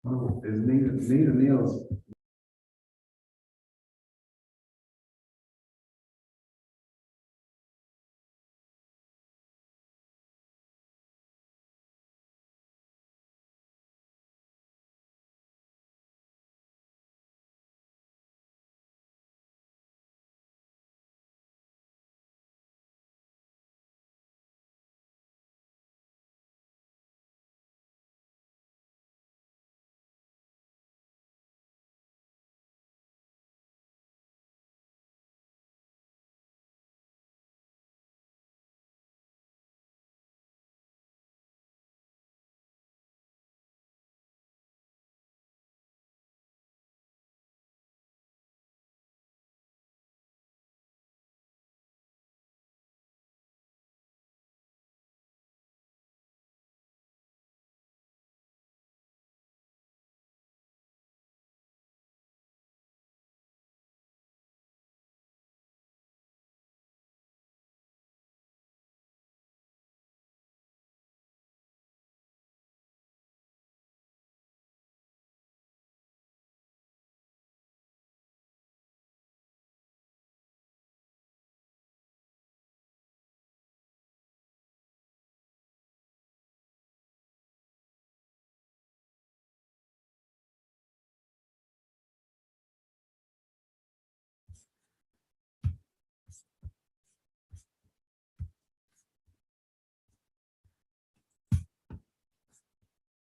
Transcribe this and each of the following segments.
Oh, is Nina Neal's?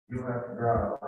You have to drive.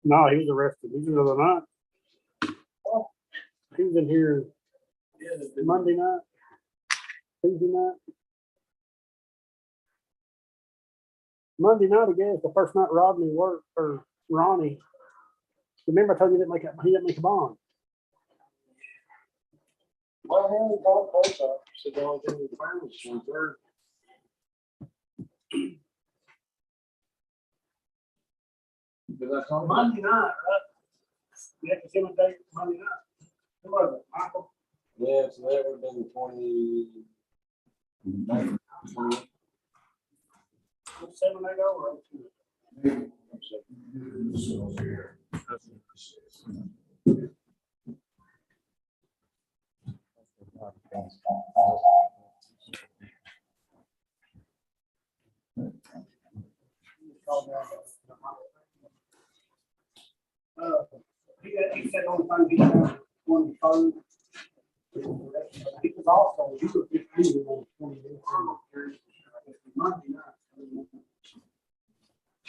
No, he was arrested. He was in the other night. He was in here Monday night, Tuesday night. Monday night, I guess, the first night Rodney worked, or Ronnie. Remember I told you that he didn't make a bond. Well, he called the post office, said the only thing we found was 23rd. But that's on Monday night, right? You have to see what day Monday night. Who was it, Michael? Yeah, so that would have been the 20. 7 or 8. He said on the phone, he found one phone. He was also, he was 15 on 20 years. Monday night.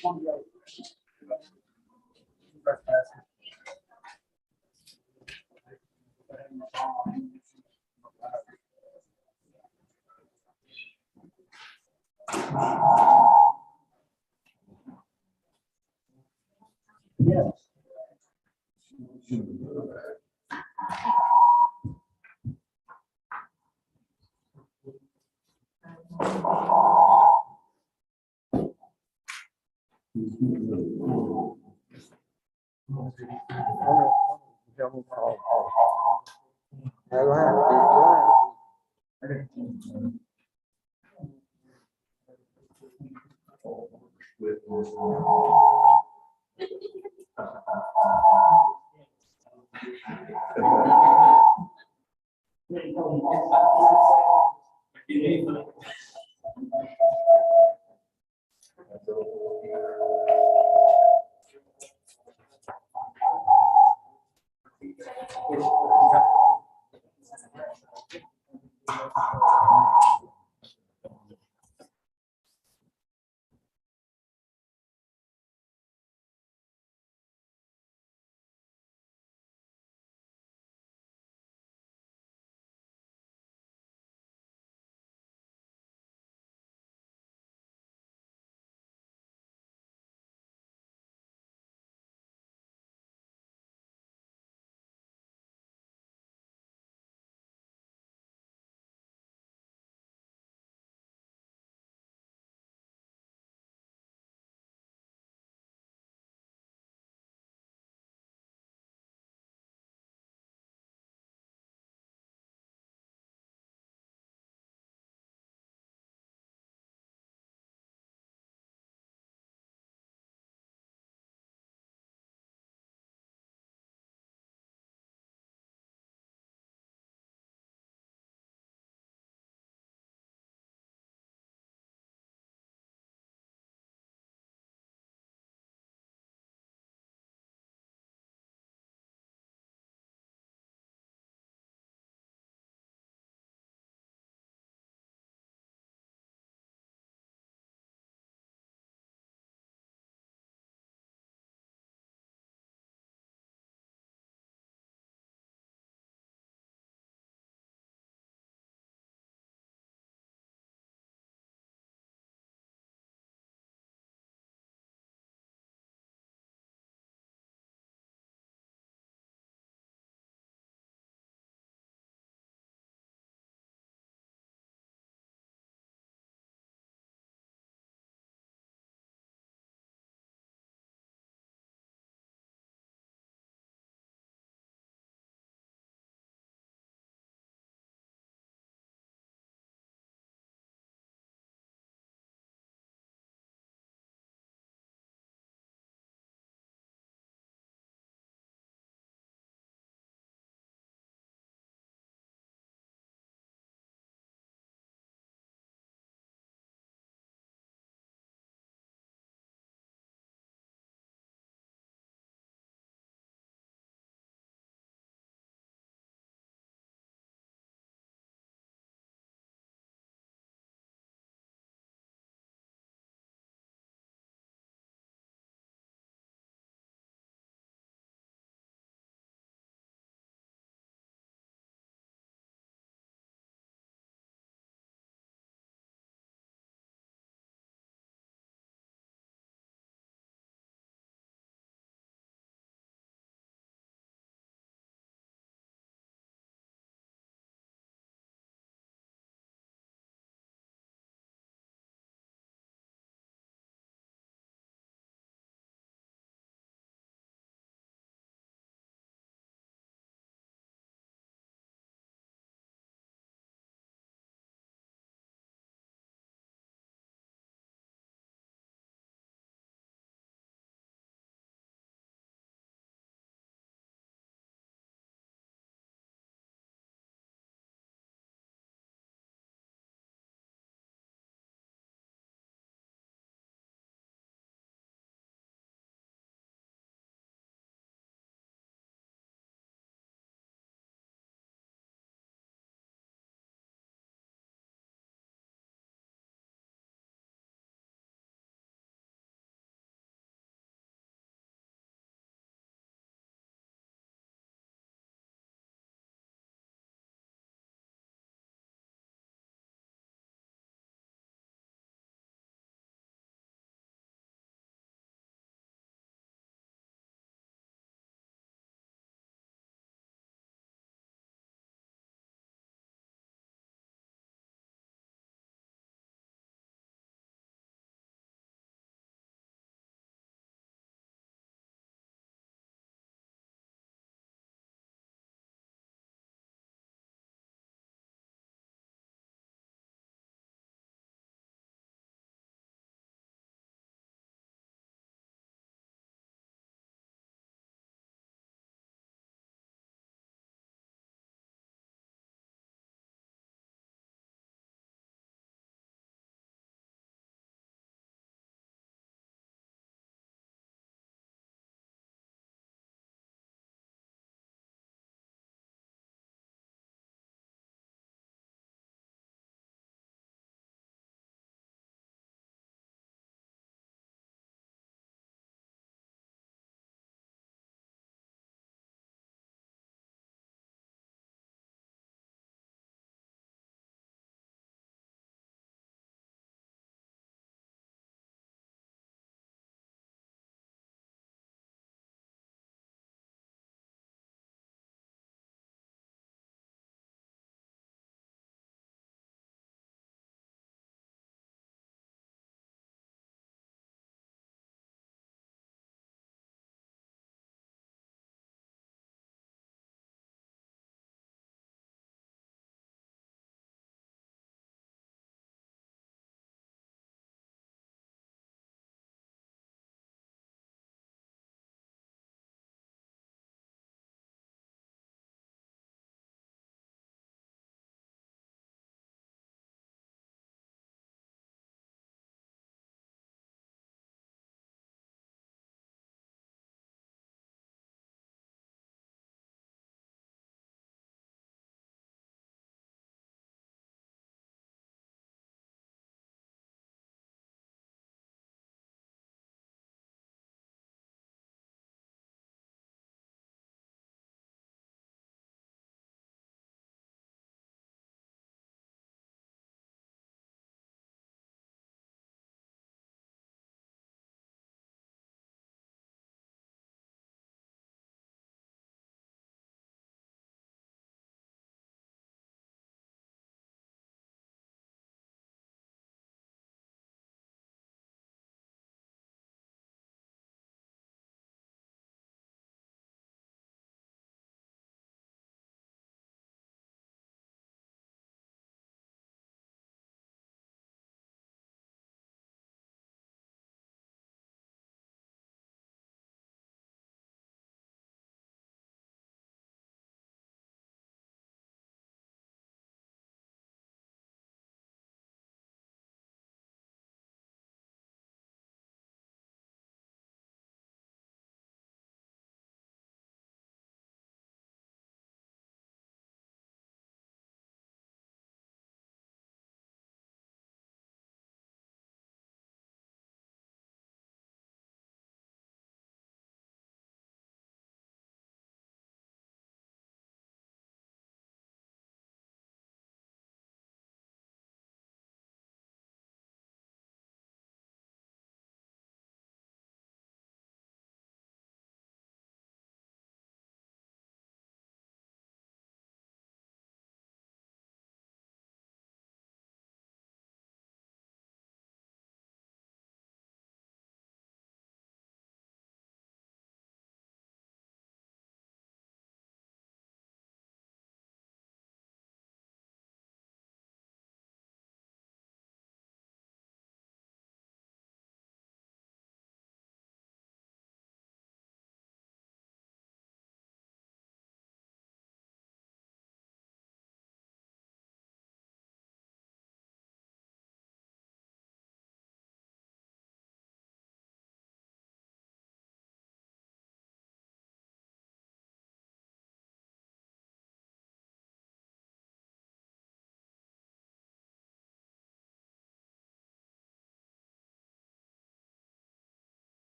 28. Yes.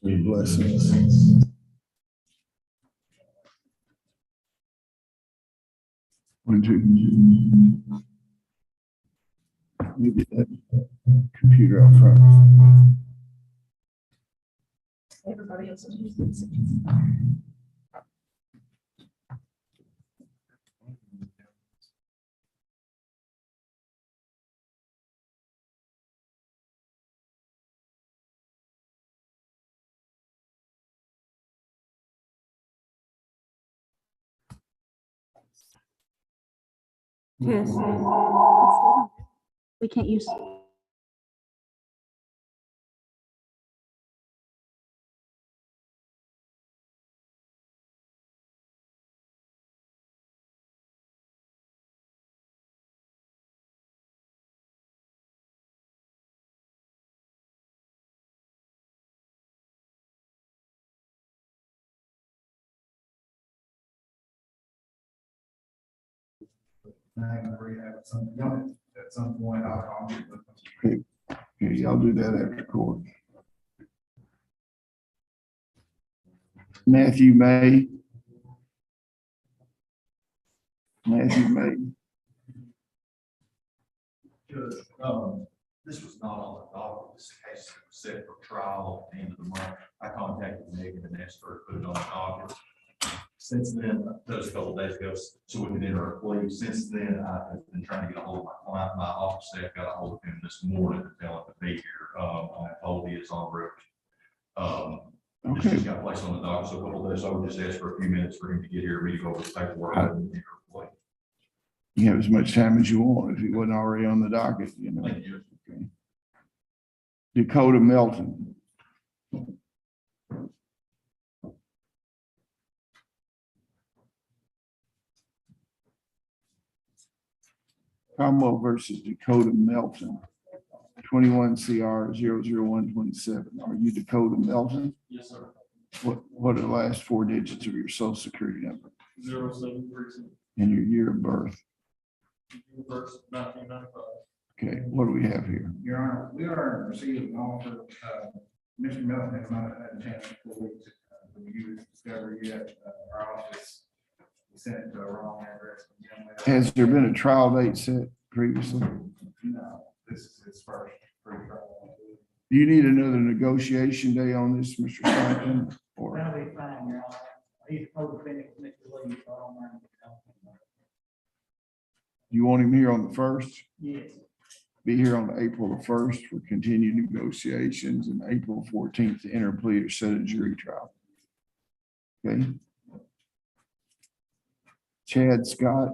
Your blessings. One, two. Maybe that computer out front. Everybody else is using it. Yes. We can't use. At some point, I'll get with them. Here, y'all do that after court. Matthew May. Matthew May. Judge, this was not on the docket. This case was set for trial at the end of the month. I contacted Megan and asked her to put it on the docket. Since then, that was a couple of days ago, so we could enter a plea. Since then, I've been trying to get a hold of my client. My office staff got a hold of him this morning to tell him to be here. I told he is en route. This Okay. just got placed on the docket, so a couple of days, so I would just ask for a few minutes for him to get here, read over the paperwork. And enter a plea. You have as much time as you want if it wasn't already on the docket, you know. Thank you. Okay. Dakota Melton. Cromwell versus Dakota Melton, 21 CR 00127. Are you Dakota Melton? Yes, sir. What are the last four digits of your social security number 0732. and your year of birth? First, 1995. Okay, what do we have here? Your Honor, we are in receipt of an offer. Mr. Melton has not had a chance to review this discovery yet. Our office sent it to a wrong address. Has there been a trial date set previously? No, this is his first pre-trial. Do you need another negotiation day on this, Mr. Stockton? Or That'll be fine, Your Honor. He's co-defendant with Mr. Lee, so I don't mind. you want him here on the 1st? Yes. Be here on April the 1st for continued negotiations and April 14th to enter a plea or set a jury trial. Okay. Chad Scott.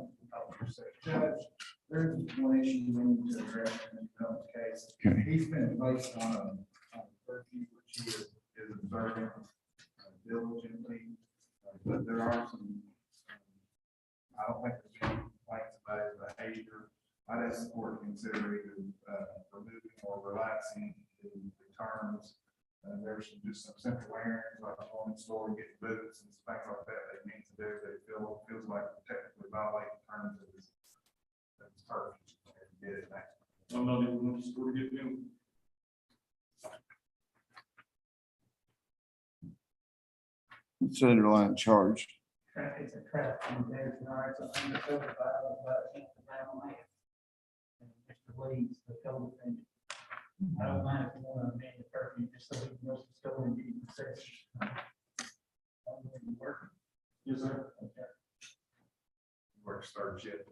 Judge, there's one issue we need to address in the case. Okay. He's been placed on a curfew, which he is observing diligently, but there are some, I don't think there's any complaints about his behavior. I'd ask the court to consider either removing or relaxing the terms. There's just some simple errands, like going to the store and getting boots and things like that they need to do. They feels like technically violate the terms of his term. Get it back. I'm not even going to store to get him. What's the underlying charge? It's a trap, and there's an undercover file about a $10,000. And Mr. Lee's the co-defendant. I don't mind if you want to amend the curfew, just so he knows the story and be concerned. Working. Yes, sir. Okay. Works third shift.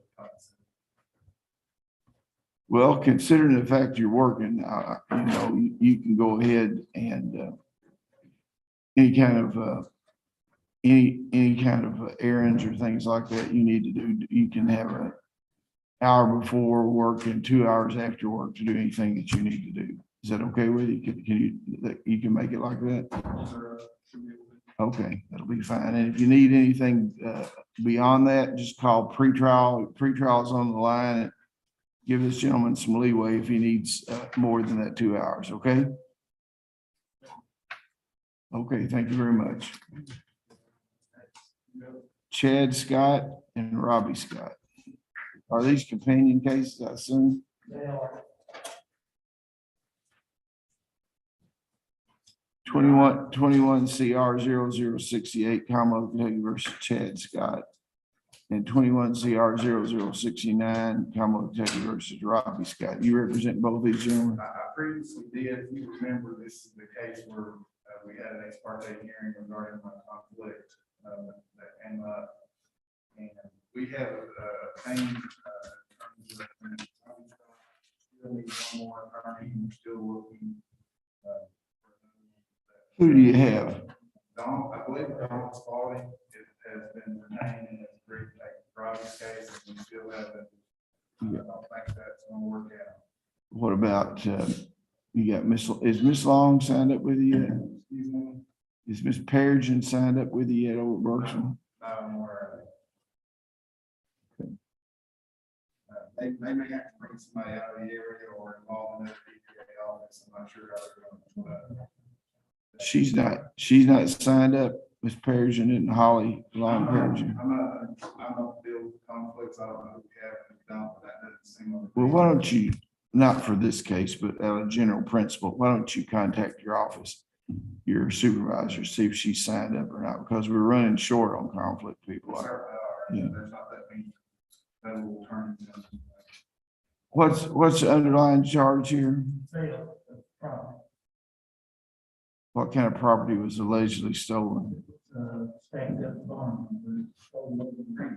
Well, considering the fact you're working, you know, you can go ahead and any kind of errands or things like that you need to do, you can have an hour before work and 2 hours after work to do anything that you need to do. Is that okay with you? You can make it like that? Yes, sir. Should be able to. Okay, that'll be fine. And if you need anything beyond that, just call pretrial. Pretrial's on the line. And give this gentleman some leeway if he needs more than that 2 hours, okay? Okay, thank you very much. Chad Scott and Robbie Scott. Are these companion cases, I assume? They are. 21 CR 0068, Commonwealth of Kentucky versus Chad Scott. And 21 CR 0069, Commonwealth of Kentucky versus Robbie Scott. You represent both these gentlemen? I previously did, if you remember, this is the case where we had an ex parte hearing regarding my conflict that came up. And we have obtained, still need one more attorney, we're still looking. Who do you have? Don, I believe Don Spalding has been retained in this brief Robbie's case, and we still haven't. I don't think that's gonna work out. What about, you got is Miss Long signed up with you yet? Excuse me? Is Miss Perigin signed up with you yet over at Berkshire? No more. They may have to bring somebody out of the area or involve in their PPA office. I'm not sure how they're going. She's not signed up, Miss Perigin and Holly Long Perigin. I'm not deal with conflicts. I don't know if we have any done, but that doesn't seem like. Well, why don't you, not for this case, but a general principle, why don't you contact your office, your supervisor, see if she's signed up or not, because we're running short on conflict people. Yeah. There's not that many that will turn into. What's the underlying charge here? Sale of property, What kind of property was allegedly stolen? stacked up barn, sold over the drink.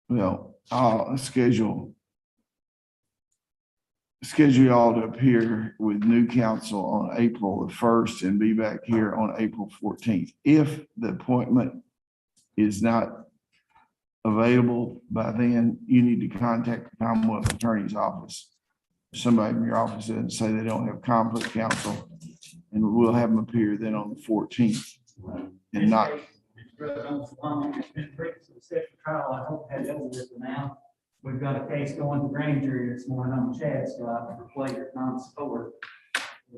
Well, I'll schedule y'all to appear with new counsel on April the 1st and be back here on April 14th. If the appointment is not available by then, you need to contact the Commonwealth Attorney's Office. Somebody from your office doesn't say they don't have conflict counsel, and we'll have them appear then on the 14th. And not, It's been previously set for trial. I hope had over with now. We've got a case going to grand jury this morning on Chad Scott for plea of non-support.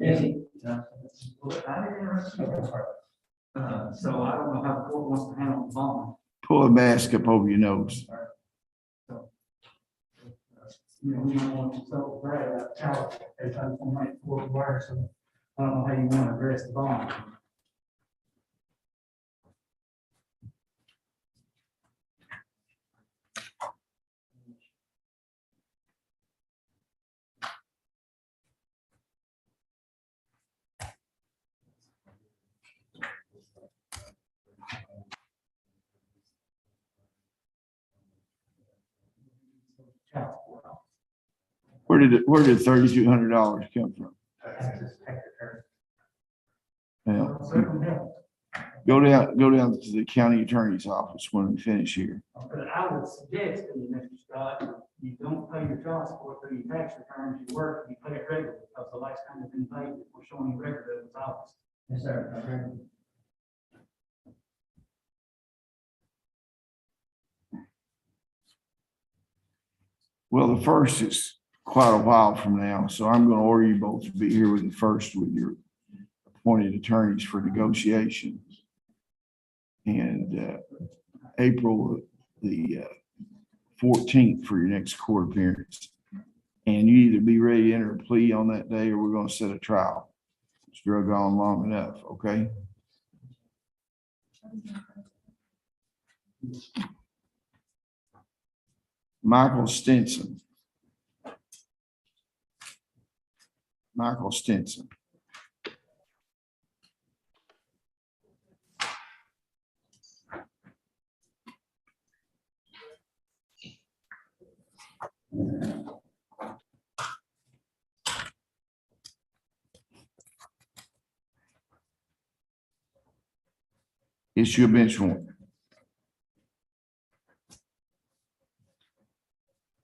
Is he? So I don't know how the court wants to handle the bond. pull a mask up over your nose. You know, we don't want to sell Brad out child, as I'm going to make court wire, so I don't know how you want to address the bond. Where did $3,200 come from? Well, go down to the county attorney's office when we finish here. But I would suggest to you, Mr. Scott, you don't pay your child support through your tax returns, you work, you pay it regularly, because the last time it's been paid, we're showing you record of its office. Yes, sir. Well, the first is quite a while from now, so I'm going to order you both to be here with the first with your appointed attorneys for negotiations. And April the 14th for your next court appearance. And you either be ready to enter a plea on that day or we're going to set a trial. It's drug on long enough, okay? Michael Stinson. Michael Stinson. Issue a bench warrant.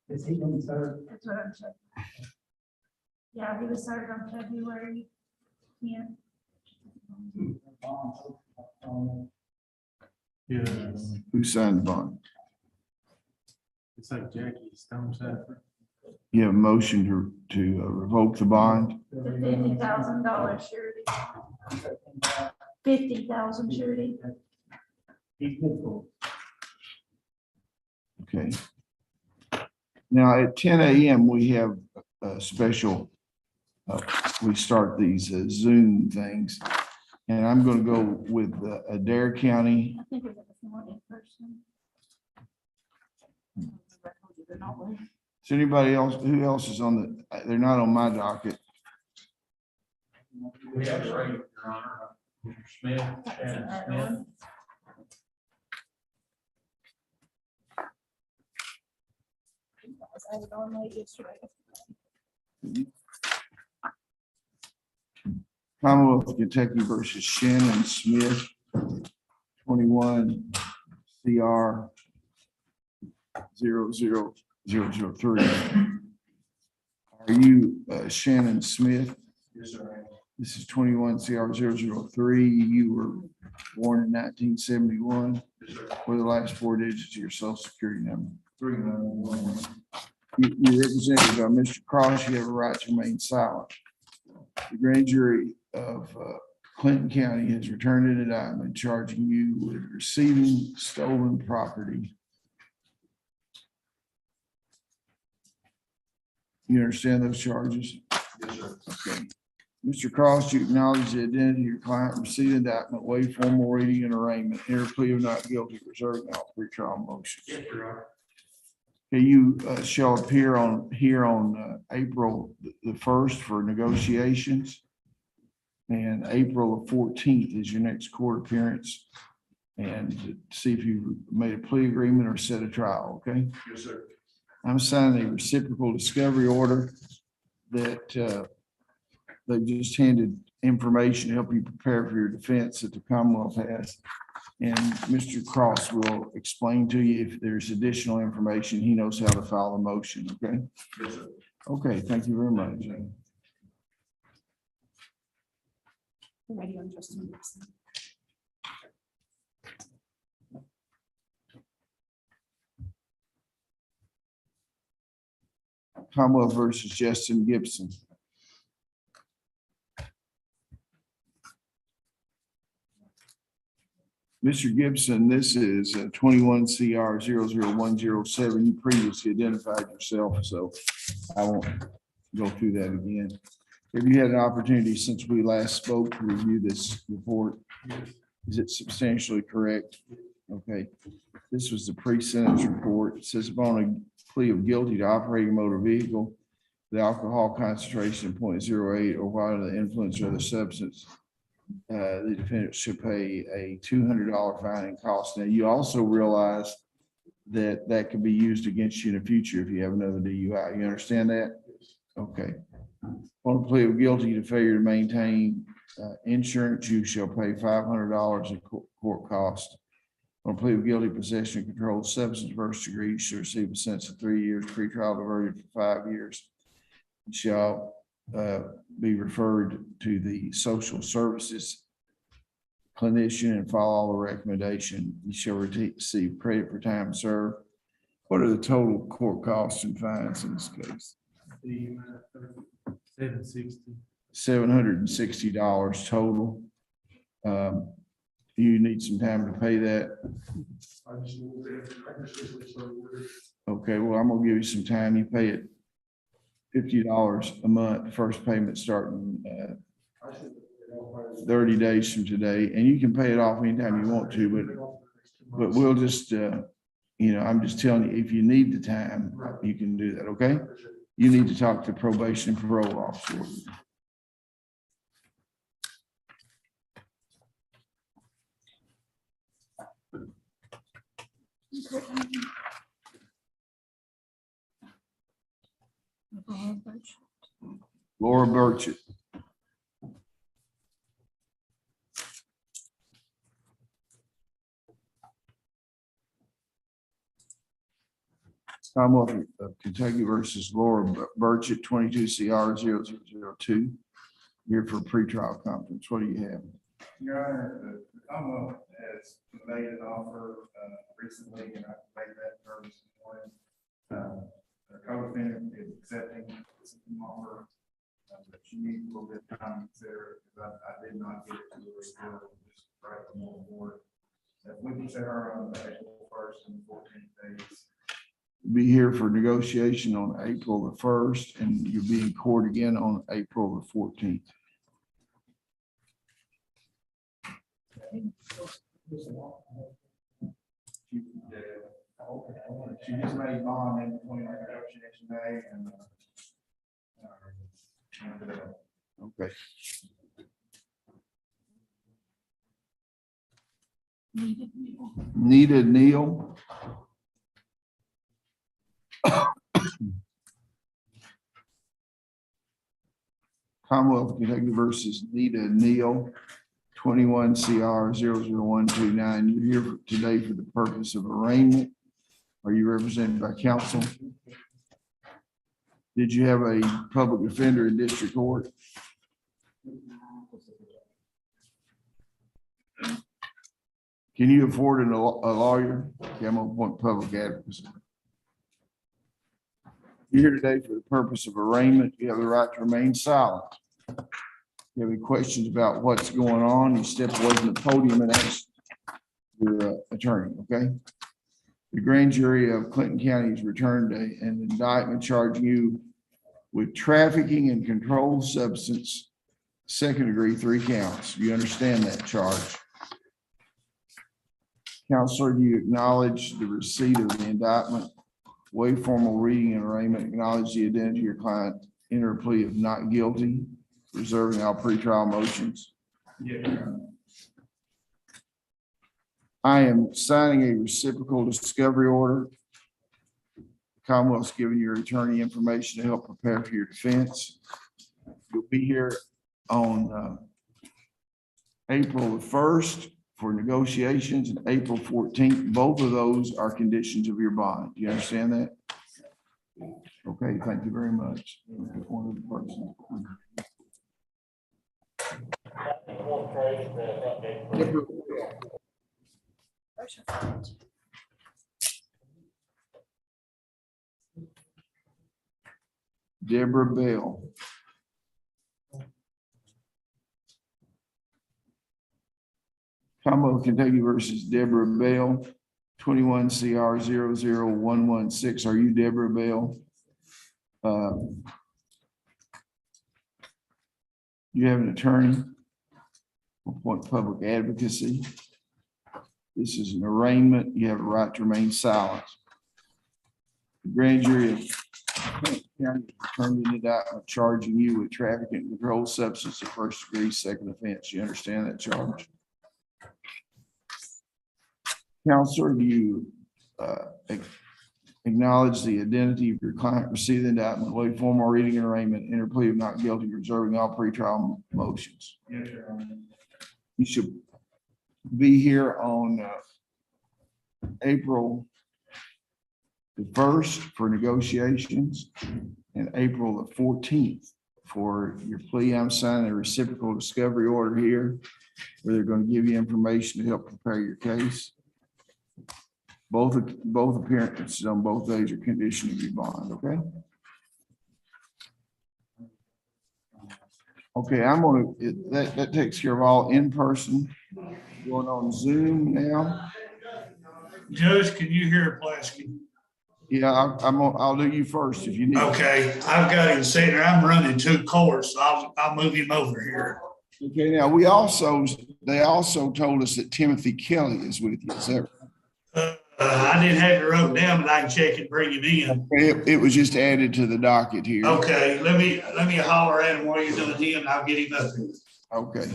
Is he going to serve? That's what I'm checking. Yeah, he was served on February 10th. Yeah, Who signed the bond? it's like Jackie Stone Sapper. You have a motion to revoke the bond. The $50,000 surety. 50,000 surety. He's good for Okay. Now at 10 a.m., we have a special, we start these Zoom things. And I'm going to go with Adair County. I think it was more in person. They're not with- Is anybody else, who else is on the, they're not on my docket. We have three, Your Honor. Mr. Smith, Shannon Smith. I was on late yesterday. Commonwealth of Kentucky versus Shannon Smith, 21 CR 00003. Are you Shannon Smith? Yes, sir. This is 21 CR 003. You were born in 1971. Yes, sir. What are the last four digits of your social security number? 391. You're represented by Mr. Cross. You have a right to remain silent. The grand jury of Clinton County has returned an indictment charging you with receiving stolen property. You understand those charges? Yes, sir. Okay. Mr. Cross, you acknowledge the identity of your client, receive indictment, waive formal reading and arraignment, enter plea of not guilty, reserve now pretrial motions. Yes, Your Honor. Okay, you shall appear here on April the 1st for negotiations. And April the 14th is your next court appearance. And to see if you made a plea agreement or set a trial, okay? Yes, sir. I'm signing a reciprocal discovery order that they've just handed information to help you prepare for your defense that the Commonwealth has. And Mr. Cross will explain to you if there's additional information. He knows how to file a motion, okay? Yes, sir. Okay, thank you very much. Ready on Justin Gibson. Commonwealth versus Justin Gibson. Mr. Gibson, this is 21 CR 00107. You previously identified yourself, so I won't go through that again. Have you had an opportunity since we last spoke to review this report? Is it substantially correct? Okay. This was the pre-sentence report. It says upon a plea of guilty to operating a motor vehicle, the alcohol concentration of 0.08 or while under the influence of other substance, the defendant should pay a $200 fine and cost. Now, you also realize that that could be used against you in the future if you have another DUI. You understand that? Okay. On a plea of guilty to failure to maintain insurance, you shall pay $500 in court cost. On a plea of guilty possession of controlled substance first degree, you shall receive a sentence of 3 years, pretrial diverted for 5 years. You shall be referred to the social services clinician and follow all the recommendation. You shall receive credit for time served. What are the total court costs and fines in this case? $760 total. You need some time to pay that. Okay, well, I'm gonna give you some time. You pay it $50 a month, first payment starting 30 days from today, and you can pay it off anytime you want to, but we'll just, I'm just telling you, if you need the time, you can do that, okay? You need to talk to probation and parole officer. Laura Burchett. Commonwealth of Kentucky versus Laura Burchett, 22 CR 0002. Here for pretrial conference. What do you have? Your Honor, the Commonwealth has made an offer recently, and I made that term this morning. The co-defendant is accepting this offer, but she needs a little bit of time to consider it, because I did not get it to her still, just right from the board. If we can set her on the April 1st and 14 days, Be here for negotiation on April the 1st, and you'll be in court again on April the 14th. She just made bond in between our negotiation day and. Okay. Nita Neal. Commonwealth of Kentucky versus Nita Neal, 21 CR 00129. You're here today for the purpose of arraignment. Are you represented by counsel? Did you have a public defender in district court? Can you afford a lawyer? Okay, I'm gonna appoint public advocacy. You're here today for the purpose of arraignment. You have the right to remain silent. If you have any questions about what's going on, you step away from the podium and ask your attorney, okay? The grand jury of Clinton County has returned an indictment charging you with trafficking and controlled substance, second degree, 3 counts. You understand that charge? Counselor, do you acknowledge the receipt of the indictment, waive formal reading and arraignment, acknowledge the identity of your client, enter a plea of not guilty, reserving all pretrial motions? Yeah. I am signing a reciprocal discovery order. Commonwealth's giving your attorney information to help prepare for your defense. You'll be here on April the 1st for negotiations and April 14th. Both of those are conditions of your bond. Do you understand that? Okay, thank you very much. One of the persons. Deborah Bell. Commonwealth of Kentucky versus Deborah Bell, 21 CR 00116. Are you Deborah Bell? You have an attorney, appoint public advocacy. This is an arraignment. You have a right to remain silent. The grand jury of Clinton County returned an indictment charging you with trafficking and controlled substance of first degree, second offense. You understand that charge? Counselor, do you acknowledge the identity of your client, receive the indictment, waive formal reading and arraignment, enter plea of not guilty, reserving all pretrial motions? Yes, Your Honor. You should be here on April the 1st for negotiations and April the 14th for your plea. I'm signing a reciprocal discovery order here where they're going to give you information to help prepare your case. Both appearances on both days are conditioned of your bond, okay? Okay, I'm gonna, that takes care of all in person. Going on Zoom now. Judge, can you hear Plasky? Yeah, I'll do you first if you need. Okay, I've got him sitting there. I'm running 2 courts, so I'll move him over here. Okay, now they also told us that Timothy Kelly is with you. Is that? I didn't have it wrote down, but I can check and bring him in. It was just added to the docket here. Okay, let me holler at him while you're doing him, and I'll get him up here. Okay.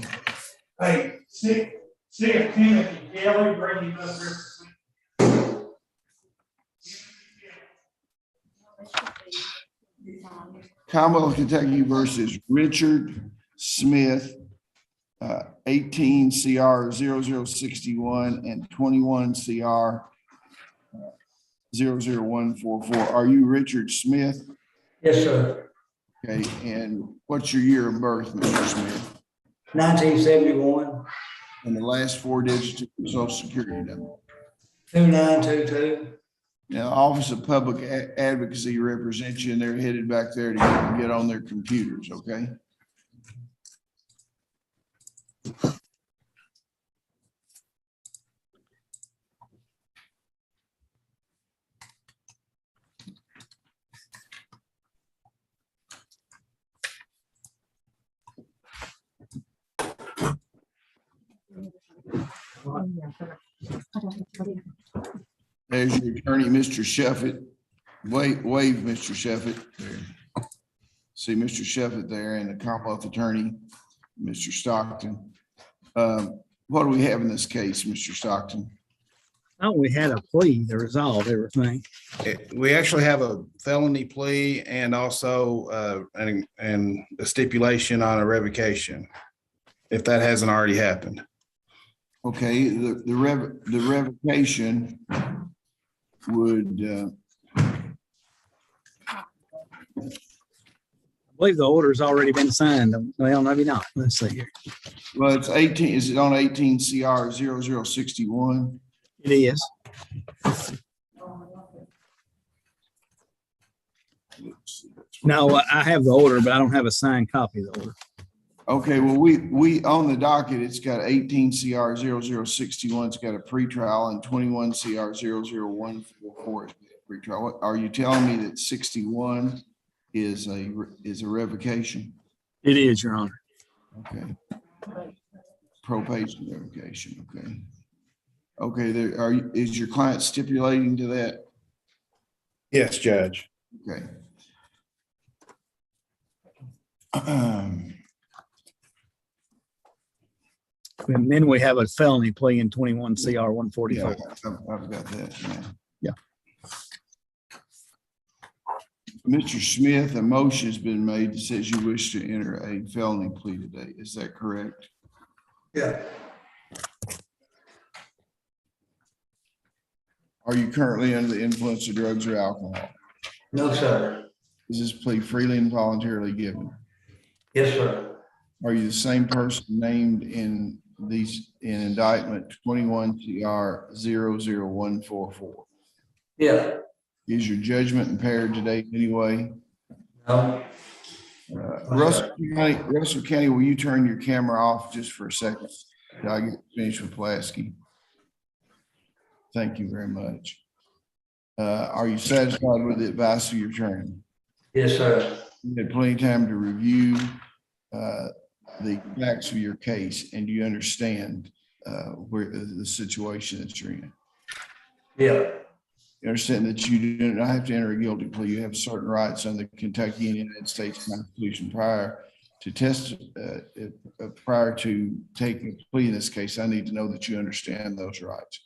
Hey, see if Timothy Kelly, bring him up here. Commonwealth of Kentucky versus Richard Smith, 18 CR 0061 and 21 CR 00144. Are you Richard Smith? Yes, sir. Okay, and what's your year of birth, Mr. Smith? 1971, And the last 4 digits of your social security number? 2922. Now, Office of Public Advocacy represents you, and they're headed back there to get on their computers, okay? There's your attorney, Mr. Sheffett. Wave, Mr. Sheffett. There. See Mr. Sheffett there and the Commonwealth attorney, Mr. Stockton. What do we have in this case, Mr. Stockton? Oh, we had a plea to resolve everything. We actually have a felony plea and also and a stipulation on a revocation, if that hasn't already happened. Okay, the revocation would, I believe the order's already been signed. Well, maybe not. Let's see here. well, it's 18, is it on 18 CR 0061? It is. No, I have the order, but I don't have a signed copy of the order. Okay, well, we on the docket, it's got 18 CR 0061, it's got a pretrial, and 21 CR 00144 is pretrial. Are you telling me that 61 is a revocation? It is, Your Honor. Okay. Probation revocation, okay. Okay, there is your client stipulating to that? Yes, Judge. Okay. And then we have a felony plea in 21 CR 144. Yeah, I've got that. Yeah. Mr. Smith, a motion has been made that says you wish to enter a felony plea today. Is that correct? Yeah. Are you currently under the influence of drugs or alcohol? No, sir. Is this plea freely and voluntarily given? Yes, sir. Are you the same person named in indictment 21 CR 00144? Yeah. Is your judgment impaired today in any way? No. Russell County, will you turn your camera off just for a second? Till I get finished with Pulaski. Thank you very much. Are you satisfied with the advice of your attorney? Yes, sir. You had plenty of time to review the facts of your case, and you understand where the situation that you're in. Yeah. You understand that you do not have to enter a guilty plea. You have certain rights under the Kentucky and United States Constitution prior to taking a plea in this case. I need to know that you understand those rights.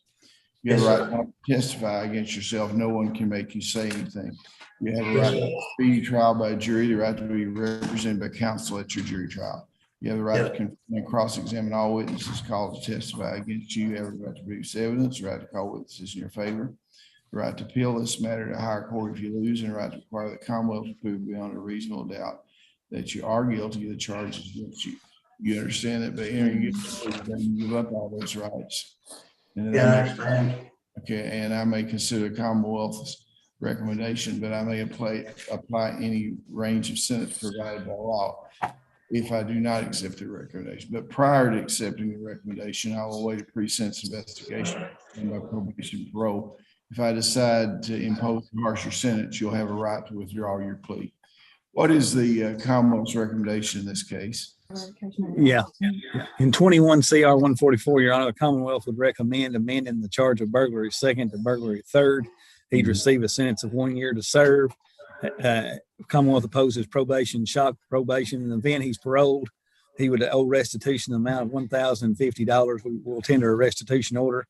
You have a right not to testify against yourself. No one can make you say anything. You have a right to be trial by a jury, the right to be represented by counsel at your jury trial. You have the right to confront and cross-examine all witnesses called to testify against you. You have a right to produce evidence, the right to call witnesses in your favor, the right to appeal this matter to higher court if you lose, and the right to require the Commonwealth to prove beyond a reasonable doubt that you are guilty of the charges against you. You understand that by entering you give up all those rights. And Yeah, I understand. okay, and I may consider Commonwealth's recommendation, but I may apply any range of sentence provided by law if I do not accept the recommendation. But prior to accepting the recommendation, I will await a pre-sentence investigation and my probation parole. If I decide to impose a harsher sentence, you'll have a right to withdraw your plea. What is the Commonwealth's recommendation in this case? Yeah. In 21 CR 144, Your Honor, the Commonwealth would recommend amending the charge of burglary second to burglary third. He'd receive a sentence of 1 year to serve. Commonwealth opposes probation, shock probation. In the event he's paroled, he would owe restitution amount of $1,050. We will tender a restitution order.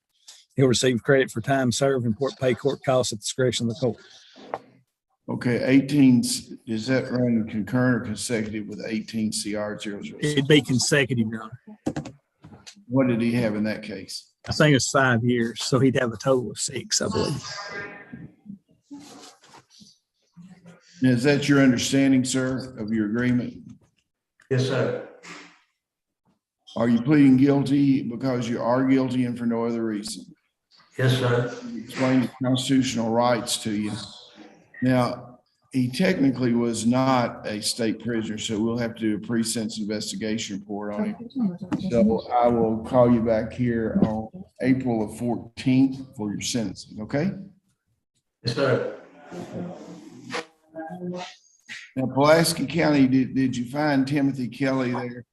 He'll receive credit for time served and pay court costs at the discretion of the court. Okay, 18, is that running concurrent or consecutive with 18 CR 006? It'd be consecutive, Your Honor. What did he have in that case? I think it's 5 years, so he'd have a total of 6, I believe. Now, is that your understanding, sir, of your agreement? Yes, sir. Are you pleading guilty because you are guilty and for no other reason? Yes, sir. Explain the constitutional rights to you. Now, he technically was not a state prisoner, so we'll have to do a pre-sentence investigation report on him. So I will call you back here on April the 14th for your sentencing, okay? Yes, sir. Now, Pulaski County, did you find Timothy Kelly there?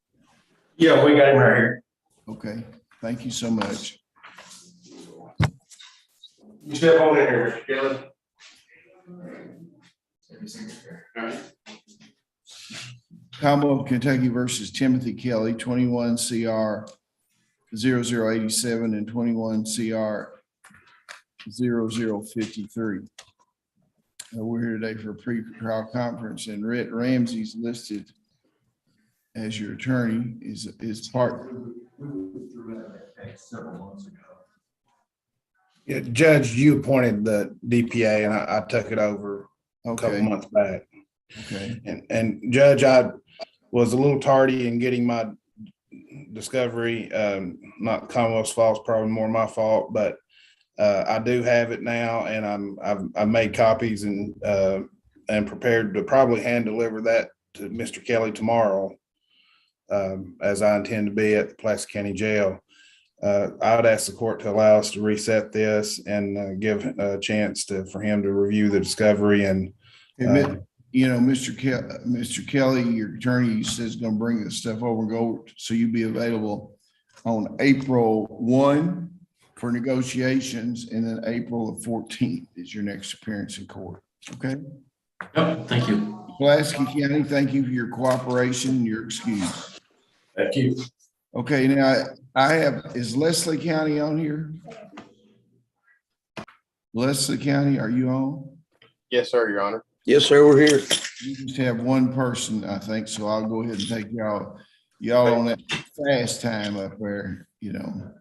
Yeah, we got him right here. Okay, thank you so much. You step on in here, Mr. Kelly. All right. Commonwealth of Kentucky versus Timothy Kelly, 21 CR 0087 and 21 CR 0053. We're here today for a pre-trial conference, and Rhett Ramsey's listed as your attorney is part. We withdrew that case several months ago. Yeah, Judge, you appointed the DPA and I took it over a couple Okay, months back. okay, And Judge, I was a little tardy in getting my discovery, not Commonwealth's fault, probably more my fault, but I do have it now, and I've made copies and prepared to probably hand deliver that to Mr. Kelly tomorrow, as I intend to be at the Placer County Jail. I would ask the court to allow us to reset this and give a chance for him to review the discovery and. You know, Mr. Kelly, your attorney says going to bring this stuff over and go, so you'll be available on April 1 for negotiations, and then April 14th is your next appearance in court. Okay? Yep, thank you. Pulaski County, thank you for your cooperation and your excuse. Thank you. Okay, now I have, is Leslie County on here? Leslie County, are you on? Yes, sir, Your Honor. Yes, sir, we're here. You just have one person, I think, so I'll go ahead and take y'all on that fast time up there, you know.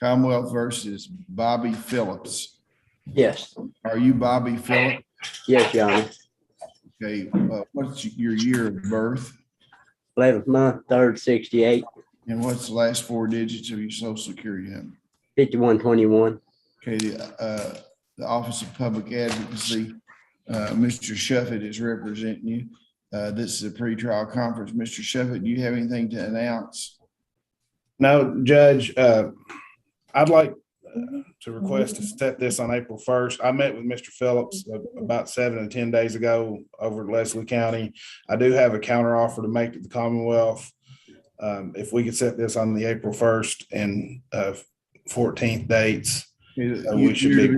Commonwealth versus Bobby Phillips. Yes, Are you Bobby Phillips? yes, Your Honor. Okay, what's your year of birth? 11th month, 3rd, 68, And what's the last four digits of your social security number? 5121. Okay, the Office of Public Advocacy, Mr. Shuffett is representing you. This is a pretrial conference. Mr. Shuffett, do you have anything to announce? No, Judge, I'd like to request to set this on April 1st. I met with Mr. Phillips about 7 to 10 days ago over at Leslie County. I do have a counter offer to make to the Commonwealth. If we could set this on the April 1st and 14th dates, we should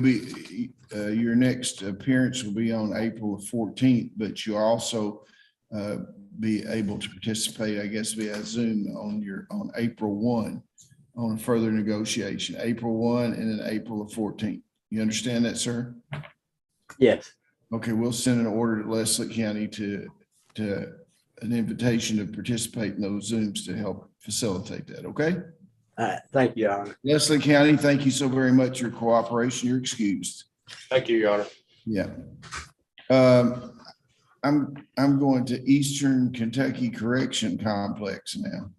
be. Your next appearance will be on April 14th, but you'll also be able to participate, I guess, via Zoom on April 1 on a further negotiation, April 1 and then April 14th. You understand that, sir? Yes, Okay, we'll send an order to Leslie County to an invitation to participate in those Zooms to help facilitate that, okay? all right, thank you, Your Honor. Leslie County, thank you so very much for your cooperation. You're excused. Thank you, Your Honor. Yeah. I'm going to Eastern Kentucky Correction Complex now.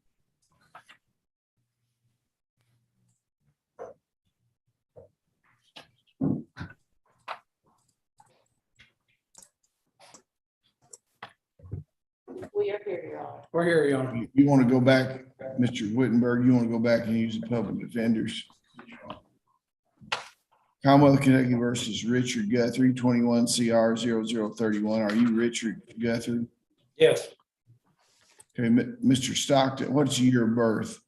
We are here, Your Honor. We're here, Your Honor. You want to go back, Mr. Wittenberg, you want to go back and use the public defenders? Commonwealth of Kentucky versus Richard Guthrie, 21 CR 0031. Are you Richard Guthrie? Yes, Okay, Mr. Stockton, what's your year of birth?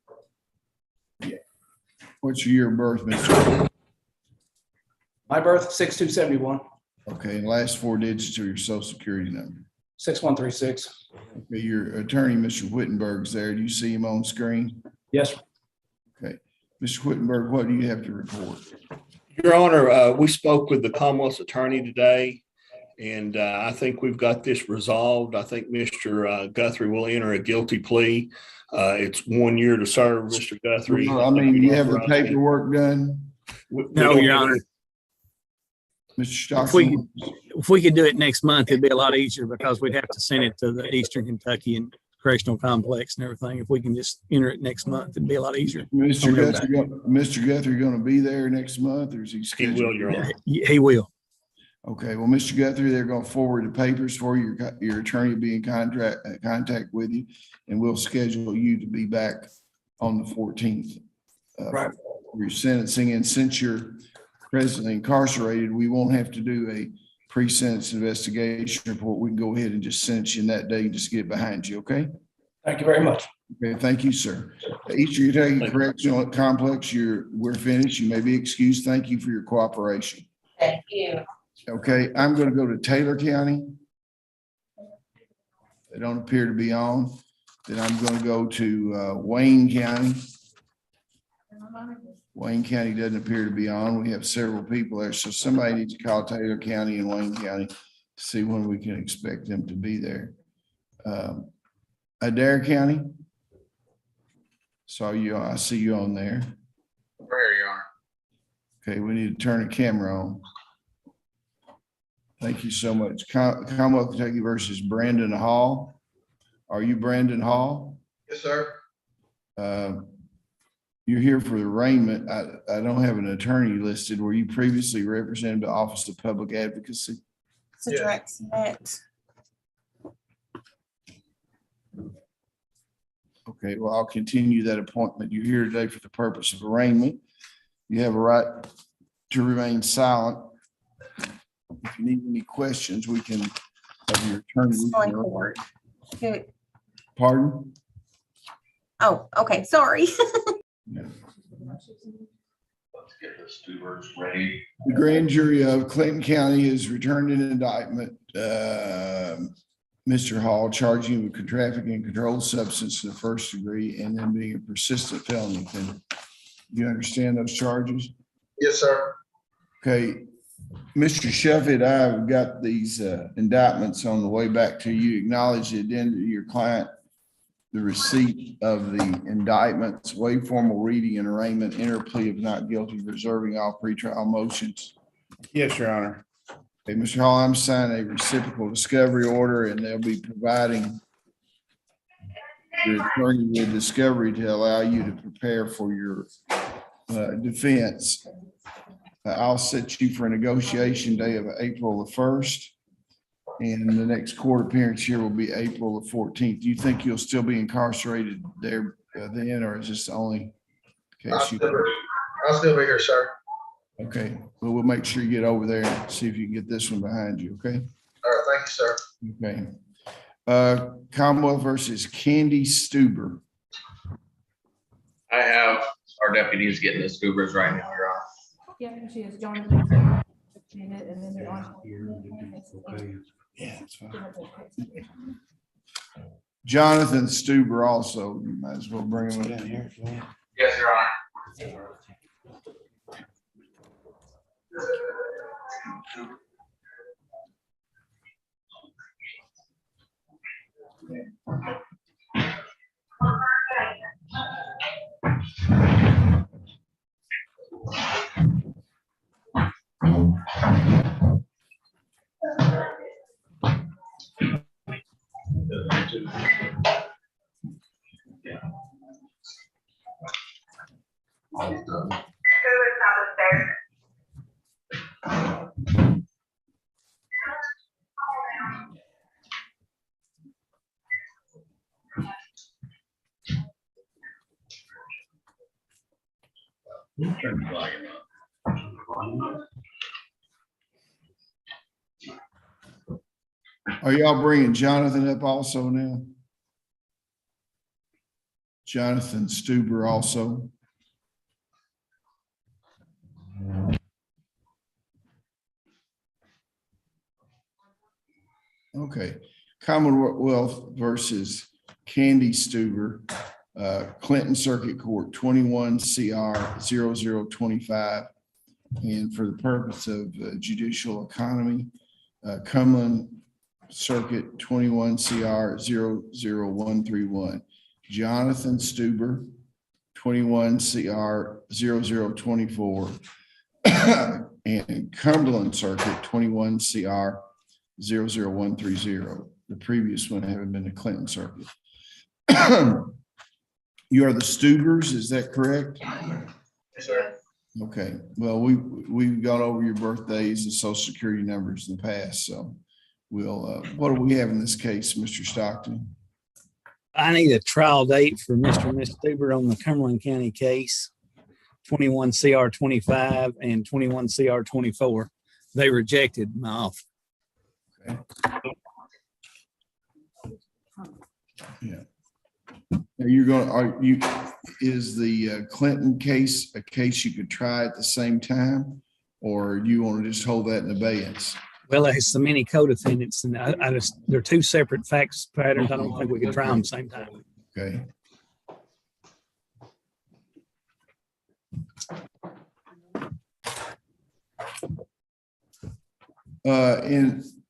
What's your year of birth, Mr.? my birth, 6271, Okay, and last four digits of your social security number. 6136. Okay, your attorney, Mr. Wittenberg's there. Do you see him on screen? Yes, Okay. Mr. Wittenberg, what do you have to report? Your Honor, we spoke with the Commonwealth's attorney today, and I think we've got this resolved. I think Mr. Guthrie will enter a guilty plea. It's 1 year to serve, Mr. Guthrie. Well, I mean, you have the paperwork done, No, Your Honor. Mr. If we, Stockton? if we could do it next month, it'd be a lot easier because we'd have to send it to the Eastern Kentucky and Correctional Complex and everything. If we can just enter it next month, it'd be a lot easier. Mr. Guthrie going to be there next month, or is he He scheduled? will, Your Honor. He will. Okay, well, Mr. Guthrie, they're going to forward the papers for you. Your attorney will be in contact with you, and we'll schedule you to be back on the 14th. Right. For your sentencing, and since you're presently incarcerated, we won't have to do a pre-sentence investigation report. We can go ahead and just sentence you in that day, just get it behind you, okay? thank you very much. Okay, thank you, sir. Eastern Kentucky Correctional Complex, we're finished. You may be excused. Thank you for your cooperation. Thank you. Okay, I'm going to go to Taylor County. They don't appear to be on. Then I'm going to go to Wayne County. Wayne County doesn't appear to be on. We have several people there, so somebody needs to call Taylor County and Wayne County to see when we can expect them to be there. Adair County. Saw you, I see you on there. Where you are. Okay, we need to turn the camera on. Thank you so much. Commonwealth Kentucky versus Brandon Hall. Are you Brandon Hall? Yes, sir. You're here for arraignment. I don't have an attorney listed. Were you previously represented the Office of Public Advocacy? It's a direct submit. Okay, well, I'll continue that appointment. You're here today for the purpose of arraignment. You have a right to remain silent. If you need any questions, we can have your attorney. Going forward. Good. Pardon? Oh, okay, sorry. Yeah. Let's get the stewards ready. The grand jury of Clinton County has returned an indictment, Mr. Hall, charging you with trafficking and controlled substance to the first degree and then being a persistent felony offender. You understand those charges? Yes, sir. Okay, Mr. Sheffield, I've got these indictments on the way back to you. Acknowledge the addenda to your client, the receipt of the indictments, waive formal reading and arraignment, enter plea of not guilty, reserving all pretrial motions. Yes, Your Honor. Okay, Mr. Hall, I'm signing a reciprocal discovery order, and they'll be providing your attorney with discovery to allow you to prepare for your defense. I'll set you for a negotiation day of April the 1st. And the next court appearance here will be April the 14th. Do you think you'll still be incarcerated there then, or is this the only case you? I'll still be here, sir. Okay, well, we'll make sure you get over there and see if you can get this one behind you, okay? All right, thank you, sir. Okay. Commonwealth versus Candy Stuber. I have our deputies getting the scoobers right now, Your Honor. Yeah, she is Jonathan. And then they're on. Yeah, that's fine. Jonathan Stuber also, you might as well bring him in here. Yes, Your Honor. Are y'all bringing Jonathan up also now? Jonathan Stuber also. Okay, Commonwealth versus Candy Stuber, Clinton Circuit Court, 21 CR 0025. And for the purpose of judicial economy, Cumberland Circuit, 21 CR 00131. Jonathan Stuber, 21 CR 0024. And Cumberland Circuit, 21 CR 00130. The previous one having been the Clinton Circuit. You are the Stubers, is that correct? Yes, sir. Okay, well, we've gone over your birthdays and social security numbers in the past, so we'll, what do we have in this case, Mr. Stockton? I need a trial date for Mr. and Ms. Stuber on the Cumberland County case, 21 CR 25 and 21 CR 24. They rejected my offer. Okay. Yeah. Is the Clinton case a case you could try at the same time? Or do you want to just hold that in abeyance? Well, it has so many co-defendants and I just, they're two separate facts patterns. I don't think we could try them at the same time. Okay.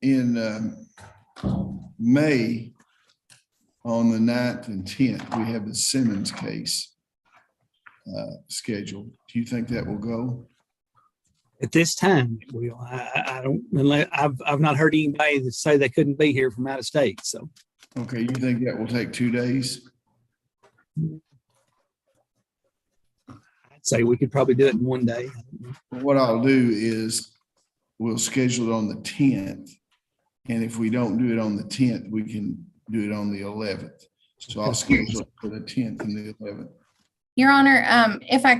In May, on the 9th and 10th, we have the Simmons case scheduled. Do you think that will go? At this time, I don't, unless, I've not heard anybody that say they couldn't be here from out of state, so. Okay, you think that will take 2 days? I'd say we could probably do it in one day. What I'll do is we'll schedule it on the 10th. And if we don't do it on the 10th, we can do it on the 11th. So I'll schedule it for the 10th and the 11th. Your Honor, if I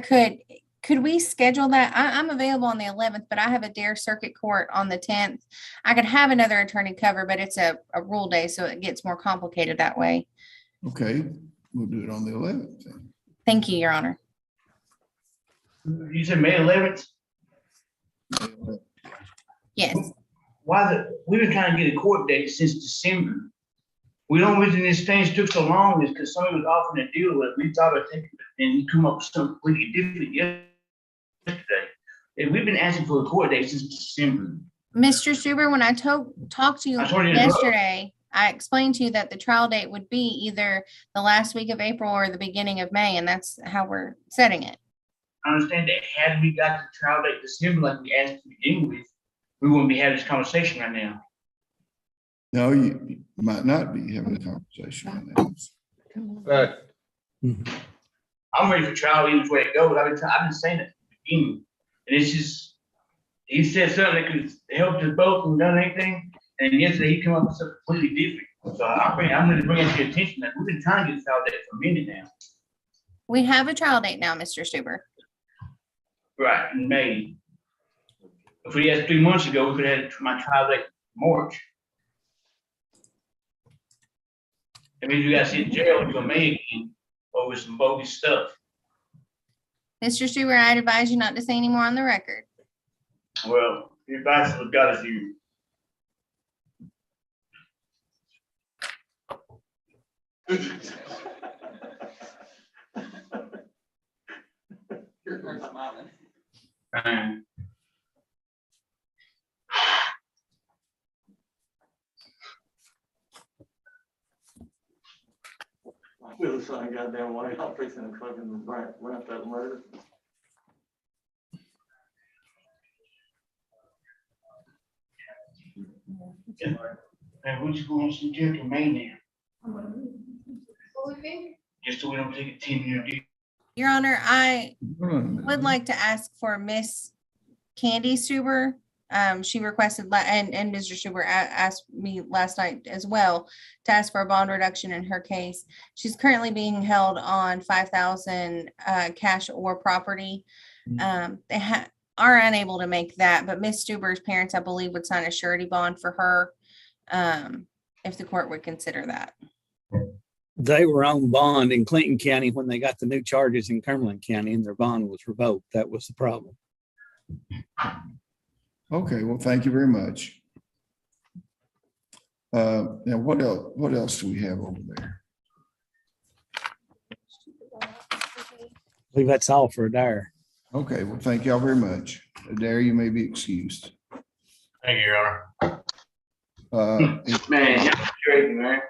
could we schedule that? I'm available on the 11th, but I have a Dare Circuit Court on the 10th. I could have another attorney cover, but it's a rule day, so it gets more complicated that way. Okay, we'll do it on the 11th then. Thank you, Your Honor. You said May 11th? Yes. We've been trying to get a court date since December. The only reason this thing took so long is because somebody was offering a deal with it. We thought I'd take it and you come up with something completely different yesterday. And we've been asking for a court date since December. Mr. Stuber, when I talked to you yesterday, I explained to you that the trial date would be either the last week of April or the beginning of May, and that's how we're setting it. I understand that had we got the trial date December like we asked to begin with, we wouldn't be having this conversation right now. No, you might not be having a conversation right now. Right. I'm ready for trial either way it goes. I've been saying it at the beginning. And it's just, he said something that could help us both and done anything. And yesterday he came up with something completely different. So I'm going to bring it to your attention that we've been trying to get a trial date for a minute now. We have a trial date now, Mr. Stuber. Right, in May. If we had 3 months ago, we could have had my trial date in March. That means we got to sit in jail until May again over some bogus stuff. Mr. Stuber, I'd advise you not to say any more on the record. Well, the advice of God is you. You're smiling. I feel the sun goddamn way. I'm fixing to fucking wrap that letter. And we're just going to jail till May now. Just so we don't take a 10-year deal. Your Honor, I would like to ask for Miss Candy Stuber. She requested, and Mr. Stuber asked me last night as well to ask for a bond reduction in her case. She's currently being held on $5,000 cash or property. They are unable to make that, but Miss Stuber's parents, I believe, would sign a surety bond for her if the court would consider that. They were on bond in Clinton County when they got the new charges in Cumberland County and their bond was revoked. That was the problem. Okay, well, thank you very much. Now, what else do we have over there? I believe that's all for Adair. Okay, well, thank y'all very much. Adair, you may be excused. Thank you, Your Man, Honor. Man, crazy, man.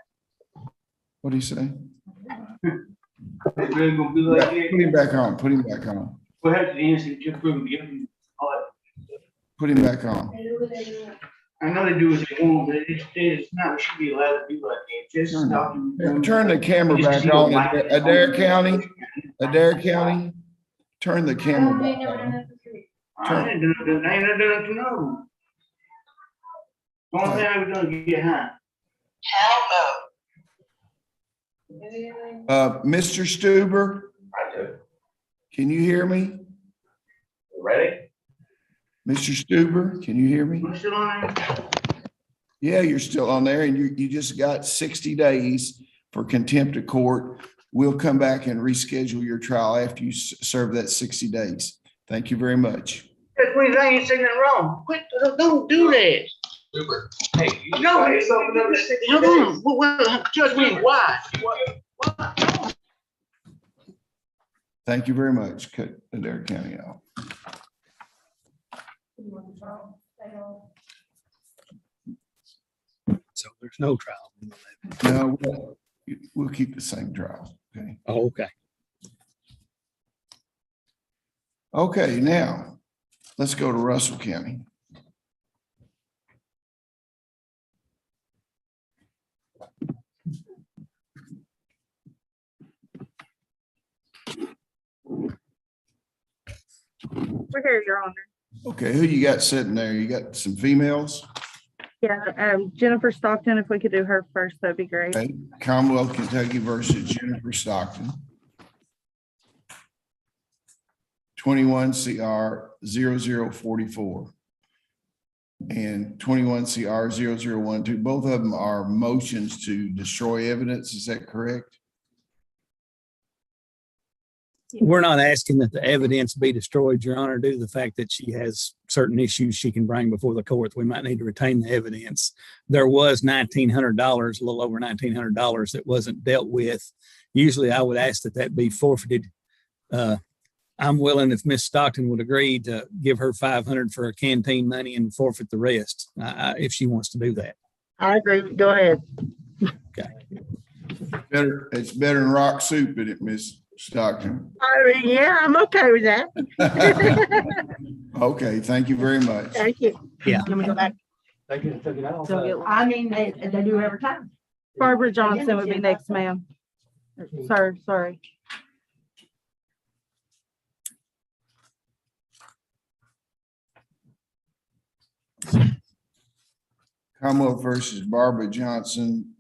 What do you say? It's really gonna be like that. Put him back on, put him back on. We'll have to the innocent just prove guilty. Put him back on. I know they do what they want, but it's not, it should be allowed to be like that. Just stop them. Turn the camera back on. Adair County, turn the camera back on. I ain't done it to know. Only thing I was gonna get high. Hell no. Mr. Stuber, I do. can you hear me? Ready? Mr. Stuber, can you hear me? I'm still on there. Yeah, you're still on there and you just got 60 days for contempt of court we'll come back and reschedule your trial after you serve that 60 days. Thank you very much. Judge Williams, I ain't saying nothing wrong. Quit, don't do that. Hey, No, hold on. Well, Judge Williams, why? Why? Thank you very much. Cut Adair County out. So there's no trial. No, we'll keep the same trial. Okay. Oh, okay. Okay, now let's go to Russell County. We're here, Your Honor. Okay, who you got sitting there? You got some females? Yeah, Jennifer Stockton, if we could do her first, that'd be great. Okay, Commonwealth, Kentucky versus Jennifer Stockton. 21 CR 0044 and 21 CR 0012. Both of them are motions to destroy evidence. Is that correct? We're not asking that the evidence be destroyed, Your Honor, due to the fact that she has certain issues she can bring before the court. We might need to retain the evidence. There was $1,900, a little over $1,900 that wasn't dealt with. Usually I would ask that that be forfeited. I'm willing, if Miss Stockton would agree, to give her $500 for her canteen money and forfeit the rest, if she wants to do that. I agree. Go ahead. Okay. It's better than rock soup, isn't it, Miss Stockton? Yeah, I'm okay with that. Okay, thank you very much. Thank you. Yeah. Let me go back. I mean, they do every time. Barbara Johnson would be next, ma'am. Sir, sorry. Commonwealth versus Barbara Johnson,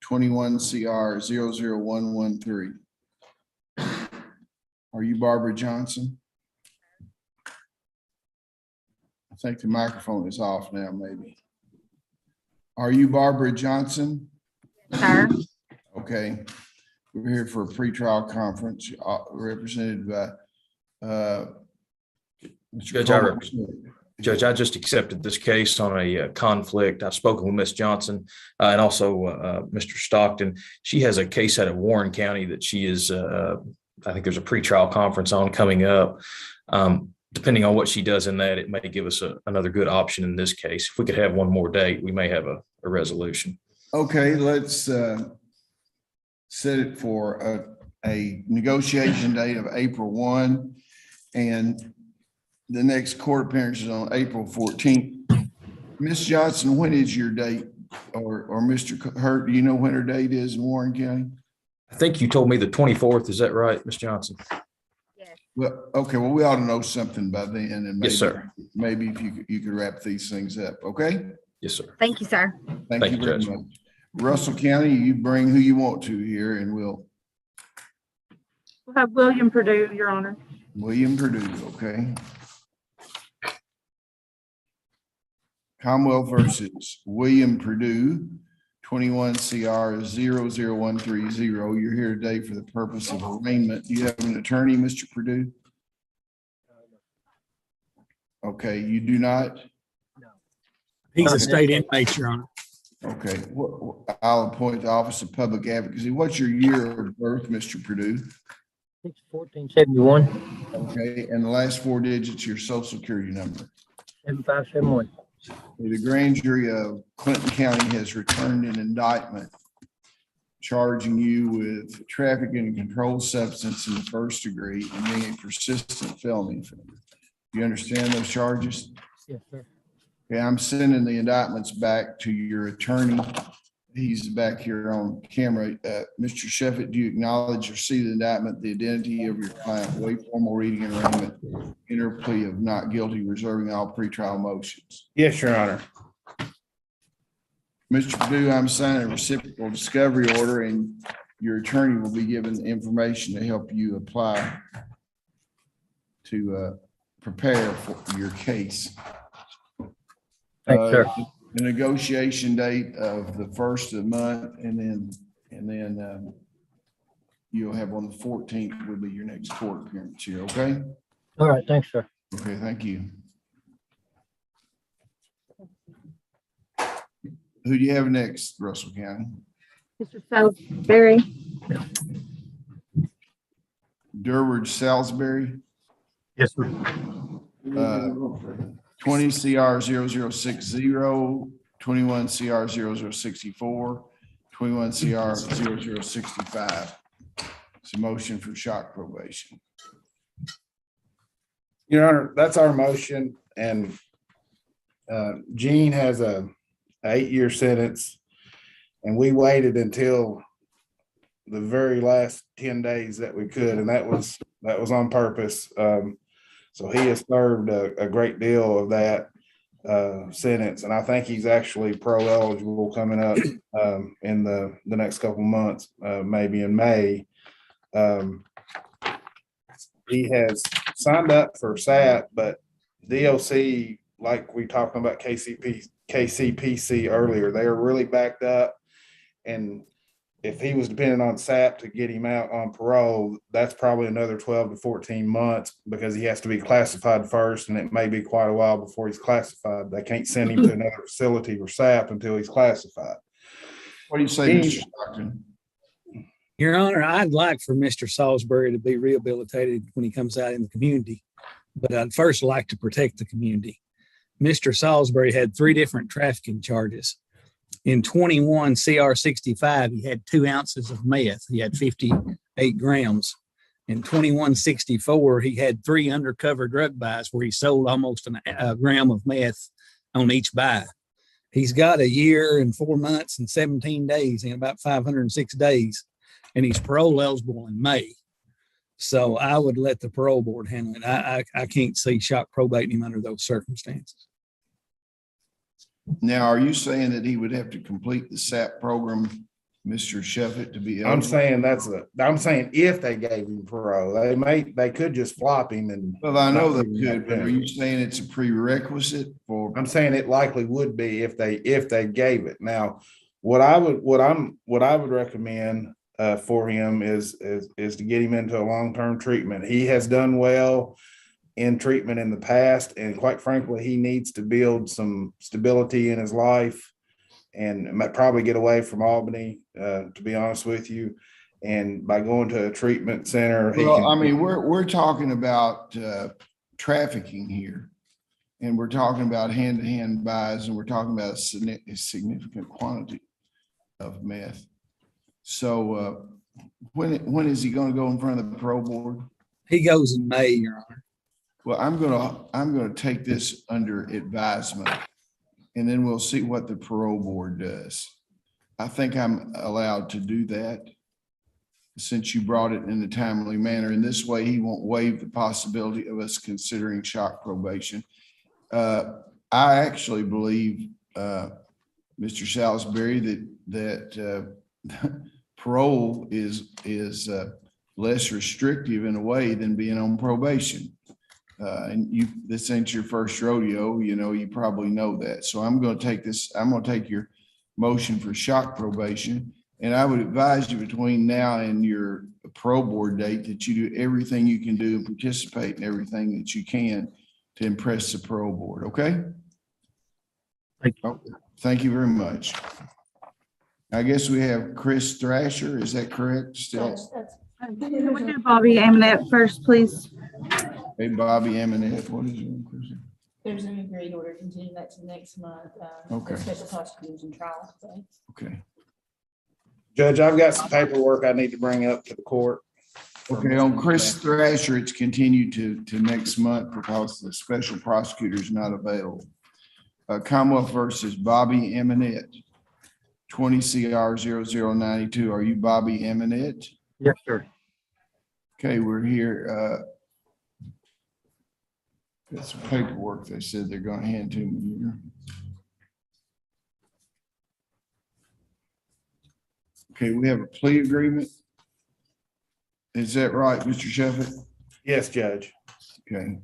21 CR 00113. Are you Barbara Johnson? I think the microphone is off now, maybe. Are you Barbara Johnson? Sir. Okay. We're here for a pretrial conference represented by Judge, I just accepted this case on a conflict. I've spoken with Miss Johnson and also Mr. Stockton. She has a case out of Warren County that she is, I think there's a pretrial conference on coming up. Depending on what she does in that, it may give us another good option in this case. If we could have one more date, we may have a resolution. Okay, let's set it for a negotiation date of April 1, and the next court appearance is on April 14th. Ms. Johnson, when is your date? Or Mr. Hurt, do you know when her date is in Warren County? I think you told me the 24th. Is that right, Ms. Johnson? Well, okay, well, we ought to know something by then, and maybe, Yes, sir. Maybe if you could wrap these things up, okay? Yes, sir. Thank you, sir. Thank you very Judge. much. Russell County, you bring who you want to here, and we'll, We'll have William Purdue, Your Honor. William Purdue, okay? Commonwealth versus William Purdue, 21 CR 00130. You're here today for the purpose of arraignment. Do you have an attorney, Mr. Purdue? Okay, you do not? He's a state inmate, Your Honor. Okay, I'll appoint the Office of Public Advocacy. What's your year of birth, Mr. Purdue? 1471. Okay, and the last four digits, your social security number. 7571. The grand jury of Clinton County has returned an indictment charging you with trafficking and controlled substance in the first degree and being a persistent felony offender. You understand those charges? Yes, sir. Okay, I'm sending the indictments back to your attorney. He's back here on camera. Mr. Sheffitt, do you acknowledge or see the indictment, the identity of your client, waive formal reading and arraignment, enter plea of not guilty, reserving all pretrial motions? Yes, Your Honor. Mr. Purdue, I'm signing a reciprocal discovery order, and your attorney will be given information to help you apply to prepare for your case. Thanks, sir. The negotiation date of the first of the month, and then you'll have on the 14th will be your next court appearance here, okay? All right, thanks, sir. Okay, thank you. Who do you have next, Russell County? Mr. Salisbury, Durward Salisbury, Yes, sir. 20 CR 0060, 21 CR 0064, 21 CR 0065. It's a motion for shock probation. Your Honor, that's our motion, and Gene has a 8-year sentence, and we waited until the very last 10 days that we could, and that was on purpose. So he has served a great deal of that sentence, and I think he's actually pro eligible coming up in the next couple months, maybe in May. He has signed up for SAP, but DOC, like we talked about KCPC earlier, they are really backed up. And if he was dependent on SAP to get him out on parole, that's probably another 12 to 14 months because he has to be classified first, and it may be quite a while before he's classified. They can't send him to another facility for SAP until he's classified. What do you say, Mr. Stockton? Your Honor, I'd like for Mr. Salisbury to be rehabilitated when he comes out in the community, but I'd first like to protect the community. Mr. Salisbury had 3 different trafficking charges. In 21 CR 65, he had 2 ounces of meth. He had 58 grams. In 2164, he had 3 undercover drug buys where he sold almost a gram of meth on each buy. He's got a year and 4 months and 17 days, in about 506 days, and he's parole eligible in May. So I would let the parole board handle it. I can't see shock probating him under those circumstances. Now, are you saying that he would have to complete the SAP program, Mr. Sheffett, to be eligible? I'm saying if they gave him parole, they could just flop him and. Well, I know they could, but are you saying it's a prerequisite for? I'm saying it likely would be if they gave it. Now, what I would recommend for him is to get him into a long-term treatment. He has done well in treatment in the past, and quite frankly, he needs to build some stability in his life and might probably get away from Albany, to be honest with you. And by going to a treatment center, we're talking about trafficking here, and we're talking about hand-to-hand buys, and we're talking about a significant quantity of meth. So when is he going to go in front of the parole board? He goes in May, Your Honor. Well, I'm going to take this under advisement, and then we'll see what the parole board does. I think I'm allowed to do that since you brought it in a timely manner. In this way, he won't waive the possibility of us considering shock probation. I actually believe, Mr. Salisbury, that parole is less restrictive in a way than being on probation. And this ain't your first rodeo, you probably know that. So I'm going to take your motion for shock probation. And I would advise you between now and your parole board date that you do everything you can do and participate in everything that you can to impress the parole board. Okay. Thank you very much. I guess we have Chris Thrasher. Is that correct? Still? can we do Bobby Amonette first, please? Hey, Bobby Amonette, what is it? There's an agreed order to continue that to next month. Okay. Special prosecutors and trials. Okay. Judge, I've got some paperwork I need to bring up to the court. Okay, on Chris Thrasher, it's continued to next month because the special prosecutor is not available. Commonwealth versus Bobby Amonette, 20 CR 0092. Are you Bobby Amonette? Yes, sir. Okay, we're here. Got some paperwork they said they're going to hand to me here. Okay, we have a plea agreement. Is that right, Mr. Sheffett? Yes, Judge. Okay.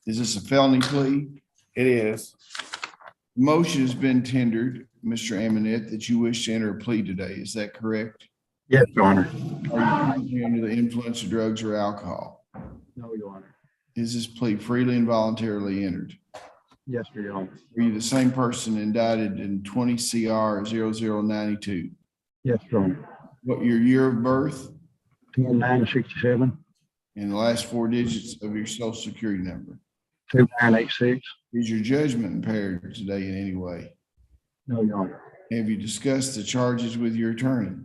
Is this a felony plea? It is. Motion has been tendered, Mr. Amonette, that you wish to enter a plea today. Is that correct? Yes, Your Honor. Are you currently under the influence of drugs or alcohol? No, Your Honor. Is this plea freely and voluntarily entered? Yes, Your Honor. Are you the same person indicted in 20 CR 0092? Yes, Your Honor. What your year of birth 10/9/67, and the last four digits of your social security number? 2986. Is your judgment impaired today in any way? No, Your Honor. Have you discussed the charges with your attorney?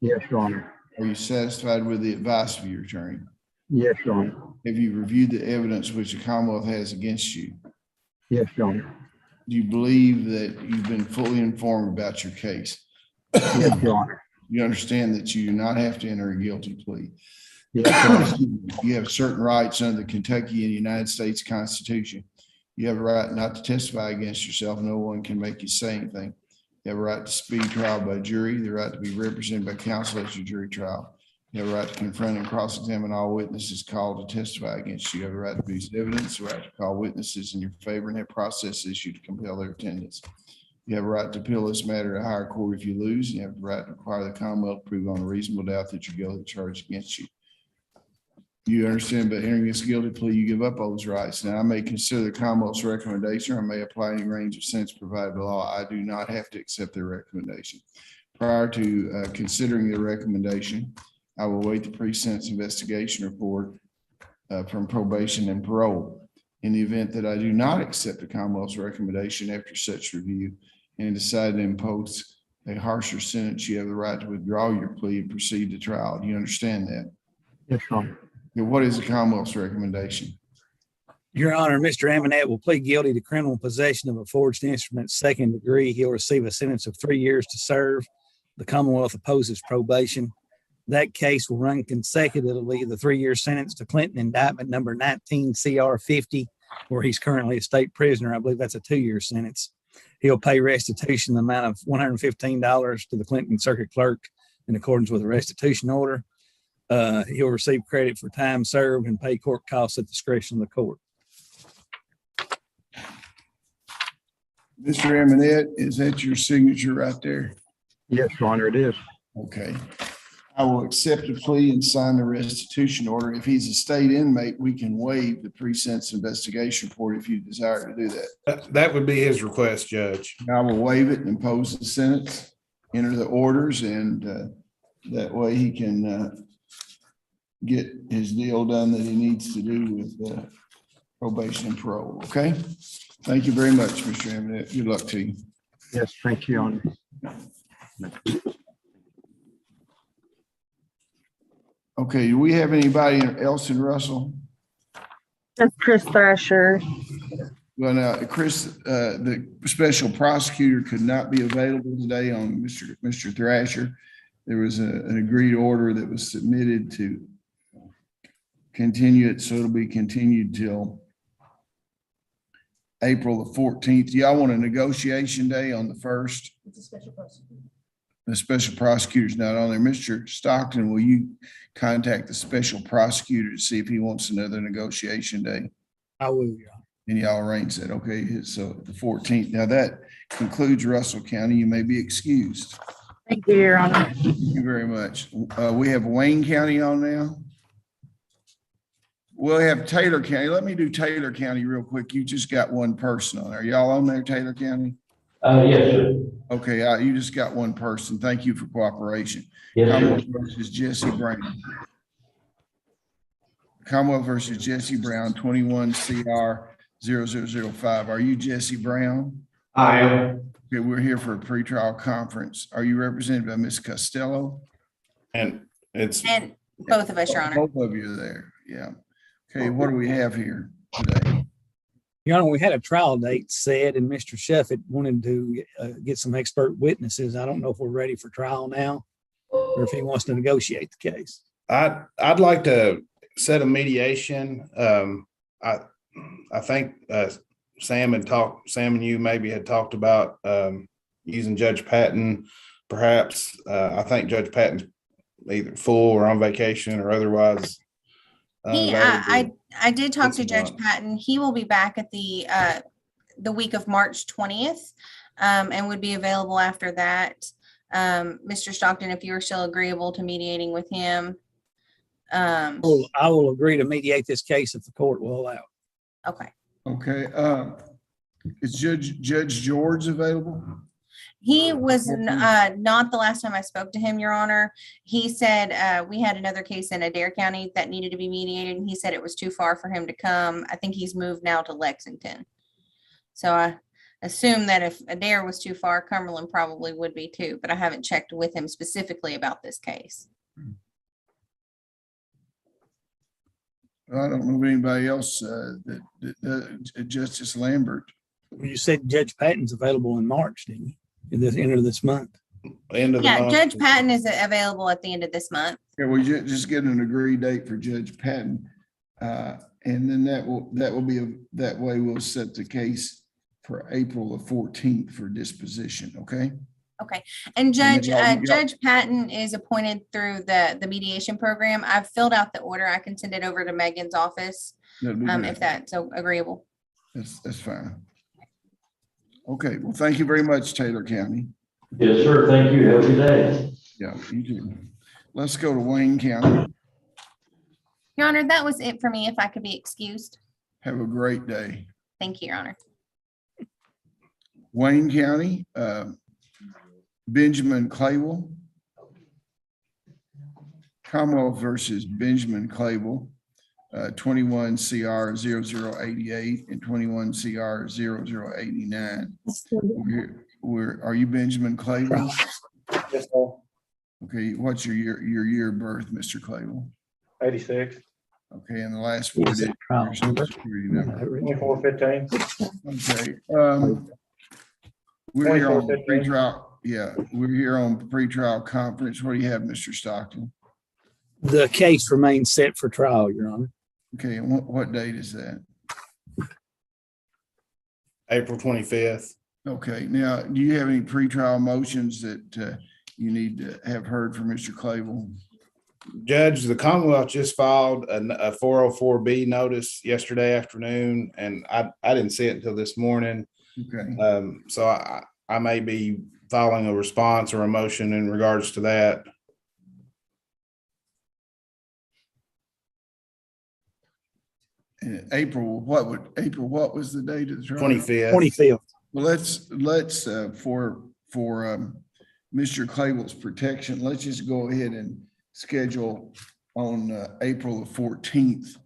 Yes, Your Honor. Are you satisfied with the advice of your attorney? Yes, Your Honor. Have you reviewed the evidence which the Commonwealth has against you? Yes, Your Honor. Do you believe that you've been fully informed about your case? Yes, Your Honor. You understand that you do not have to enter a guilty plea. Yes, Your Honor. You have certain rights under the Kentucky and United States Constitution. You have a right not to testify against yourself. No one can make you say anything. You have a right to speed trial by jury, the right to be represented by counsel at your jury trial. You have a right to confront and cross-examine all witnesses called to testify against you. You have a right to use evidence, a right to call witnesses in your favor and have process issued to compel their attendance. You have a right to appeal this matter to higher court if you lose. You have the right to require the Commonwealth to prove on a reasonable doubt that you're guilty of the charge against you. You understand by entering this guilty plea, you give up all those rights. Now, I may consider the Commonwealth's recommendation or I may apply any range of sentence provided by law. I do not have to accept their recommendation. Prior to considering the recommendation, I will await the pre-sentence investigation report from probation and parole. In the event that I do not accept the Commonwealth's recommendation after such review and decide to impose a harsher sentence, you have the right to withdraw your plea and proceed to trial. Do you understand that? Yes, Your Honor. What is the Commonwealth's recommendation? Your Honor, Mr. Amonette will plead guilty to criminal possession of a forged instrument, second degree. He'll receive a sentence of 3 years to serve. The Commonwealth opposes probation. That case will run consecutively the 3-year sentence to Clinton indictment number 19 CR 50, where he's currently a state prisoner. I believe that's a 2-year sentence. He'll pay restitution the amount of $115 to the Clinton circuit clerk in accordance with the restitution order. He'll receive credit for time served and pay court costs at the discretion of the court. Mr. Amonette, is that your signature right there? Yes, Your Honor, it is. Okay. I will accept the plea and sign the restitution order. If he's a state inmate, we can waive the pre-sentence investigation report if you desire to do that. That would be his request, Judge. I will waive it and impose the sentence, enter the orders, and that way he can get his deal done that he needs to do with probation and parole. Okay? Thank you very much, Mr. Amonette. Good luck to you. Yes, thank you, Your Honor. Okay, do we have anybody else in Russell? That's Chris Thrasher. Well, now, Chris, the special prosecutor could not be available today on Mr. Thrasher. There was an agreed order that was submitted to continue it, so it'll be continued till April the 14th. Do y'all want a negotiation day on the 1st? It's a special prosecutor. The special prosecutor's not on there. Mr. Stockton, will you contact the special prosecutor to see if he wants another negotiation day? I will, Your Honor. And y'all arrange that, okay? So the 14th. Now that concludes Russell County. You may be excused. Thank you, Your Honor. Thank you very much. We have Wayne County on now. We'll have Taylor County. Let me do Taylor County real quick. You just got one person on there. Y'all on there, Taylor County? Yes, sir. Okay, you just got one person. Thank you for cooperation. Yes, Commonwealth sir. versus Jesse Brown. Commonwealth versus Jesse Brown, 21 CR 0005. Are you Jesse Brown? I am. Okay, we're here for a pretrial conference. Are you represented by Ms. Costello? And it's And both of us, Your Honor. Both of you are there, yeah. Okay, what do we have here today? Your Honor, we had a trial date set and Mr. Sheffett wanted to get some expert witnesses. I don't know if we're ready for trial now or if he wants to negotiate the case. I'd like to set a mediation. I think Sam and you maybe had talked about using Judge Patton. Perhaps I think Judge Patton's either full or on vacation or otherwise. I did talk to Judge Patton. He will be back at the the week of March 20th, and would be available after that. Mr. Stockton, if you're still agreeable to mediating with him. I will agree to mediate this case if the court will allow. Okay. Okay, is Judge George available? He was not the last time I spoke to him, Your Honor. He said we had another case in Adair County that needed to be mediated, and he said it was too far for him to come. I think he's moved now to Lexington. So I assume that if Adair was too far, Cumberland probably would be too, but I haven't checked with him specifically about this case. I don't know of anybody else Justice Lambert. You said Judge Patton's available in March, didn't you? At the end of this month. End of the month. Judge Patton is available at the end of this month. Yeah, we just get an agreed date for Judge Patton. And then that way we'll set the case for April the 14th for disposition, okay? Okay, and Judge then Judge Patton is appointed through the mediation program. I've filled out the order. I can send it over to Megan's office if that's agreeable. That's fine. Okay, well, thank you very much, Taylor County. Yes, sir. Thank you. Have a good day. Yeah, you too. Let's go to Wayne County. Your Honor, that was it for me, if I could be excused. Have a great day. Thank you, Your Honor. Wayne County, Benjamin Claywell. Commonwealth versus Benjamin Claywell, 21 CR 0088 and 21 CR 0089. Are you Benjamin Claywell? Yes, sir. Okay, what's your year of birth, Mr. Claywell? 86. Okay, and the last four digits. 2415. Okay, we're here on pre-trial. Yeah, we're here on pre-trial conference. What do you have, Mr. Stockton? The case remains set for trial, Your Honor. Okay, and what date is that? April 25th. Okay, now, do you have any pretrial motions that you need to have heard from Mr. Clavel? Judge, the Commonwealth just filed a 404B notice yesterday afternoon, and I didn't see it until this morning. Okay. So I may be filing a response or a motion in regards to that. April, what was the date of the trial? 25th. 25th. Well, let's for Mr. Clavel's protection, let's just go ahead and schedule on April the 14th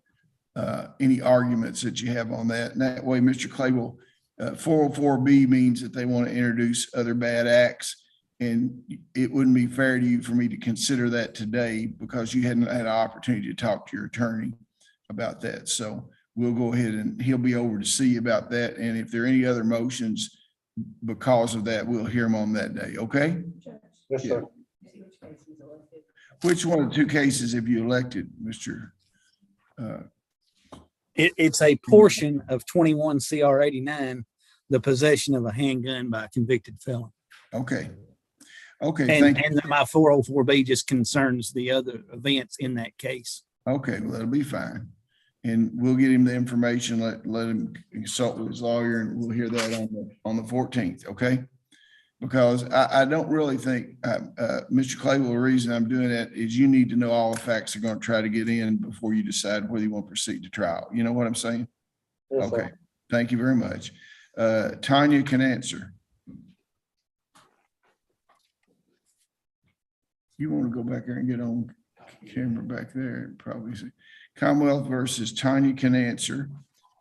any arguments that you have on that. And that way, Mr. Clavel, 404B means that they want to introduce other bad acts, and it wouldn't be fair to you for me to consider that today because you hadn't had an opportunity to talk to your attorney about that. So we'll go ahead and he'll be over to see you about that. And if there are any other motions because of that, we'll hear them on that day. Okay? Yes, sir. Which one of the two cases have you elected, Mr.? It's a portion of 21 CR 89, the possession of a handgun by a convicted felon. Okay. Okay. And my 404B just concerns the other events in that case. Okay, well, that'll be fine. And we'll get him the information, let him consult with his lawyer, and we'll hear that on the 14th, okay? Because I don't really think, Mr. Clavel, the reason I'm doing that is you need to know all the facts they're going to try to get in before you decide whether you want to proceed to trial. You know what I'm saying? Yes, Okay, sir. thank you very much. Tanya can answer. You want to go back there and get on camera back there and probably see. Commonwealth versus Tanya can answer,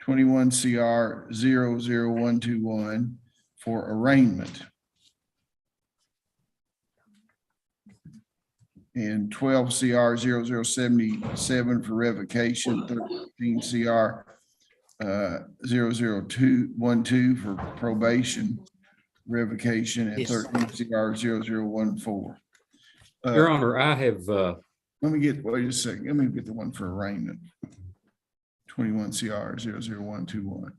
21 CR 00121 for arraignment. And 12 CR 0077 for revocation, 13 CR 00212 for probation, revocation, and 13 CR 0014. Your Honor, I have, wait a second. Let me get the one for arraignment. 21 CR 00121.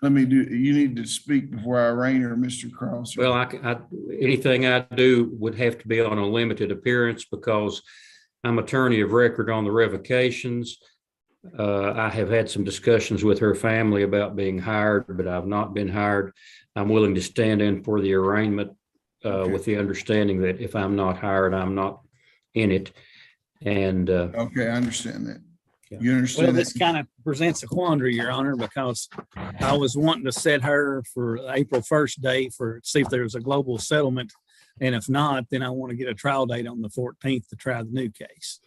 You need to speak before I arraign her, Mr. Cross. well, anything I do would have to be on a limited appearance because I'm attorney of record on the revocations. I have had some discussions with her family about being hired, but I've not been hired. I'm willing to stand in for the arraignment with the understanding that if I'm not hired, I'm not in it. And Okay, I understand that. Yeah. You Well, understand this that? kind of presents a quandary, Your Honor, because I was wanting to set her for April 1st date for, see if there's a global settlement. And if not, then I want to get a trial date on the 14th to try the new case.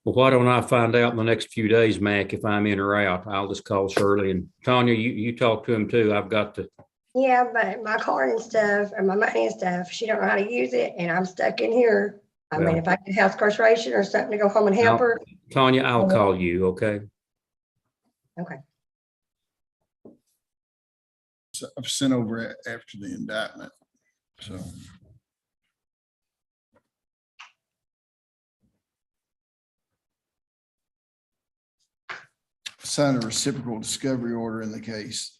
well, why don't I find out in the next few days, Mac, if I'm in or out? I'll just call Shirley, and Tanya, you talk to him too. I've got to. Yeah, but my card and stuff and my money and stuff, she don't know how to use it and I'm stuck in here. I mean, Well, if I get house incarceration or something to go home and help her. Tanya, I'll call you, okay? Okay. So I've sent over after the indictment, so. Sign a reciprocal discovery order in the case.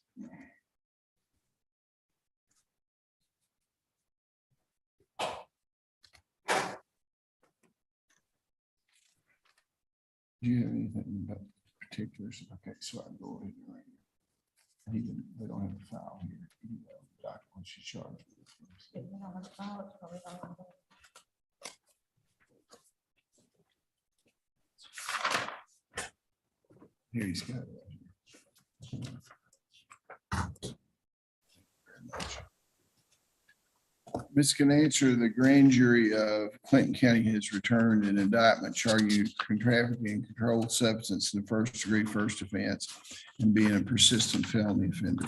Do you have anything about particulars? Okay, so I can go ahead and write it. They don't have a file here. Documents she charged with. Here he's got it. Ms. Canancer, the grand jury of Clinton County has returned an indictment charging you with trafficking in controlled substance in the first degree first offense and being a persistent felony offender.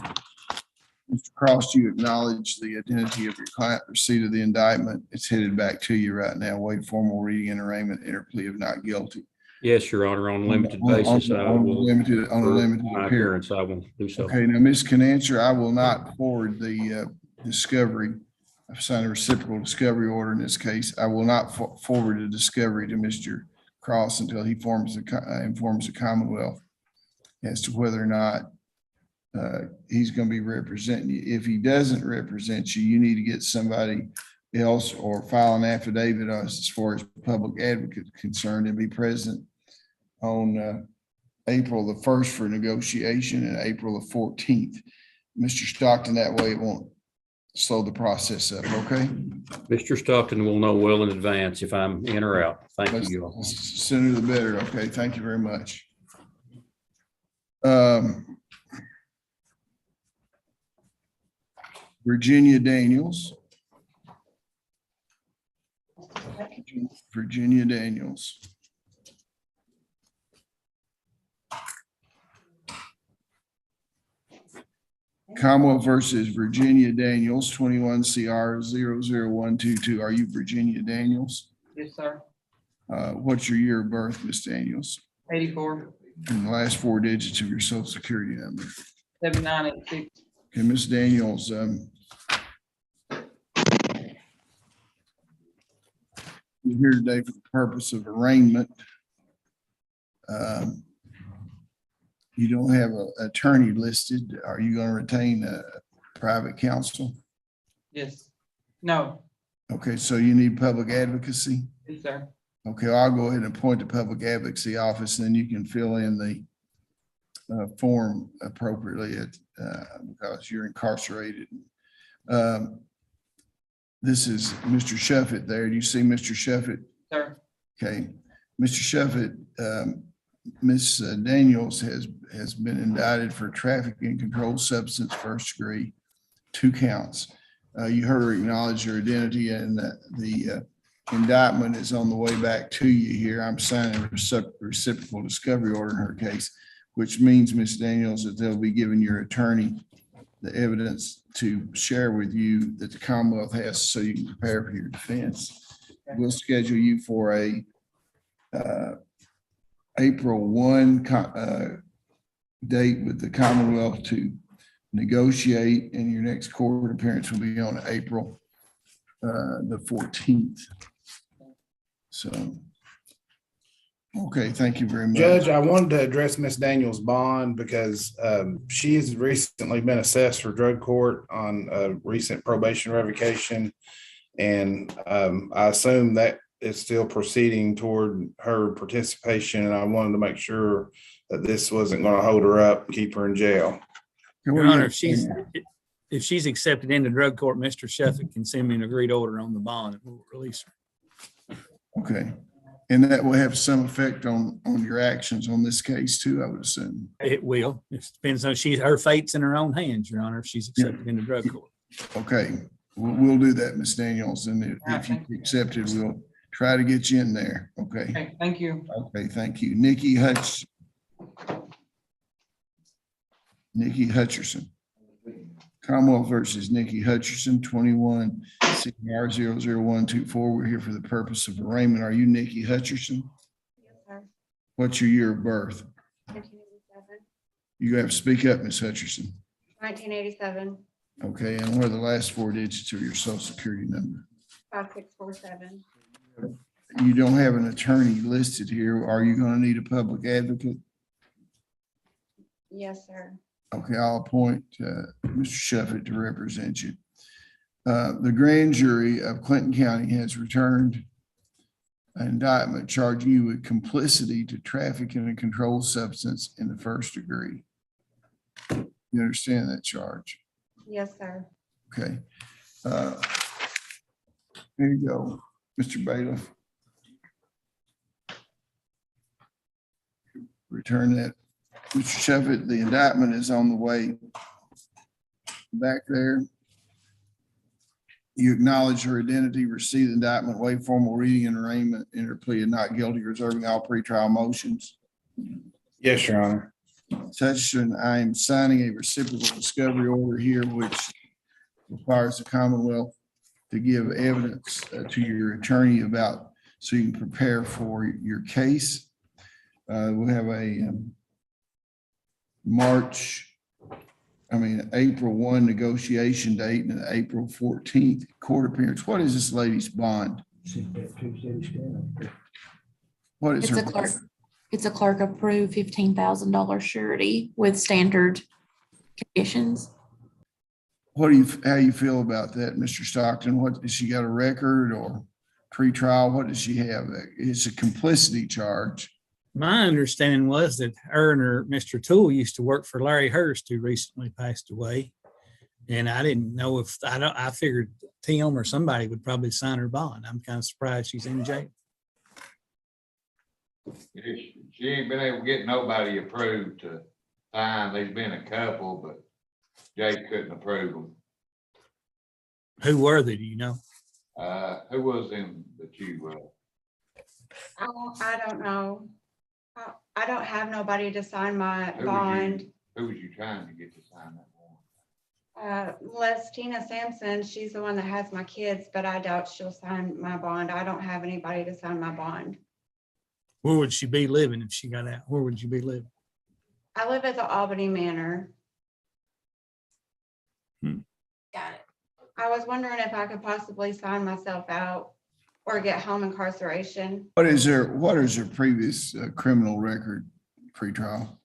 Mr. Cross, you acknowledge the identity of your client, receipt of the indictment. It's headed back to you right now. Wait formal reading and arraignment, enter plea of not guilty. Yes, Your Honor, on a limited basis, I On a will. limited My appearance. appearance, I will do so. Okay, now, Ms. Canancer, I will not forward the discovery. I've signed a reciprocal discovery order in this case. I will not forward the discovery to Mr. Cross until he informs the Commonwealth as to whether or not he's going to be representing you. If he doesn't represent you, you need to get somebody else or file an affidavit as far as public advocate concerned and be present on April the 1st for negotiation and April the 14th. Mr. Stockton, that way it won't slow the process up, okay? Mr. Stockton will know well in advance if I'm in or out. Thank you. Sooner the better, okay? Thank you very much. Virginia Daniels. Virginia Daniels. Commonwealth versus Virginia Daniels, 21 CR 00122. Are you Virginia Daniels? Yes, sir. What's your year of birth, Miss Daniels? 84, And the last four digits of your social security number. 7986. Okay, Miss Daniels, you're here today for the purpose of arraignment. You don't have an attorney listed. Are you going to retain a private counsel? Yes. No. Okay, so you need public advocacy? Yes, sir. Okay, I'll go ahead and appoint the public advocacy office, and then you can fill in the form appropriately because you're incarcerated. This is Mr. Shuffett there. Do you see Mr. Shuffett? Sir. Okay, Mr. Shuffett, Ms. Daniels has been indicted for trafficking in controlled substance first degree, 2 counts. You heard her acknowledge her identity, and the indictment is on the way back to you here. I'm signing a reciprocal discovery order in her case, which means, Ms. Daniels, that they'll be giving your attorney the evidence to share with you that the Commonwealth has so you can prepare for your defense. We'll schedule you for a April 1 date with the Commonwealth to negotiate, and your next court appearance will be on April the 14th. So, okay, thank you very much. Judge, I wanted to address Miss Daniels' bond because she has recently been assessed for drug court on a recent probation revocation. And I assume that is still proceeding toward her participation, and I wanted to make sure that this wasn't going to hold her up, keep her in jail. Your Honor, if she's accepted into drug court, Mr. Sheffield can send me an agreed order on the bond and we'll release her. Okay. And that will have some effect on your actions on this case too, I would assume. It will. It depends on her fate's in her own hands, Your Honor, if she's accepted into drug court. Okay, we'll do that, Ms. Daniels, and if you accept it, we'll try to get you in there. Okay. Okay, thank you. Okay, thank you. Nikki Hutcherson. Commonwealth versus Nikki Hutcherson, 21 CR 00124. We're here for the purpose of arraignment. Are you Nikki Hutcherson? Yes, sir. What's your year of birth? 1987. You have to speak up, Ms. Hutcherson. 1987. Okay, and what are the last 4 digits of your social security number? 5647. You don't have an attorney listed here. Are you going to need a public advocate? Yes, sir. Okay, I'll appoint Mr. Sheffield to represent you. The grand jury of Clinton County has returned an indictment charging you with complicity to traffic in a controlled substance in the first degree. You understand that charge? Yes, sir. Okay. Here you go, Mr. Bailiff. Return that. Mr. Sheffield, the indictment is on the way back there. You acknowledge her identity, receive the indictment, waive formal reading and arraignment, enter plea of not guilty, reserving all pretrial motions. Yes, Your Honor. Such, and I am signing a reciprocal discovery order here, which requires the Commonwealth to give evidence to your attorney about, so you can prepare for your case. We have a April 1 negotiation date and an April 14th court appearance. What is this lady's bond? What is her? It's a clerk approved $15,000 surety with standard conditions. How you feel about that, Mr. Stockton? What, has she got a record or pretrial? What does she have? It's a complicity charge. My understanding was that her and Mr. Toole used to work for Larry Hurst, who recently passed away. And I didn't know if, I figured Tim or somebody would probably sign her bond. I'm kind of surprised she's in jail. She ain't been able to get nobody approved to sign. There's been a couple, but Jake couldn't approve them. Who were they, do you know? Who was them that you, Oh, I don't know. I don't have nobody to sign my Who was bond. who was you trying to get to sign that one? Lestina Sampson, she's the one that has my kids, but I doubt she'll sign my bond. I don't have anybody to sign my bond. Where would she be living if she got out? Where would you be living? I live at the Albany Manor. Got it. I was wondering if I could possibly sign myself out or get home incarceration. What is her previous criminal record pretrial?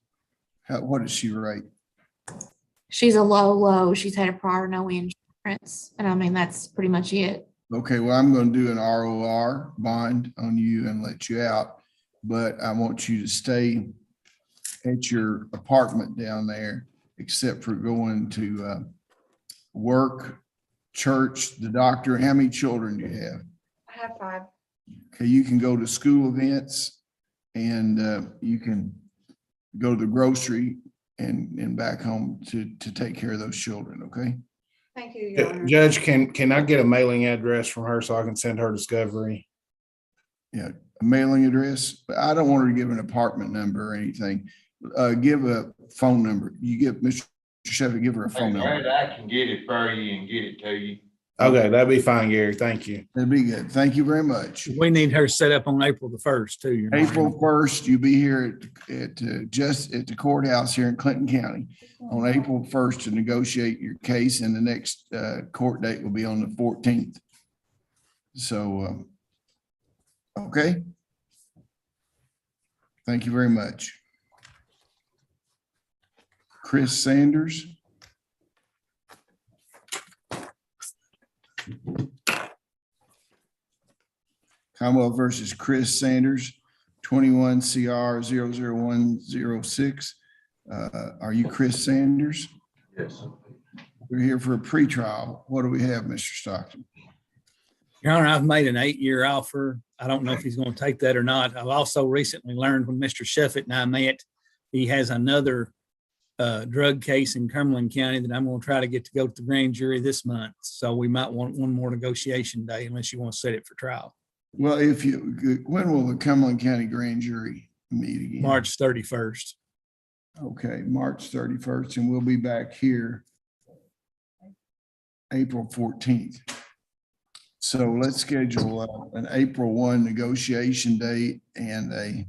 What does she rate? She's a low. She's had a prior no insurance. And I mean, that's pretty much it. Okay, well, I'm going to do an ROR bond on you and let you out, but I want you to stay at your apartment down there, except for going to work, church, the doctor. How many children do you have? I have 5. Okay, you can go to school events and you can go to the grocery and back home to take care of those children, okay? Thank you, Your Honor. Judge, can I get a mailing address from her so I can send her discovery? Yeah, a mailing address, but I don't want her to give an apartment number or anything. Give a phone number. You give Mr. Sheffield, give her a phone number. I can get it for you and get it to you. Okay, that'd be fine, Gary. Thank you. That'd be good. Thank you very much. We need her set up on April the 1st too. Your Honor. April 1st, you'll be here just at the courthouse here in Clinton County on April 1st to negotiate your case, and the next court date will be on the 14th. So, okay. Thank you very much. Chris Sanders. Commonwealth versus Chris Sanders, 21 CR 00106. Are you Chris Sanders? Yes. We're here for a pretrial. What do we have, Mr. Stockton? Your Honor, I've made an 8-year offer. I don't know if he's going to take that or not. I've also recently learned when Mr. Sheffett and I met, he has another drug case in Cumberland County that I'm going to try to get to go to the grand jury this month. So we might want one more negotiation day unless you want to set it for trial. Well, when will the Cumberland County grand jury meet again? March 31st. Okay, March 31st, and we'll be back here April 14th. So let's schedule an April 1 negotiation date and a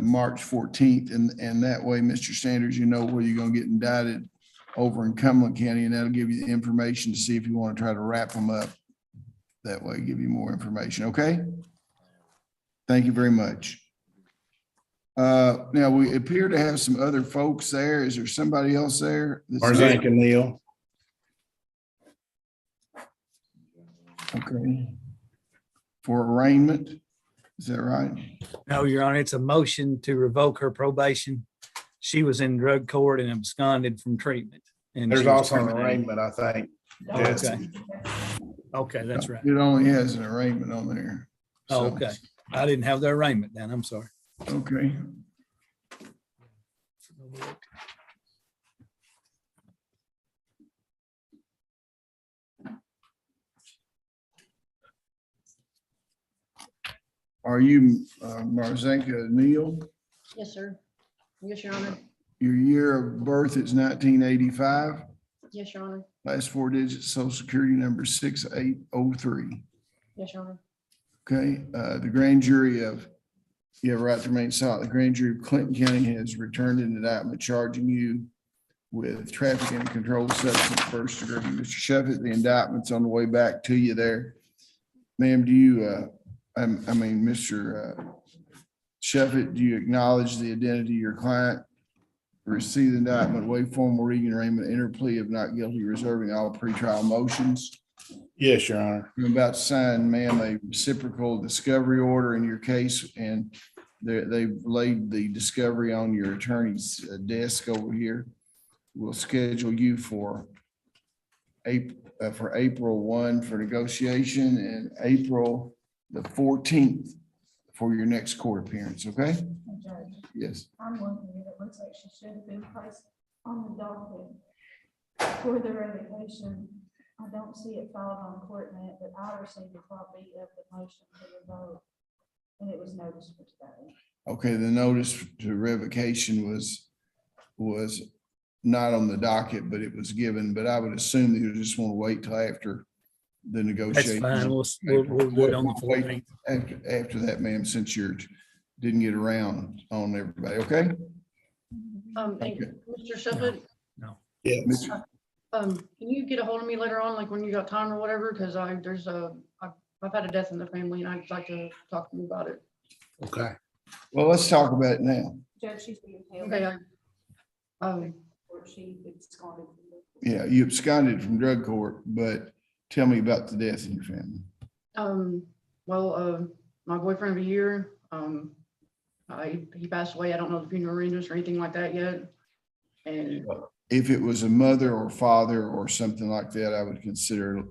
March 14th. And that way, Mr. Sanders, you know where you're going to get indicted over in Cumberland County, and that'll give you the information to see if you want to try to wrap them up. That way, give you more information. Okay. Thank you very much. Now we appear to have some other folks there. Is there somebody else there? Marzank and Neal. Okay. For arraignment, is that right? No, Your Honor, it's a motion to revoke her probation. She was in drug court and absconded from treatment. And There's she was also an terminated. arraignment, I think. Okay. Okay, that's right. It only has an arraignment on there. Oh, So, okay. I didn't have the arraignment down. I'm sorry. Okay. Are you Marzanka Neal? Yes, sir. Yes, Your Honor. Your year of birth is 1985. Yes, Your Honor. Last four digits, social security number 6803. Yes, Your Honor. Okay, the grand jury of, you have a right to remain silent. The grand jury of Clinton County has returned an indictment charging you with trafficking and controlled substance first degree. Mr. Sheffett, the indictment's on the way back to you there. Ma'am, do you, Mr. Sheffett, do you acknowledge the identity of your client? Receive the indictment, waive formal reading, arraignment, enter plea of not guilty, reserving all pretrial motions. Yes, Your Honor. I'm about to sign, ma'am, a reciprocal discovery order in your case, and they've laid the discovery on your attorney's desk over here. We'll schedule you for April 1 for negotiation and April the 14th for your next court appearance, okay? Judge, Yes. I'm looking at it, looks like she should have been placed on the docket for the revocation. I don't see it filed on CourtNet, but I received a copy of the motion to revoke, and it was noticed for today. Okay, the notice to revocation was not on the docket, but it was given, but I would assume that you just want to wait till after the That's negotiation. fine. We'll do it on the 14th. After that, ma'am, since you didn't get around on everybody, okay? Hey, Mr. Shepard, Yeah. can you get a hold of me later on, like when you got time or whatever? Because I've had a death in the family and I'd like to talk to you about it. Okay. Well, let's talk about it now. Judge, she's being held. Okay. Or she absconded. Yeah, you absconded from drug court, but tell me about the death in your family. Well, my boyfriend of a year, he passed away. I don't know the funeral arrangements or anything like that yet. And If it was a mother or father or something like that, I would consider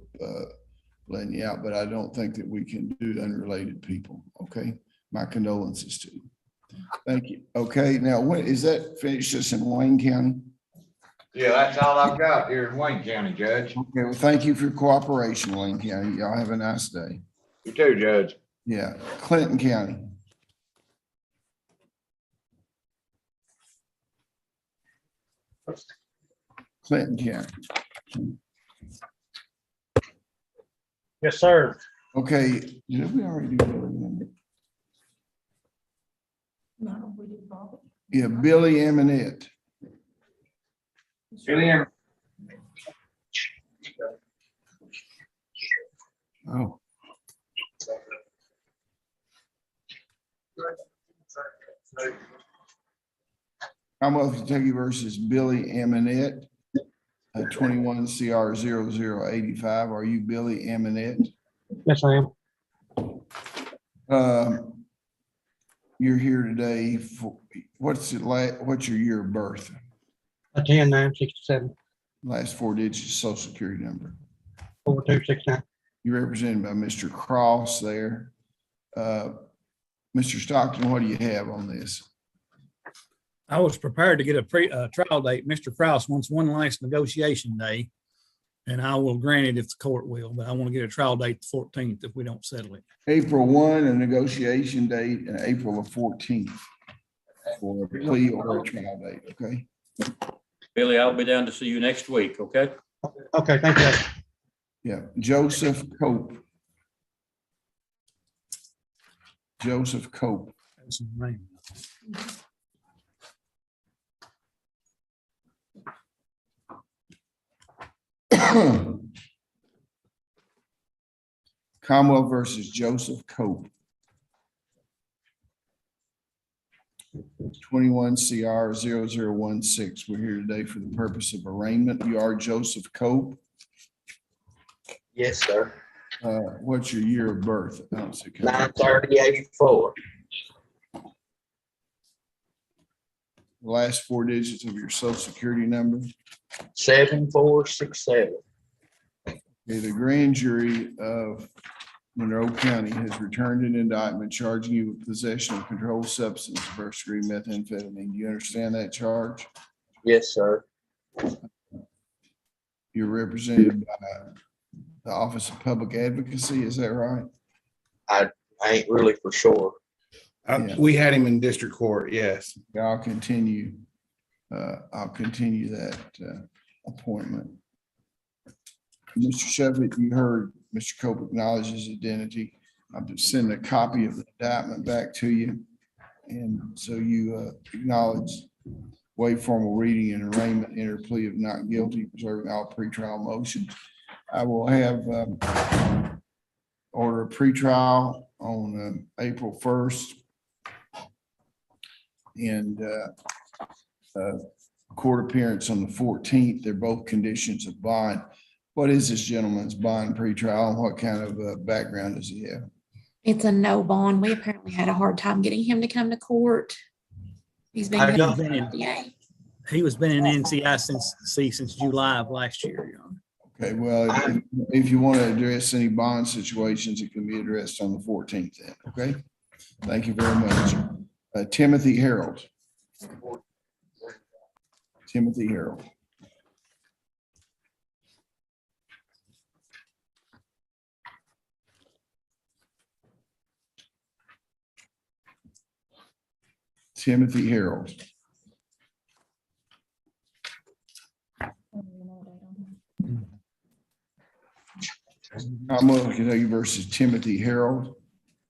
letting you out, but I don't think that we can do unrelated people, okay? My condolences to you. Thank you. Okay, now, what is that finished just in Wayne County? Yeah, that's all I've got here in Wayne County, Judge. Okay, well, thank you for your cooperation, Wayne County. Y'all have a nice day. You too, Judge. Yeah, Clinton County. Clinton County. Yes, sir. Okay, did we already do Billy? No, we did Bobby. Yeah, Billy Eminette. Billy, Oh. Commonwealth of Kentucky versus Billy Eminette, 21 CR 0085. Are you Billy Eminette? Yes, I am. You're here today for, what's your year of birth? 10-9-67, Last four digits, social security number. 4269. You're represented by Mr. Cross there. Mr. Stockton, what do you have on this? I was prepared to get a trial date. Mr. Kraus wants one last negotiation day. And I will grant it if the court will, but I want to get a trial date the 14th if we don't settle it. April 1, a negotiation date, and April the 14th for a plea or a trial date, okay? Billy, I'll be down to see you next week, okay? Okay, thank you. Yeah, Joseph Cope. Joseph Cope. That's his name. Commonwealth versus Joseph Cope. 21 CR 0016. We're here today for the purpose of arraignment. You are Joseph Cope. Yes, sir. What's your year of birth? 9/30/84. The last four digits of your social security number. 7467. Okay, the grand jury of Monroe County has returned an indictment charging you with possession of controlled substance, first degree methamphetamine. Do you understand that charge? Yes, sir. You're represented by the Office of Public Advocacy, is that right? I ain't really for sure. Yeah. We had him in district court, yes. I'll continue that appointment. Mr. Sheffield, you heard Mr. Cope acknowledge his identity. I'm just sending a copy of the indictment back to you. And so you acknowledge, waive formal reading and arraignment, enter plea of not guilty, preserving all pretrial motions. I will have order a pretrial on April 1st. And court appearance on the 14th. They're both conditions of bond. What is this gentleman's bond pretrial and what kind of background does he have? It's a no bond. We apparently had a hard time getting him to come to court. He's been. He was been in NCIC since July of last year, Your Honor. Okay, well, if you want to address any bond situations, it can be addressed on the 14th then, okay? Thank you very much. Timothy Harold. Timothy Harold. Timothy Harold. Commonwealth Kentucky versus Timothy Harold,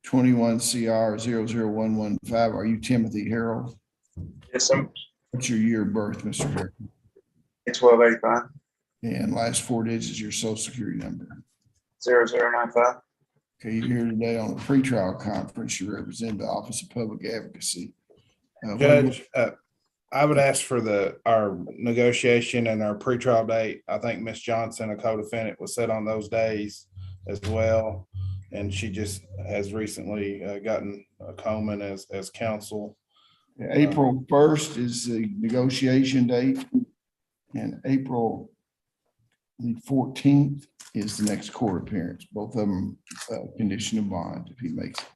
21 CR 00115. Are you Timothy Harold? Yes, sir. What's your year of birth, Mr. Harold? It's 1285. And last four digits, your social security number. 0095. Okay, you're here today on a pretrial conference. You represent the Office of Public Advocacy. Judge, I would ask for our negotiation and our pretrial date. I think Ms. Johnson, a co-defendant, was set on those days as well. And she just has recently gotten a Coleman as counsel. April 1st is the negotiation date, and April the 14th is the next court appearance. Both of them condition of bond if he makes it.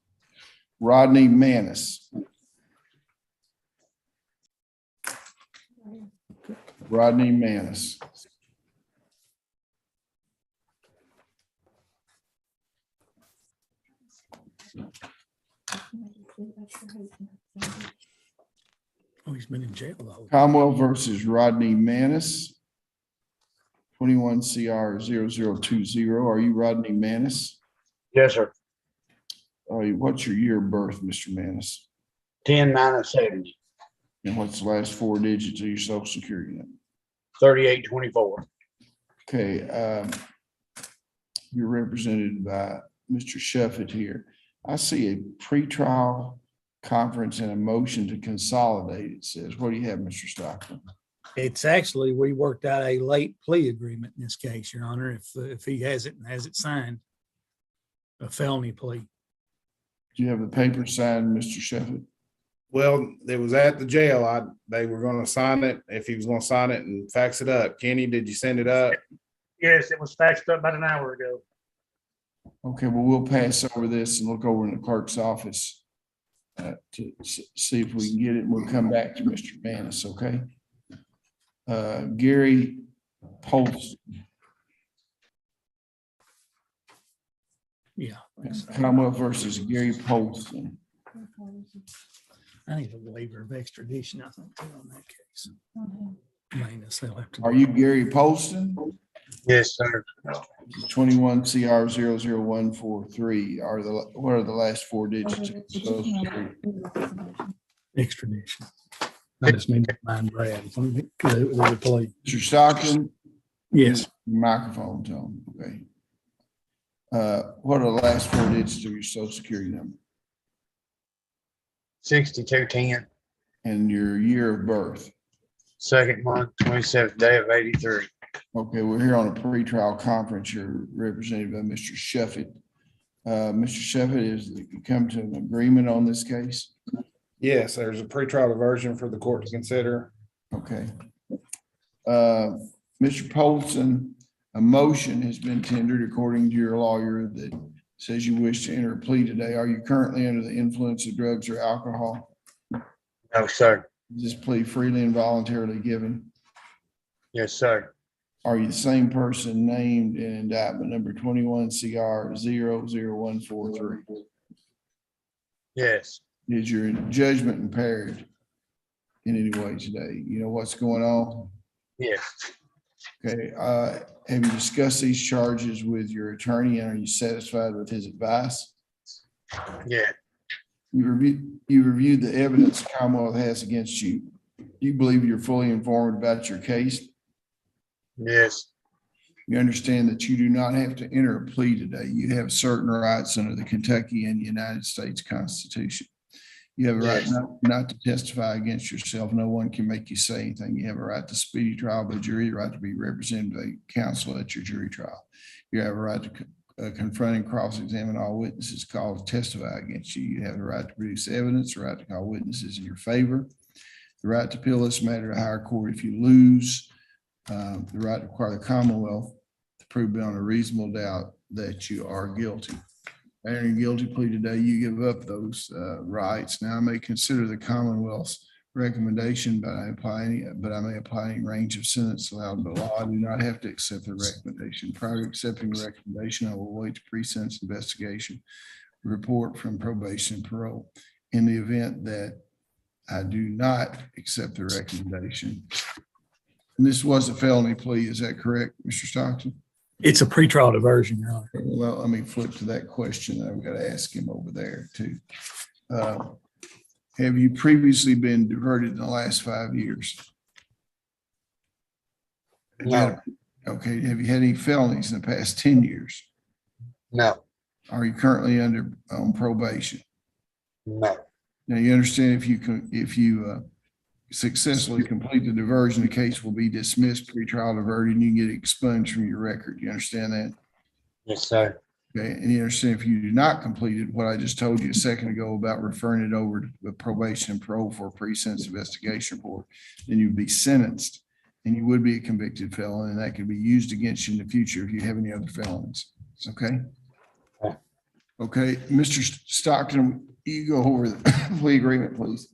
Rodney Manis. Rodney Manis. Oh, he's been in jail the whole time. Commonwealth versus Rodney Manis. 21 CR 0020. Are you Rodney Manis? Yes, sir. What's your year of birth, Mr. Manis? 10/9/70. And what's the last four digits of your social security number? 3824. Okay, you're represented by Mr. Sheffield here. I see a pretrial conference and a motion to consolidate, it says. What do you have, Mr. Stockton? It's actually, we worked out a late plea agreement in this case, Your Honor, if he has it and has it signed, a felony plea. Do you have the paper signed, Mr. Sheffield? Well, it was at the jail. They were gonna sign it, if he was gonna sign it and fax it up. Kenny, did you send it up? Yes, it was faxed up about an hour ago. Okay, well, we'll pass over this and look over in the clerk's office to see if we can get it. We'll come back to Mr. Manis, okay? Gary Post, Yeah. Commonwealth versus Gary Polston. I need a waiver of extradition, I think, too, on that case. Manus, they'll have to. Are you Gary Polston? Yes, sir. 21 CR 00143 what are the last four digits? of Social Security? Extradition. I just need to mind Brad. Mr. Stockton? Yes. Microphone's on, okay. What are the last four digits of your social security number 6210, and your year of birth? second month, 27th day of 83. Okay, we're here on a pretrial conference. You're represented by Mr. Sheffield. Mr. Sheffield, is you come to an agreement on this case? Yes, there's a pretrial diversion for the court to consider. Okay. Mr. Polson, a motion has been tendered according to your lawyer that says you wish to enter a plea today. Are you currently under the influence of drugs or alcohol? No, sir. Is this plea freely and voluntarily given? Yes, sir. Are you the same person named in indictment number 21 CR 00143? Yes. Is your judgment impaired in any way today? You know what's going on? Yes. Okay, have you discussed these charges with your attorney and are you satisfied with his advice? Yeah. You reviewed the evidence Commonwealth has against you. Do you believe you're fully informed about your case? Yes. You understand that you do not have to enter a plea today. You have certain rights under the Kentucky and United States Constitution. You have a right not to testify against yourself. No one can make you say anything. You have a right to speedy trial by jury, right to be represented by counsel at your jury trial. You have a right to confront and cross-examine all witnesses called to testify against you. You have the right to produce evidence, the right to call witnesses in your favor, the right to appeal this matter to higher court if you lose, the right to require the Commonwealth to prove beyond a reasonable doubt that you are guilty. Entering a guilty plea today, you give up those rights. Now, I may consider the Commonwealth's recommendation, but I may apply any range of sentence allowed by law. I do not have to accept the recommendation. Prior to accepting the recommendation, I will wait the pre-sentence investigation report from probation and parole. In the event that I do not accept the recommendation, and this was a felony plea, is that correct, Mr. Stockton? It's a pretrial diversion, Your Honor. Well, let me flip to that question. I've got to ask him over there too. Have you previously been diverted in the last 5 years? No. Okay. Have you had any felonies in the past 10 years? No. Are you currently on probation? No. Now you understand if you successfully complete the diversion, the case will be dismissed, pretrial diverted, and you get expunged from your record. You understand that? Yes, sir. Okay, and you understand if you do not complete it, what I just told you a second ago about referring it over to the probation and parole for a pre-sentence investigation report, then you'd be sentenced and you would be a convicted felon, and that could be used against you in the future if you have any other felonies. Okay? Okay, Mr. Stockton, you go over the plea agreement, please.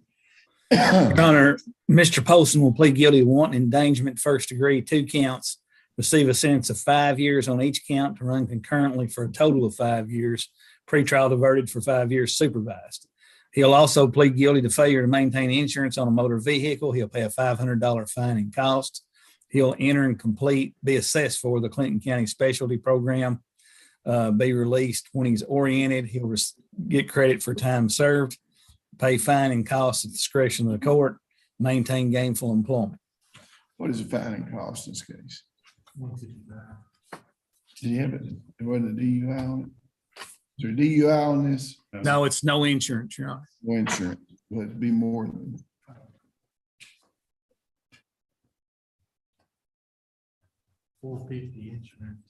Your Honor, Mr. Polson will plead guilty to wanton endangerment, first degree, 2 counts, receive a sentence of 5 years on each count to run concurrently for a total of 5 years, pretrial diverted for 5 years supervised. He'll also plead guilty to failure to maintain insurance on a motor vehicle. He'll pay a $500 fine and costs. He'll enter and complete, be assessed for the Clinton County Specialty Program, be released when he's oriented. He'll get credit for time served, pay fine and costs at the discretion of the court, maintain gainful employment. What is the fine and cost in this case? Did he have it? It wasn't a DUI on it? Is there a DUI on this? No, it's no insurance, Your Honor. No insurance. Will it be more than? $450 insurance.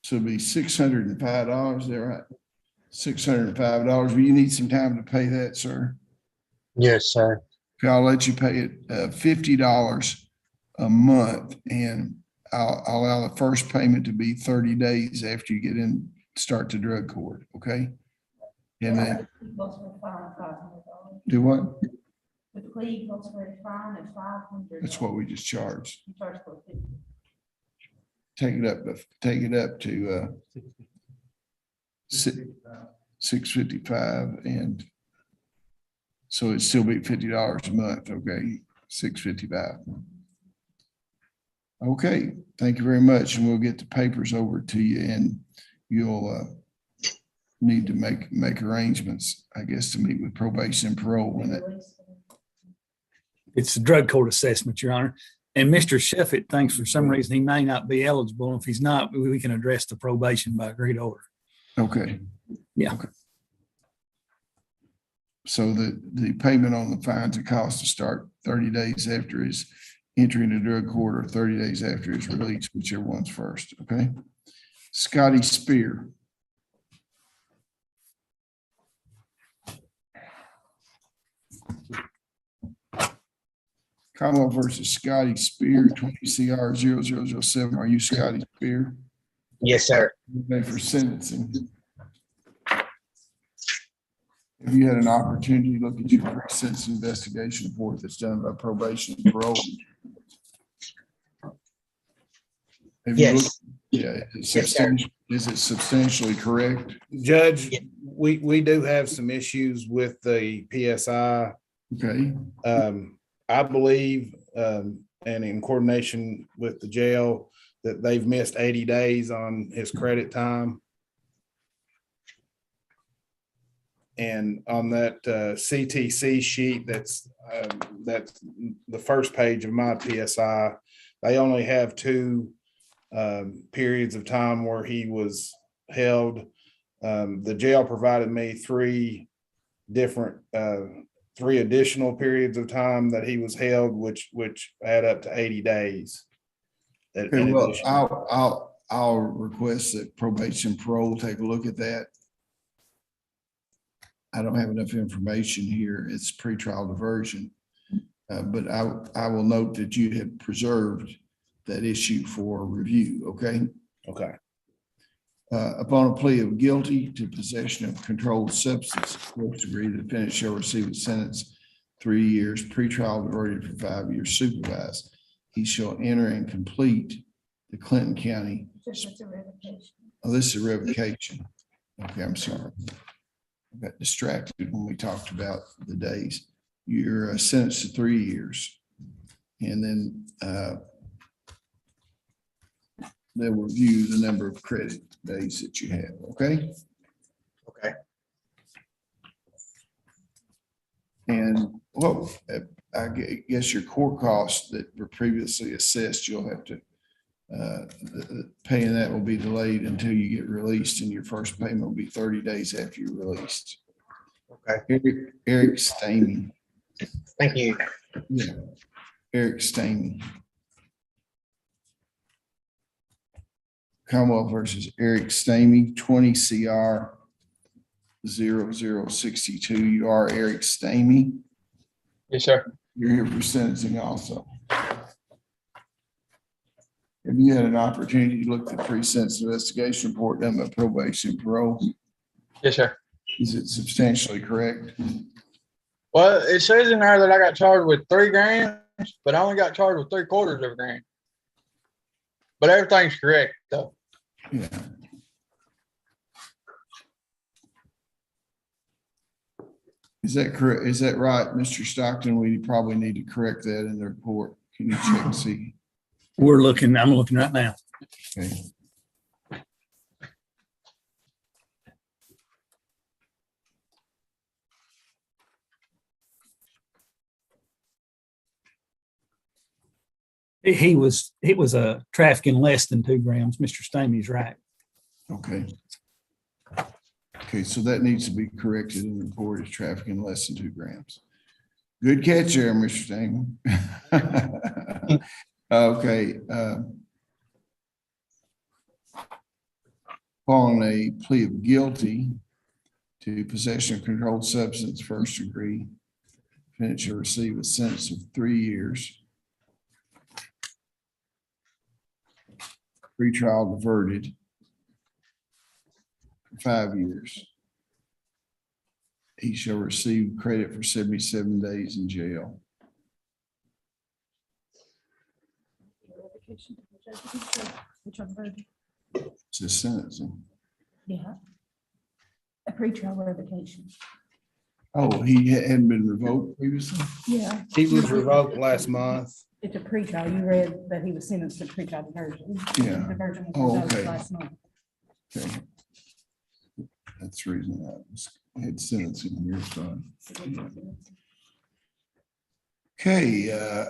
So it'll be $605, is that right? $605. Will you need some time to pay that, sir? Yes, sir. Okay, I'll let you pay it $50 a month, and I'll allow the first payment to be 30 days after you get in, start the drug court, okay? And then do what? The plea goes for a fine of $500. That's what we just charged. You charge for $50. Take it up to 655, and so it'd still be $50 a month, okay? 655. Okay, thank you very much, and we'll get the papers over to you, and you'll need to make arrangements, I guess, to meet with probation and parole when it. It's a drug court assessment, Your Honor. And Mr. Sheffitt thinks for some reason he may not be eligible. If he's not, we can address the probation by agreed order. Okay. Yeah. Okay. So the payment on the fines and costs to start 30 days after his entry into drug court or 30 days after his release, whichever one's first, okay? Scotty Spear. Commonwealth versus Scotty Spear, 20 CR 0007. Are you Scotty Spear? Yes, sir. Okay, for sentencing. Have you had an opportunity to look at your pre-sentence investigation report that's done by probation and parole? Have you Yes. looked- Yeah. Yes, sir. Is it substantially correct? Judge, we do have some issues with the PSI. Okay. I believe, and in coordination with the jail, that they've missed 80 days on his credit time. And on that CTC sheet, that's the first page of my PSI, they only have two periods of time where he was held. The jail provided me three additional periods of time that he was held, which add up to 80 days. Okay, well, I'll request that probation and parole take a look at that. I don't have enough information here. It's pretrial diversion. But I will note that you have preserved that issue for review, okay? Okay. Upon a plea of guilty to possession of controlled substance, fourth degree, the defendant shall receive a sentence 3 years, pretrial diverted for 5 years supervised. He shall enter and complete the Clinton County. It's a revocation. Oh, this is a revocation. Okay, I'm sorry. I got distracted when we talked about the days. You're sentenced to 3 years. And then they'll review the number of credit days that you have, okay? Okay. And well, I guess your court costs that were previously assessed, you'll have to, paying that will be delayed until you get released, and your first payment will be 30 days after you're released. Okay. Eric Stamey. Thank you. Yeah, Eric Stamey. Commonwealth versus Eric Stamey, 20 CR 0062. You are Eric Stamey. Yes, sir. You're here for sentencing also. Have you had an opportunity to look at the pre-sentence investigation report done by probation and parole? Yes, sir. Is it substantially correct? Well, it says in there that I got charged with 3 grams, but I only got charged with 3/4 of a gram. But everything's correct, though. Yeah. Is that correct? Is that right, Mr. Stockton? We probably need to correct that in the report. Can you check and see? I'm looking right now. Okay. It was a trafficking less than 2 grams. Mr. Stamey's right. Okay. Okay, so that needs to be corrected in the report as trafficking less than 2 grams. Good catch there, Mr. Stamey. Okay. Upon a plea of guilty to possession of controlled substance, first degree, defendant shall receive a sentence of 3 years. Pretrial diverted for 5 years. He shall receive credit for 77 days in jail. Which one, Virgil? It's a sentencing. Yeah. A pretrial revocation. Oh, he hadn't been revoked previously? Yeah. He was revoked last month. It's a pretrial. You read that he was sentenced to pretrial diversion. Yeah. Diversion was Oh, revoked okay. last month. Okay. That's the reason I had sentencing here, so. Okay,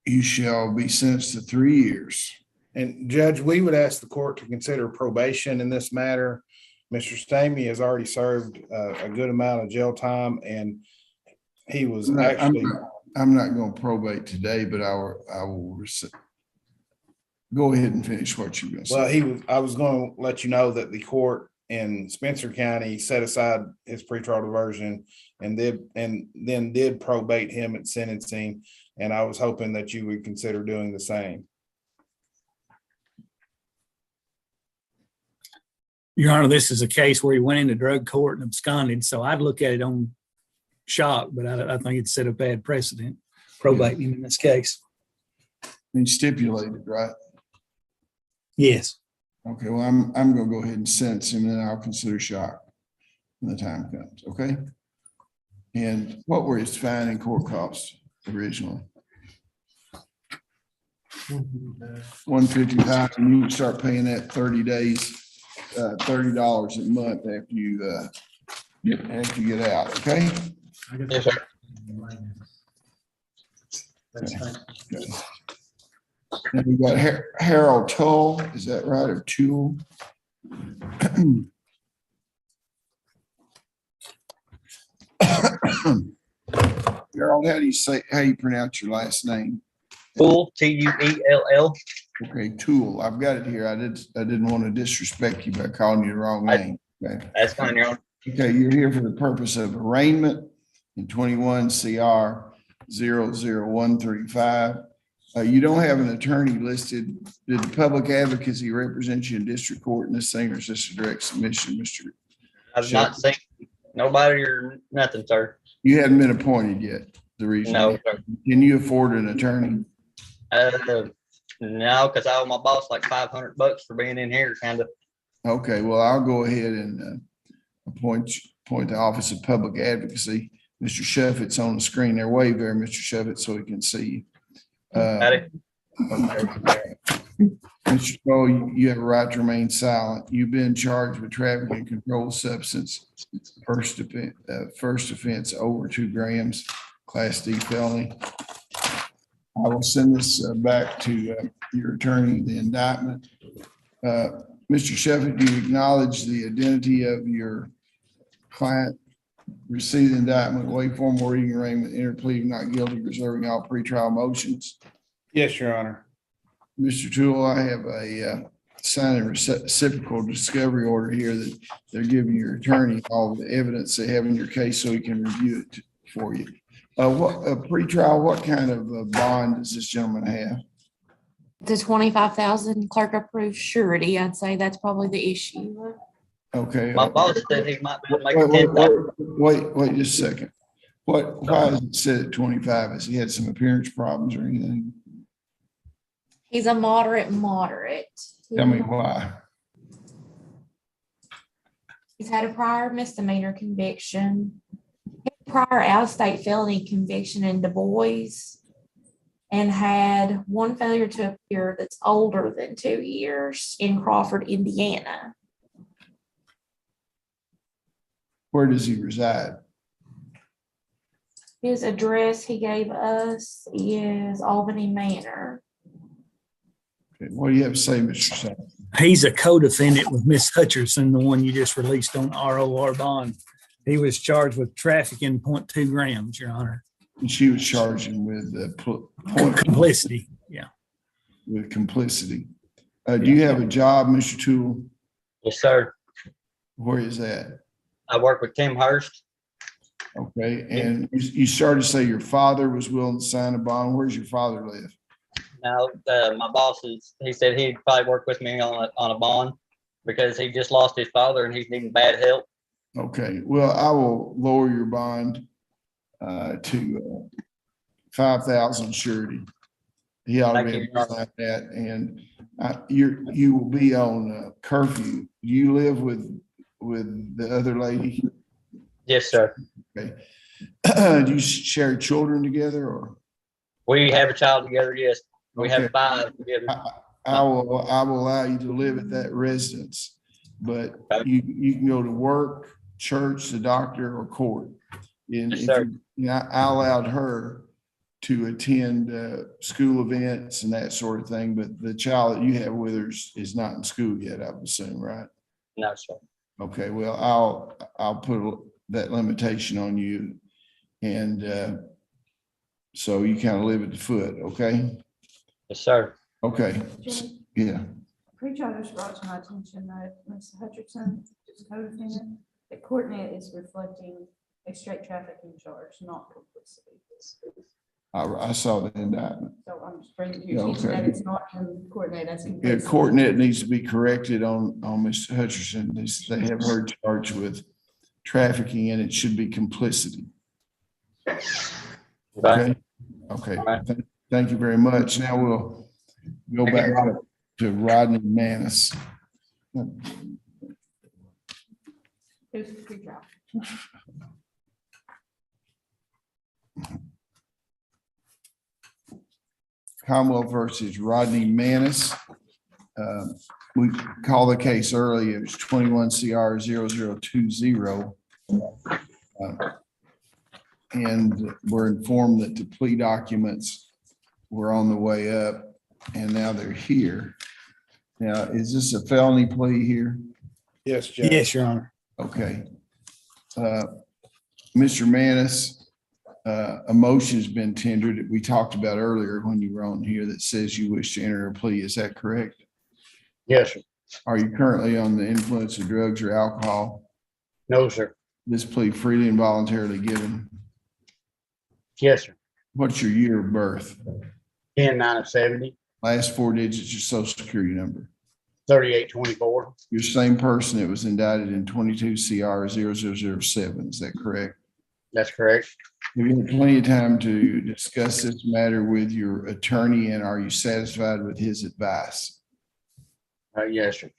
you shall be sentenced to 3 years. And Judge, we would ask the court to consider probation in this matter. Mr. Stamey has already served a good amount of jail time, and he was actually. I'm not going to probate today, but I will go ahead and finish what you're going to say. Well, I was going to let you know that the court in Spencer County set aside his pretrial diversion and then did probate him at sentencing. And I was hoping that you would consider doing the same. Your Honor, this is a case where he went into drug court and absconded, so I'd look at it on shock, but I think it's set a bad precedent, probating him in this case. And stipulated, right? Yes. Okay, well, I'm going to go ahead and sentence him, and then I'll consider shock when the time comes, okay? And what were his fine and court costs originally? $150,000. You can start paying that 30 days, $30 a month after you get out, okay? Yes, sir. Okay. And we got Harold Tull, is that right, or Tool? Harold, how you pronounce your last name? Tull, Tuell. Okay, Tool. I've got it here. I didn't want to disrespect you by calling you the wrong name. Okay. That's fine, Your Honor. Okay, you're here for the purpose of arraignment in 21 CR 00135. You don't have an attorney listed. Did the public advocacy represent you in district court in this thing, or is this a direct submission, Mr.? I've not seen nobody or nothing, sir. You hadn't been appointed yet, the reason. No, sir. Can you afford an attorney? No, because I owe my boss like $500 for being in here, kind of. Okay, well, I'll go ahead and appoint the Office of Public Advocacy. Mr. Shuffett's on the screen there. Wave there, Mr. Shuffett, so he can see you. Okay. Mr. Cole, you have a right to remain silent. You've been charged with trafficking and controlled substance. First offense over 2 grams, Class D felony. I will send this back to your attorney, the indictment. Mr. Shuffett, do you acknowledge the identity of your client? Receive the indictment, waive formal reading, arraignment, enter plea of not guilty, reserving all pretrial motions. Yes, Your Honor. Mr. Toole, I have a signed and reciprocal discovery order here that they're giving your attorney all the evidence they have in your case so he can review it for you. Pretrial, what kind of bond does this gentleman have? The 25,000 clerk approved surety, I'd say that's probably the issue. Okay. My boss said he might be making 10,000. Wait just a second. Why is it set at 25? Has he had some appearance problems or anything? He's a moderate. Tell me why. He's had a prior misdemeanor conviction, prior out-of-state felony conviction in Du Bois, and had one failure to appear that's older than 2 years in Crawford, Indiana. Where does he reside? His address he gave us is Albany Manor. Okay, what do you have to say, Mr. Sampson? He's a co-defendant with Miss Hutcherson, the one you just released on ROR bond. He was charged with trafficking 0.2 grams, Your Honor. And she was charging with complicity. Yeah. With complicity. Do you have a job, Mr. Tool? Yes, sir. Where is that? I work with Tim Hurst. Okay, and you started to say your father was willing to sign a bond. Where's your father live? Now, my boss he said he'd probably work with me on a bond because he just lost his father and he's needing bad help. Okay, well, I will lower your bond to 5,000 surety. He ought to be able to sign that, and you will be on curfew. You live with the other lady? Yes, sir. Okay. Do you share children together, or? We have a child together, yes. We have 5 together. I will allow you to live at that residence, but you can go to work, church, the doctor, or court. And Yes, sir. I allowed her to attend school events and that sort of thing, but the child that you have with her is not in school yet, I would assume, right? No, sir. Okay, well, I'll put that limitation on you, and so you kind of live at the foot, okay? Yes, sir. Okay, yeah. Preacher just brought to my attention that Ms. Hutchinson, just co-defendant, that CourtNet is reflecting a straight trafficking charge, not complicity. I saw the indictment. So I'm just bringing to your attention that it's not in CourtNet as in. Yeah, CourtNet needs to be corrected on Ms. Hutcherson. They have her charged with trafficking, and it should be complicity. Okay, okay. Thank you very much. Now we'll go back to Rodney Manis. Here's the pretrial. Commonwealth versus Rodney Manis. We called the case early. It was 21 CR 0020. And we're informed that the plea documents were on the way up, and now they're here. Now, is this a felony plea here? Yes, Judge. Yes, Your Honor. Okay. Mr. Manis, a motion has been tendered that we talked about earlier when you were on here that says you wish to enter a plea. Is that correct? Yes, sir. Are you currently on the influence of drugs or alcohol? No, sir. This plea freely and voluntarily given? Yes, sir. What's your year of birth? 10/9/70, Last 4 digits, your social security number. 3824. You're the same person that was indicted in 22 CR 0007. Is that correct? That's correct. Have you had plenty of time to discuss this matter with your attorney, and are you satisfied with his advice? Yes, sir.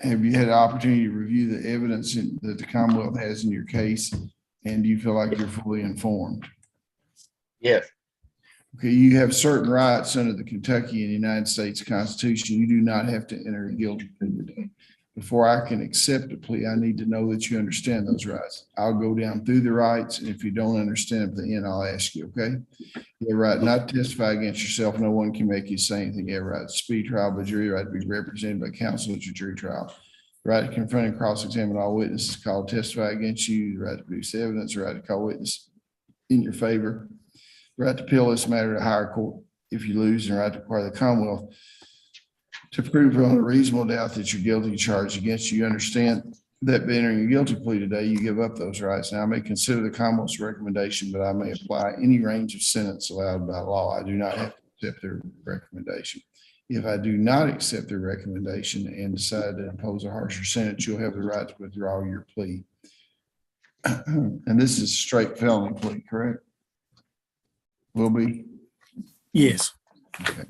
Have you had an opportunity to review the evidence that the Commonwealth has in your case, and do you feel like you're fully informed? Yes. Okay, you have certain rights under the Kentucky and United States Constitution. You do not have to enter a guilty plea today. Before I can accept a plea, I need to know that you understand those rights. I'll go down through the rights, and if you don't understand at the end, I'll ask you, okay? You have a right not to testify against yourself. No one can make you say anything. You have a right to speed trial by jury, right to be represented by counsel at your jury trial. Right to confront and cross-examine all witnesses called to testify against you, the right to produce evidence, the right to call witness in your favor, right to appeal this matter to higher court if you lose, and right to require the Commonwealth to prove beyond a reasonable doubt that you're guilty of charge against you. You understand that by entering a guilty plea today, you give up those rights. Now, I may consider the Commonwealth's recommendation, but I may apply any range of sentence allowed by law. I do not have to accept their recommendation. If I do not accept their recommendation and decide to impose a harsher sentence, you'll have the right to withdraw your plea. And this is a straight felony plea, correct? Will be? Yes. Okay.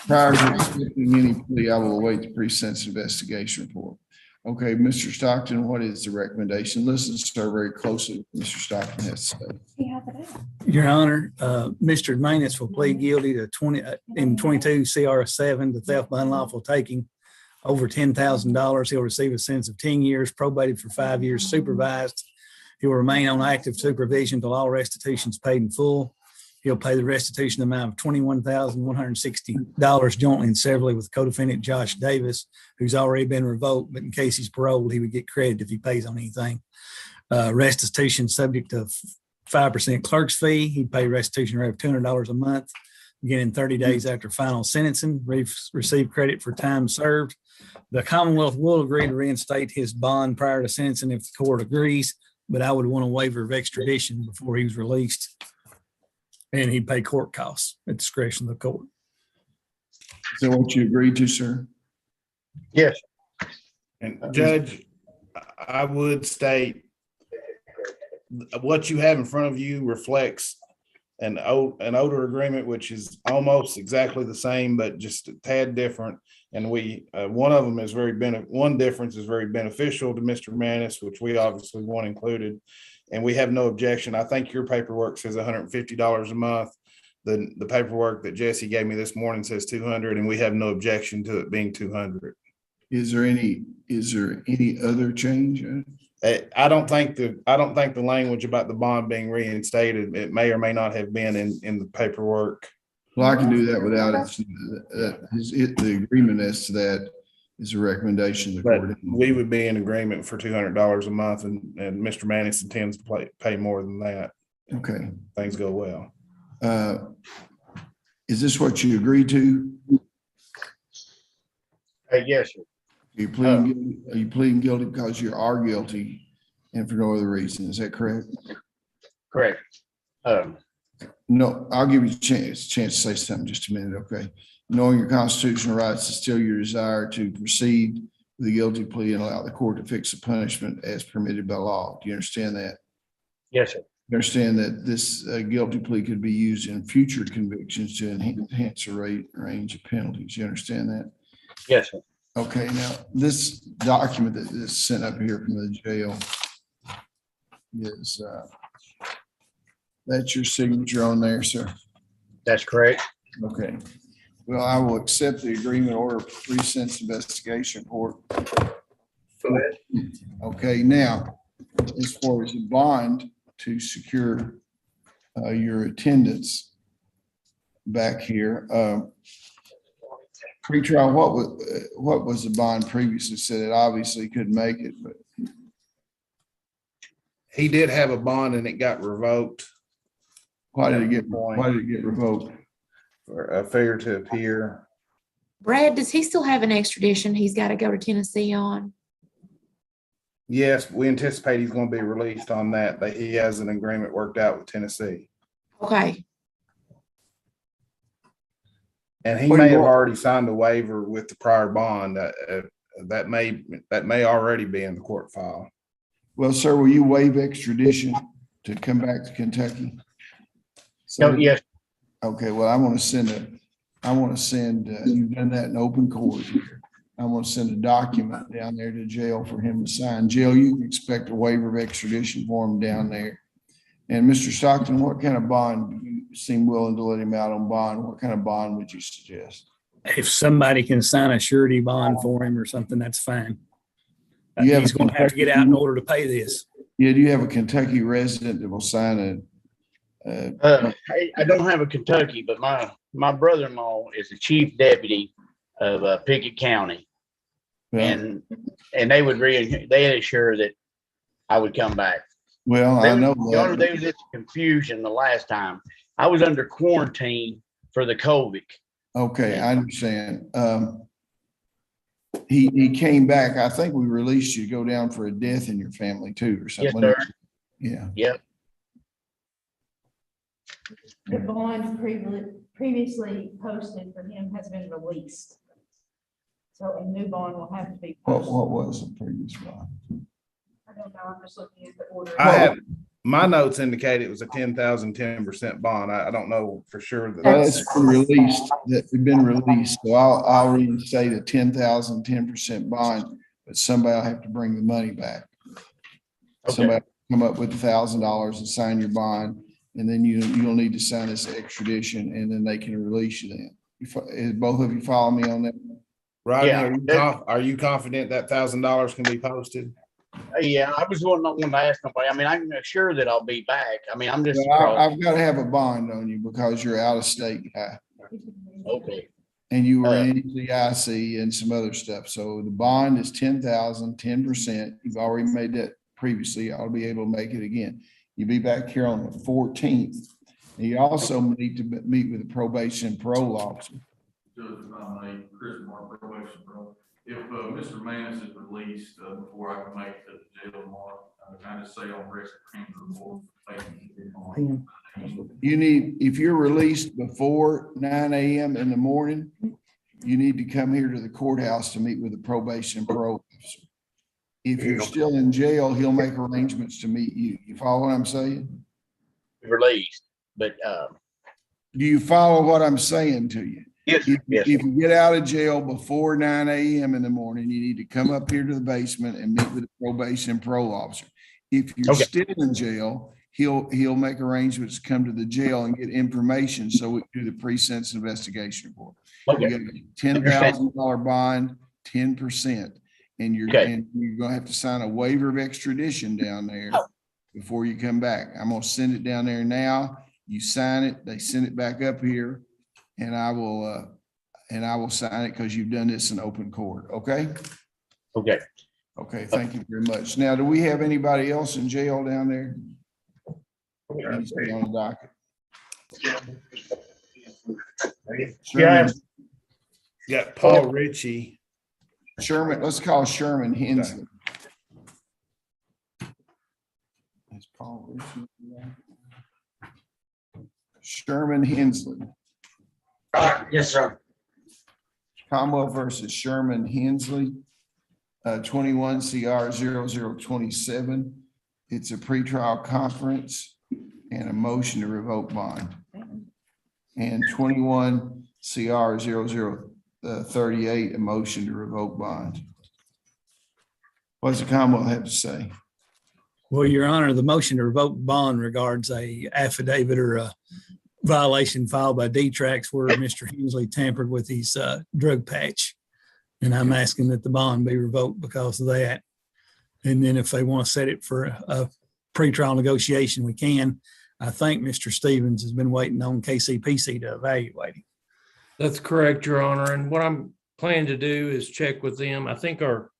Prior to accepting any plea, I will await the pre-sentence investigation report. Okay, Mr. Stockton, what is the recommendation? Listen, sir, very closely what Mr. Stockton has to say. Your Honor, Mr. Manus will plead guilty to 22 CR 7 to theft by unlawful taking over $10,000. He'll receive a sentence of 10 years, probated for 5 years, supervised. He will remain on active supervision until all restitution is paid in full. He'll pay the restitution amount of $21,160 jointly and severally with co-defendant Josh Davis, who's already been revoked, but in case he's paroled, he would get credit if he pays on anything. Restitution subject to 5% clerk's fee. He'd pay restitution rate of $200 a month. beginning 30 days after final sentencing, receive credit for time served. The Commonwealth will agree to reinstate his bond prior to sentencing if the court agrees, but I would want a waiver of extradition before he was released. And he'd pay court costs at discretion of the court. Is that what you agreed to, sir? Yes. And Judge, I would state what you have in front of you reflects an older agreement, which is almost exactly the same, but just a tad different. And one of them is one difference is very beneficial to Mr. Manis, which we obviously want included. And we have no objection. I think your paperwork says $150 a month. The paperwork that Jesse gave me this morning says 200, and we have no objection to it being 200. Is there any other change? I don't think the language about the bond being reinstated, it may or may not have been in the paperwork. Well, I can do that without it. The agreement as to that is a recommendation of the But court. we would be in agreement for $200 a month, and Mr. Manis intends to pay more than that. Okay. Things go well. Is this what you agreed to? Yes, sir. Are you pleading guilty because you are guilty and for no other reason? Is that correct? Correct. No, I'll give you a chance to say something just a minute, okay? Knowing your constitutional rights is still your desire to proceed with a guilty plea and allow the court to fix the punishment as permitted by law. Do you understand that? Yes, sir. You understand that this guilty plea could be used in future convictions to enhance the range of penalties. You understand that? Yes, sir. Okay, now this document that is sent up here from the jail is, that's your signature on there, sir? That's correct. Okay. Well, I will accept the agreement order for pre-sentence investigation report. Go ahead. Okay, now, as far as a bond to secure your attendance back here, pre-trial, what was the bond previously said? It obviously couldn't make it, but He did have a bond and it got revoked. why did it get revoked? For a failure to appear. Brad, does he still have an extradition he's got to go to Tennessee on? Yes, we anticipate he's going to be released on that, but he has an agreement worked out with Tennessee. Okay. And he may have already signed a waiver with the prior bond. That may already be in the court file. Well, sir, will you waive extradition to come back to Kentucky? No, yes. Okay, well, I want to send, you've done that in open court here. I want to send a document down there to jail for him to sign. Jill, you can expect a waiver of extradition for him down there. And Mr. Stockton, what kind of bond, you seem willing to let him out on bond? What kind of bond would you suggest? If somebody can sign a surety bond for him or something, that's fine. He's going to have to get out in order to pay this. Yeah, do you have a Kentucky resident that will sign I don't have a Kentucky, but my brother-in-law is the chief deputy of Pickett County. And they would they assure that I would come back. Well, I know that. There was this confusion the last time. I was under quarantine for the COVID. Okay, I understand. He came back. I think we released you to go down for a death in your family too, or something. Yes, sir. Yeah. Yep. The bond previously posted for him has been released. So a new bond will have to be posted. What was the previous bond? I don't know, I'm just looking at the order. My notes indicate it was a 10% bond. I don't know for sure. That's been released. That's been released. So I'll reinstate a 10% bond, but somebody will have to bring the money back. Okay. Somebody come up with $1,000 and sign your bond, and then you'll need to sign this extradition, and then they can release you then. Both of you follow me on that? Rodney, Yeah. are you confident that $1,000 can be posted? Yeah, I was not one to ask nobody. I mean, I'm sure that I'll be back. I mean, I'm just. Well, I've got to have a bond on you because you're out of state guy. Okay. And you were in the IC and some other stuff. So the bond is 10,000, 10%. You've already made that previously. I'll be able to make it again. You'll be back here on the 14th. You also need to meet with the probation and parole officer. Judge, if I may, Chris Mark, probation, bro. If Mr. Manis is released before I can make it to the jail tomorrow, can I just say on rest report? You need, if you're released before 9 a.m. in the morning, you need to come here to the courthouse to meet with the probation and parole officer. If you're still in jail, he'll make arrangements to meet you. You follow what I'm saying? Released, but, Do you follow what I'm saying to you? yes, yes. If you get out of jail before 9 a.m. in the morning, you need to come up here to the basement and meet with the probation and parole officer. If you're Okay. still in jail, he'll make arrangements to come to the jail and get information so we can do the pre-sentence investigation report. You Okay. get a $10,000 bond, 10%. And you're gonna have to sign a waiver of extradition down there before you come back. I'm gonna send it down there now. You sign it, they send it back up here, and I will sign it because you've done this in open court, okay? Okay. Okay, thank you very much. Now, do we have anybody else in jail down there? Anybody on the docket? Yeah. Got Paul Ritchie. Sherman, let's call Sherman Hensley. Is Paul Ritchie there? Sherman Hensley. Yes, sir. Commonwealth versus Sherman Hensley, 21 CR 0027. It's a pretrial conference and a motion to revoke bond. And 21 CR 0038, a motion to revoke bond. What does the Commonwealth have to say? Well, Your Honor, the motion to revoke bond regards a affidavit or a violation filed by D-Trax where Mr. Hensley tampered with his drug patch. And I'm asking that the bond be revoked because of that. And then if they want to set it for a pretrial negotiation, we can. I think Mr. Stevens has been waiting on KCPC to evaluate him. That's correct, Your Honor. And what I'm planning to do is check with them. I think our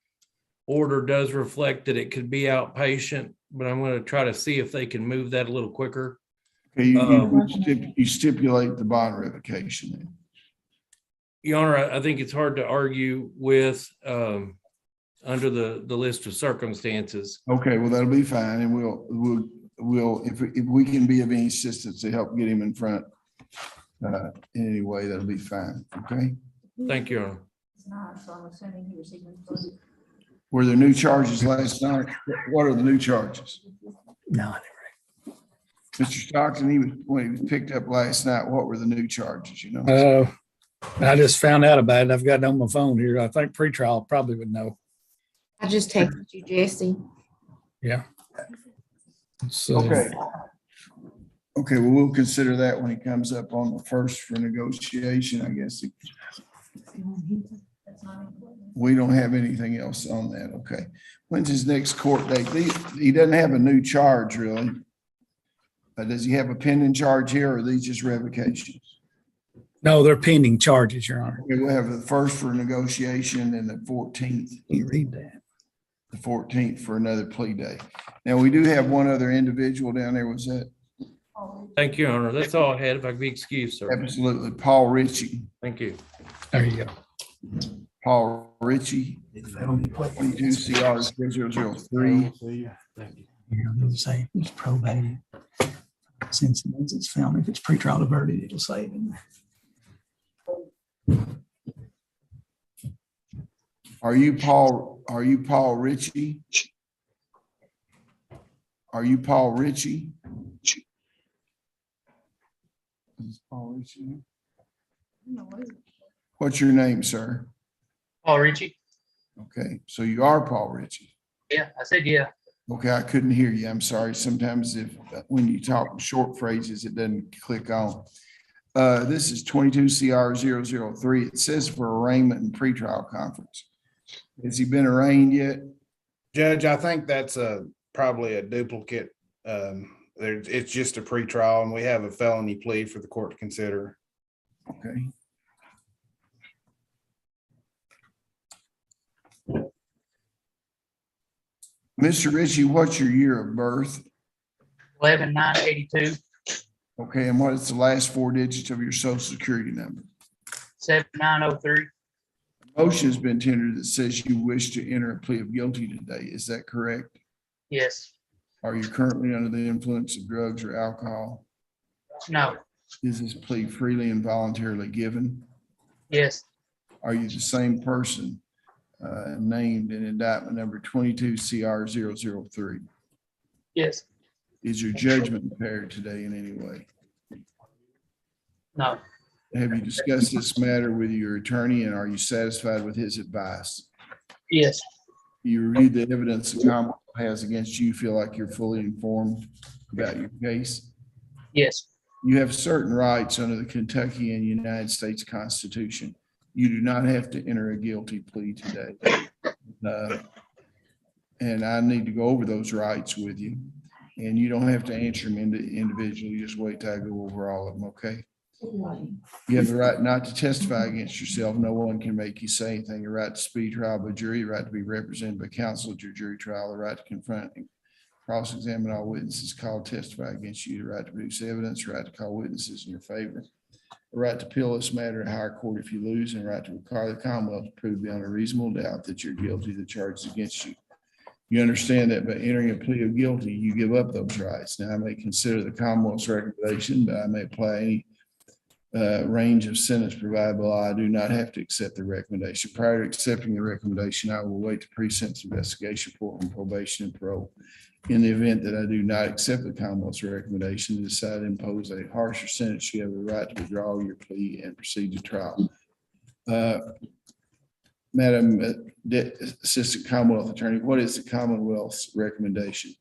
order does reflect that it could be outpatient, but I'm going to try to see if they can move that a little quicker. Okay, you stipulate the bond revocation then. Your Honor, I think it's hard to argue with under the list of circumstances. Okay, well, that'll be fine. And we'll, if we can be of any assistance to help get him in front in any way, that'll be fine. Okay. Thank you, Your Honor. It's not, so I'm assuming he received an employee. Were there new charges last night? What are the new charges? No. Mr. Stockton, when he was picked up last night, what were the new charges, you know? I just found out about it. I've got it on my phone here. I think pretrial probably would know. I just texted you, Jesse. Yeah. So, Okay. Okay, well, we'll consider that when he comes up on the first for negotiation, I guess. We don't have anything else on that. Okay. When's his next court date? He doesn't have a new charge, really. Does he have a pending charge here, or are these just revocations? No, they're pending charges, Your Honor. Okay, we'll have the first for negotiation and the 14th. You read that. The 14th for another plea day. Now, we do have one other individual down there. Was that? Thank you, Your Honor. That's all I had. If I could be excused, sir. Absolutely. Paul Ritchie. Thank you. There you go. Paul Ritchie, 22 CR 0003. It'll say it's probated. Since it's found, if it's pretrial diverted, it'll say it in there. Are you Paul Ritchie? Are you Paul Ritchie? Is Paul Ritchie? What's your name, sir? Paul Ritchie. Okay, so you are Paul Ritchie. Yeah, I said yeah. Okay, I couldn't hear you. I'm sorry. Sometimes when you talk short phrases, it doesn't click on. This is 22 CR 003. It says for arraignment and pretrial conference. Has he been arraigned yet? Judge, I think that's probably a duplicate. It's just a pretrial, and we have a felony plea for the court to consider. Okay. Mr. Ritchie, what's your year of birth? 11/9/82. Okay, and what is the last four digits of your social security number? 7903. Motion has been tendered that says you wish to enter a plea of guilty today. Is that correct? Yes. Are you currently under the influence of drugs or alcohol? No. Is this plea freely and voluntarily given? Yes. Are you the same person named in indictment number 22 CR 003? Yes. Is your judgment impaired today in any way? No. Have you discussed this matter with your attorney and are you satisfied with his advice? Yes. You reviewed the evidence the Commonwealth has against you, feel like you're fully informed about your case? Yes. You have certain rights under the Kentucky and United States Constitution. You do not have to enter a guilty plea today. And I need to go over those rights with you. And you don't have to answer them individually. Just wait till I go over all of them, okay? You have the right not to testify against yourself. No one can make you say anything. A right to speed trial by jury, a right to be represented by counsel at your jury trial, a right to confront and cross-examine all witnesses called to testify against you, the right to produce evidence, a right to call witnesses in your favor, a right to appeal this matter at higher court if you lose, and a right to require the Commonwealth to prove beyond a reasonable doubt that you're guilty of the charges against you. You understand that by entering a plea of guilty, you give up those rights. Now, I may consider the Commonwealth's recommendation, but I may apply any range of sentence provided by law. I do not have to accept the recommendation. Prior to accepting the recommendation, I will wait the pre-sentence investigation report on probation and parole. In the event that I do not accept the Commonwealth's recommendation and decide to impose a harsher sentence, you have the right to withdraw your plea and proceed to trial. Madam Assistant Commonwealth Attorney, what is the Commonwealth's recommendation?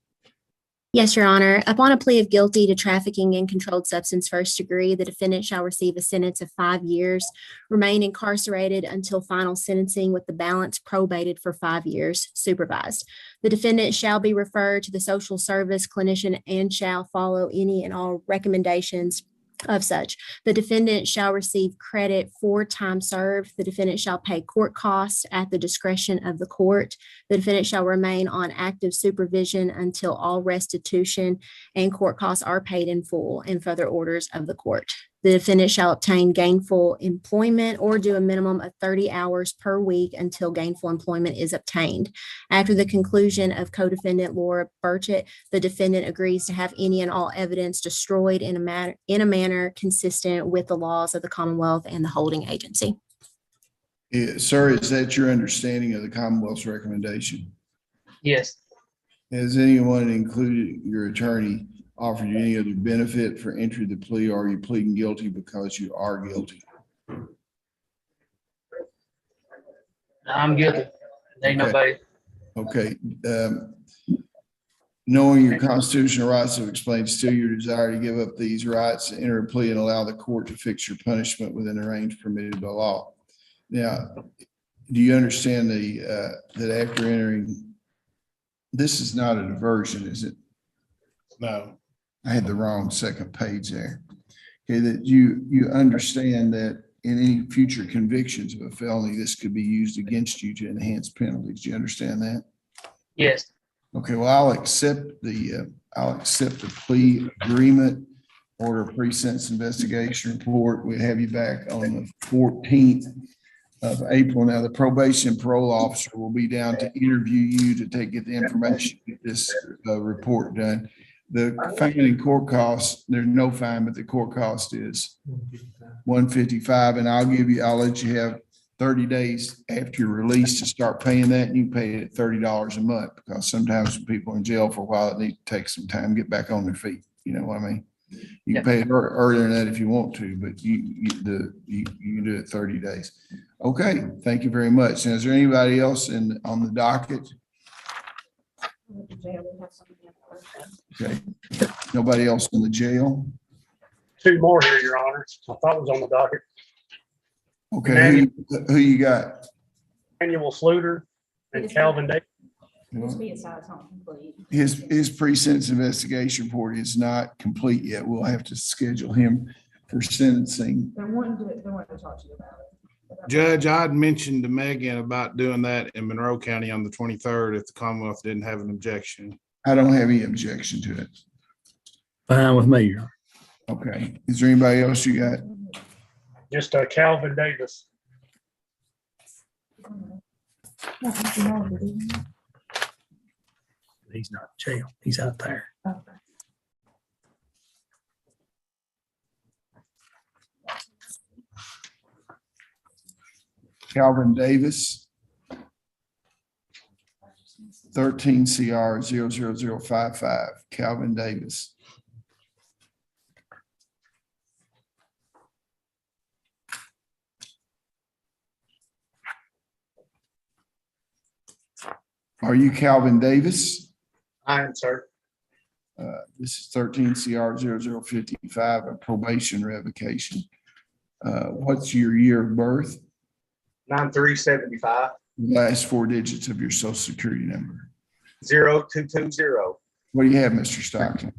Yes, Your Honor. Upon a plea of guilty to trafficking in controlled substance first degree, the defendant shall receive a sentence of 5 years, remain incarcerated until final sentencing with the balance probated for 5 years, supervised. The defendant shall be referred to the social service clinician and shall follow any and all recommendations of such. The defendant shall receive credit for time served. The defendant shall pay court costs at the discretion of the court. The defendant shall remain on active supervision until all restitution and court costs are paid in full and further orders of the court. The defendant shall obtain gainful employment or do a minimum of 30 hours per week until gainful employment is obtained. After the conclusion of co-defendant Laura Burchett, the defendant agrees to have any and all evidence destroyed in a manner consistent with the laws of the Commonwealth and the holding agency. Sir, is that your understanding of the Commonwealth's recommendation? Yes. Has anyone, including your attorney, offered you any other benefit for entry of the plea, or are you pleading guilty because you are guilty? I'm guilty. Ain't nobody. Okay. Knowing your constitutional rights have explained still your desire to give up these rights, to enter a plea and allow the court to fix your punishment within the range permitted by law. Now, do you understand that after entering, this is not a diversion, is it? No. I had the wrong second page there. Okay, that you understand that in any future convictions of a felony, this could be used against you to enhance penalties. Do you understand that? Yes. Okay, well, I'll accept the plea agreement, order pre-sentence investigation report. We have you back on the 14th of April. Now, the probation and parole officer will be down to interview you to get the information, get this report done. The fine and court costs, there's no fine, but the court cost is $155. And I'll let you have 30 days after you're released to start paying that. And you pay it $30 a month, because sometimes people in jail for a while, it needs to take some time to get back on their feet. You know what I mean? You can pay it earlier than that if you want to, but you can do it 30 days. Okay, thank you very much. And is there anybody else on the docket? Okay, nobody else in the jail? Two more here, Your Honor. I thought it was on the docket. Okay, who you got? Manuel Sluter and Calvin Davis. His pre-sentence investigation report is not complete yet. We'll have to schedule him for sentencing. They wanted to talk to you about it. Judge, I'd mentioned to Megan about doing that in Monroe County on the 23rd if the Commonwealth didn't have an objection. I don't have any objection to it. Fine with me. Okay, is there anybody else you got? Just Calvin Davis. He's not in jail. He's out there. Calvin Davis. 13 CR 00055, Calvin Davis. Are you Calvin Davis? I am, sir. This is 13 CR 0055, a probation revocation. What's your year of birth? 9375 Last four digits of your social security number. 0220. What do you have, Mr. Stockton?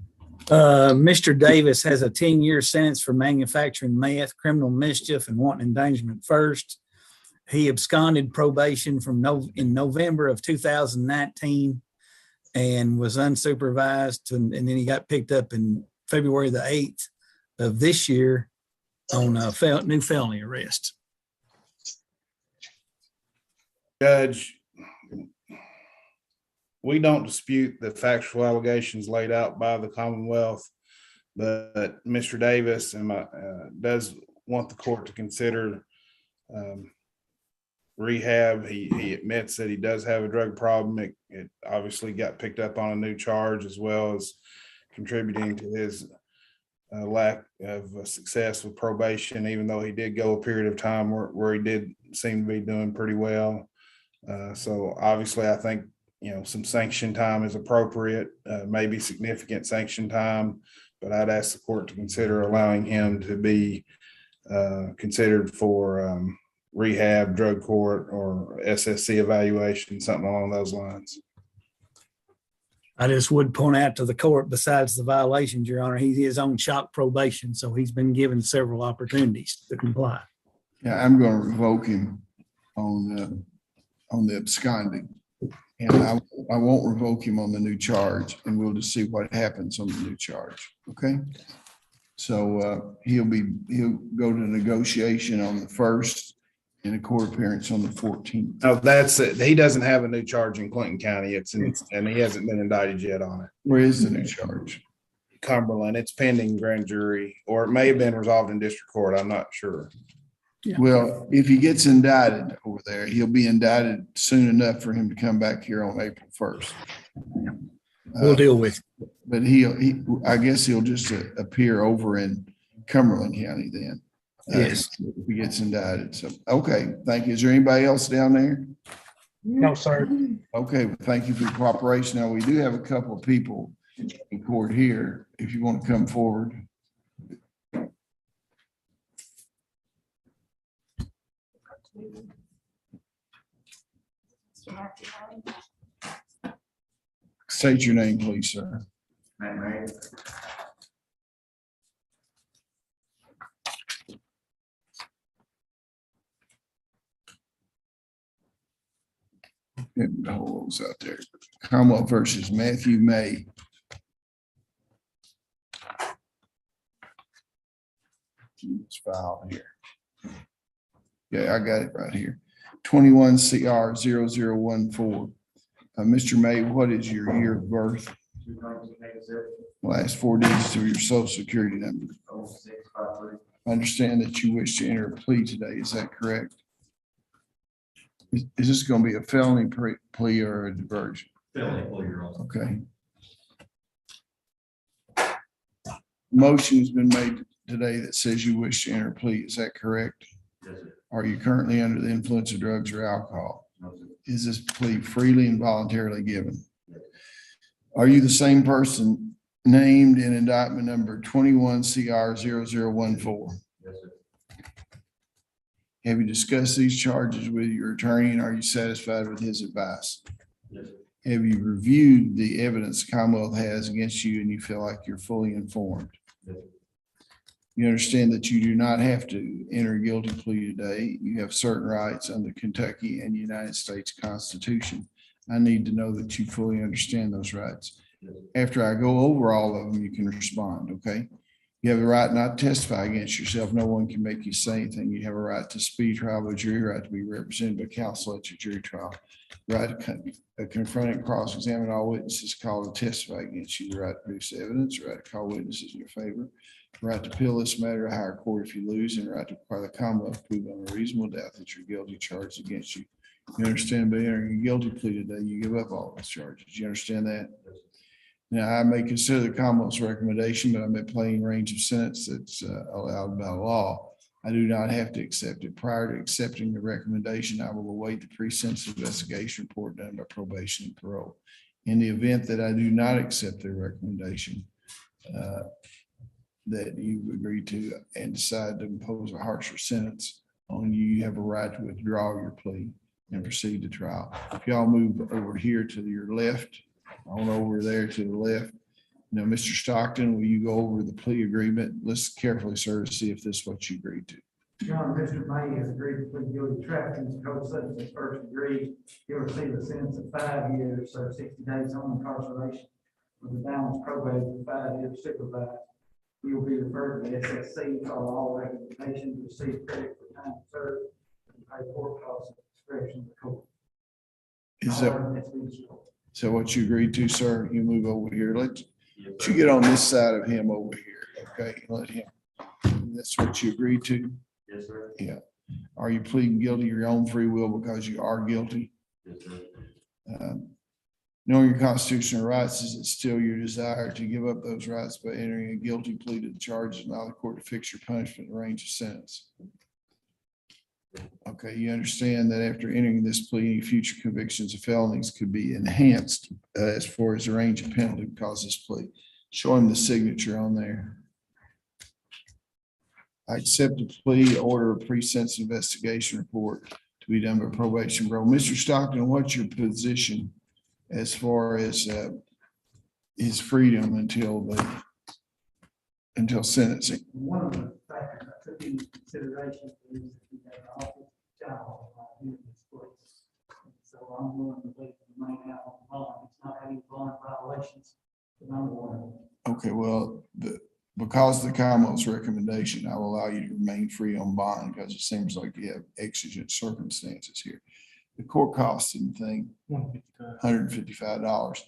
Mr. Davis has a 10-year sentence for manufacturing meth, criminal mischief, and wanton endangerment first. He absconded probation in November of 2019 and was unsupervised, and then he got picked up in February the 8th of this year on a new felony arrest. Judge, we don't dispute the factual allegations laid out by the Commonwealth, but Mr. Davis does want the court to consider rehab. He admits that he does have a drug problem. It obviously got picked up on a new charge, as well as contributing to his lack of success with probation, even though he did go a period of time where he did seem to be doing pretty well. So obviously, I think, some sanction time is appropriate, maybe significant sanction time, but I'd ask the court to consider allowing him to be considered for rehab, drug court, or SSC evaluation, something along those lines. I just would point out to the court, besides the violations, Your Honor, he is on shock probation, so he's been given several opportunities to comply. Yeah, I'm going to revoke him on the absconding. And I won't revoke him on the new charge, and we'll just see what happens on the new charge. Okay. So he'll go to negotiation on the 1st and a court appearance on the 14th. Oh, that's it. He doesn't have a new charge in Clinton County. And he hasn't been indicted yet on it. Where is the new charge? Cumberland. It's pending grand jury, or it may have been resolved in district court. I'm not sure. Yeah. Well, if he gets indicted over there, he'll be indicted soon enough for him to come back here on April 1st. We'll deal with it. But I guess he'll just appear over in Cumberland County then. Yes. If he gets indicted. So, okay, thank you. Is there anybody else down there? No, sir. Okay, well, thank you for your cooperation. Now, we do have a couple of people in court here, if you want to come forward. State your name, please, sir. Hold those out there. Commonwealth versus Matthew May. This file here. Yeah, I got it right here. 21 CR 0014. Mr. May, what is your year of birth? Last four digits of your social security number. I understand that you wish to enter a plea today. Is that correct? Is this going to be a felony plea or a diversion? Felony plea, Your Honor. Okay. Motion has been made today that says you wish to enter a plea. Is that correct? Yes, sir. Are you currently under the influence of drugs or alcohol? No, sir. Is this plea freely and voluntarily given? Are you the same person named in indictment number 21 CR 0014? Yes, sir. Have you discussed these charges with your attorney, and are you satisfied with his advice? Yes, sir. Have you reviewed the evidence the Commonwealth has against you and you feel like you're fully informed? Yes, sir. You understand that you do not have to enter a guilty plea today. You have certain rights under Kentucky and United States Constitution. I need to know that you fully understand those rights. Yes, sir. After I go over all of them, you can respond, okay? You have the right not to testify against yourself. No one can make you say anything. You have a right to speed trial by jury, right to be represented by counsel at your jury trial, right to confront and cross-examine all witnesses called to testify against you, the right to produce evidence, right to call witnesses in your favor, right to appeal this matter to higher court if you lose, and right to require the Commonwealth to prove on a reasonable doubt that you're guilty charged against you. You understand by entering a guilty plea today, you give up all those charges. You understand that? Now, I may consider the Commonwealth's recommendation, but I'm at plain range of sentence that's allowed by law. I do not have to accept it. Prior to accepting the recommendation, I will await the pre-sentence investigation report done by probation and parole. In the event that I do not accept the recommendation that you agree to and decide to impose a harsher sentence on you, you have a right to withdraw your plea and proceed to trial. If y'all move over here to your left, on over there to the left. Now, Mr. Stockton, will you go over the plea agreement? Listen carefully, sir, to see if this is what you agreed to. John, Mr. May has agreed to plead guilty to trafficking to controlled substance first degree. He'll receive a sentence of 5 years, so 60 days home incarceration with the balance probated for 5 years supervised. He will be referred to the SSC, follow all recommendations, receive credit for time served, and pay court costs at discretion of the court. Is that so what you agreed to, sir? You move over here. Let you get on this side of him over here. Okay, let him. That's what you agreed to? Yes, sir. Yeah. Are you pleading guilty of your own free will because you are guilty? Yes, sir. Knowing your constitutional rights, is it still your desire to give up those rights by entering a guilty plea to the charges and allow the court to fix your punishment and range of sentence? Okay, you understand that after entering this plea, any future convictions of felonies could be enhanced as far as the range of penalty because of this plea. Show him the signature on there. I accept the plea, order a pre-sentence investigation report to be done by probation bureau. Mr. Stockton, what's your position as far as his freedom until sentencing? One of the factors I took into consideration is that he had an awful child in this place. So I'm willing to let him remain out on bond. It's not having bond violations, but I'm willing. Okay, well, because of the Commonwealth's recommendation, I will allow you to remain free on bond because it seems like you have exigent circumstances here. The court costs and thing, $155.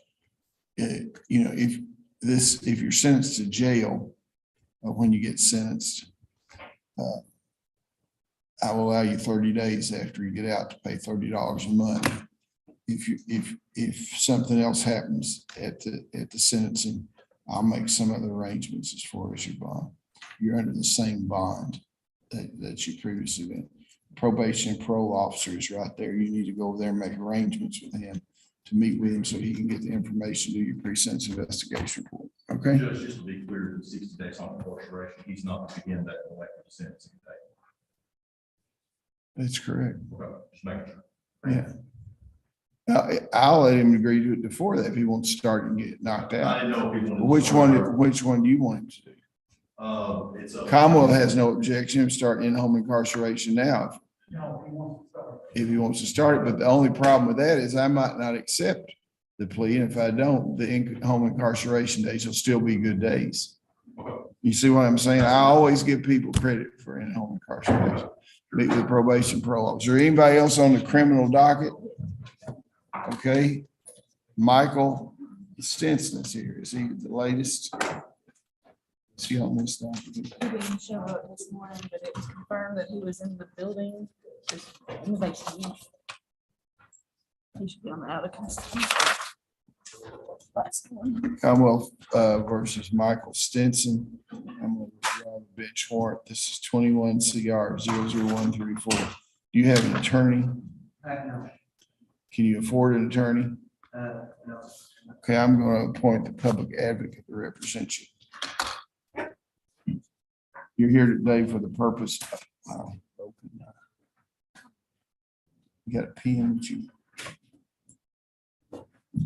You know, if you're sentenced to jail, when you get sentenced, I will allow you 30 days after you get out to pay $30 a month. If something else happens at the sentencing, I'll make some other arrangements as far as your bond. You're under the same bond that you previously been. Probation and parole officer is right there. You need to go over there and make arrangements with him to meet with him so he can get the information to do your pre-sentence investigation report. Okay? Judge, just to be clear, the 60 days home incarceration, he's not to begin that until after the sentencing date. That's correct. Okay, just making sure. Yeah. I'll let him agree to it before that if he wants to start and get knocked I out. didn't know if he wanted to Which start. one do you want him to do? It's a. Commonwealth has no objection to starting in-home incarceration now No, he wants to start. if he wants to start it, but the only problem with that is I might not accept the plea, and if I don't, the home incarceration days will still be good days. You see what I'm saying? I always give people credit for in-home incarceration. Meet with probation parole officer. Anybody else on the criminal docket? Okay, Michael Stinson is here. Is he the latest? Is he on this document? He didn't show up this morning, but it was confirmed that he was in the building. Innovation. He should be on the out of custody. Last one. Commonwealth versus Michael Stinson. I'm going to withdraw the bench warrant. This is 21 CR 00134. Do you have an attorney? No. Can you afford an attorney? No. Okay, I'm going to appoint the public advocate to represent you. You're here today for the purpose of, you got a pen with you?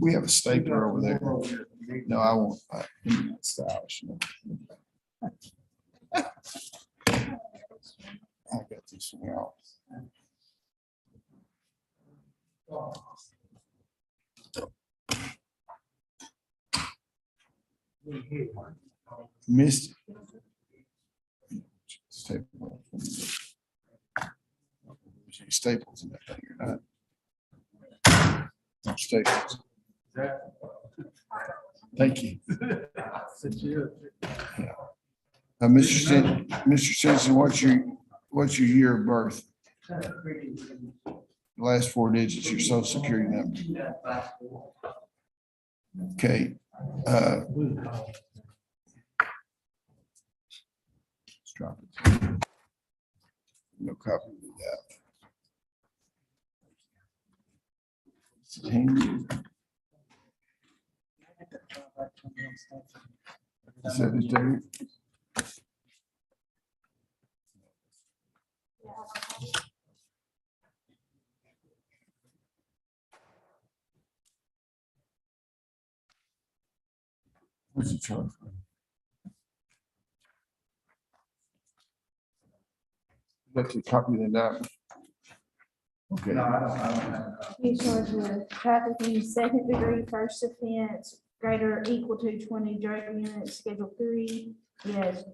We have a stapler over there. No, I won't. Give me that stylish. I got this one out. Missed it. Staple. Staples in that thing or not? No staples. Thank you. Mr. Simpson, what's your year of birth? Last four digits, your social security number. Okay. Let's drop it. No copy of that. Is that his date? What's the charge? That's a copy of the document. Okay. No, I don't have. He's charged with trafficking, second degree, first offense, greater or equal to 20 drug units, Schedule 3, yes.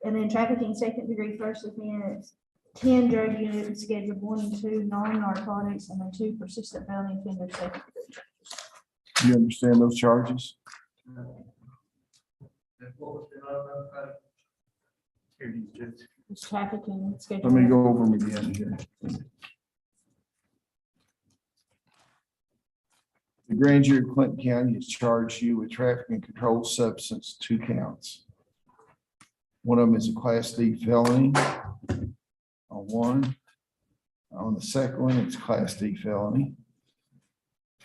And then trafficking, second degree, first offense, 10 drug units, Schedule 1 and 2, non-narcotics, and then 2 persistent felony offenders, second degree charges. Do you understand those charges? It's trafficking, Let Schedule me 1. go over them again here. The grand jury of Clinton County has charged you with trafficking and controlled substance, 2 counts. One of them is a Class D felony on one. On the second one, it's Class D felony.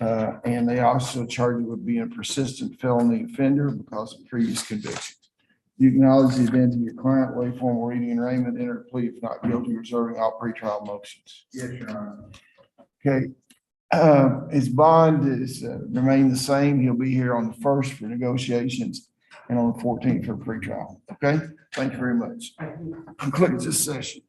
And they also charge you with being a persistent felony offender because of previous convictions. You acknowledge the event of your client, waive formal reading and arraignment, enter a plea if not guilty, reserving all pretrial motions. Yes, Your Honor. Okay. His bond is remain the same. He'll be here on the 1st for negotiations and on the 14th for pretrial. Okay, thank you very much. Concludes this session.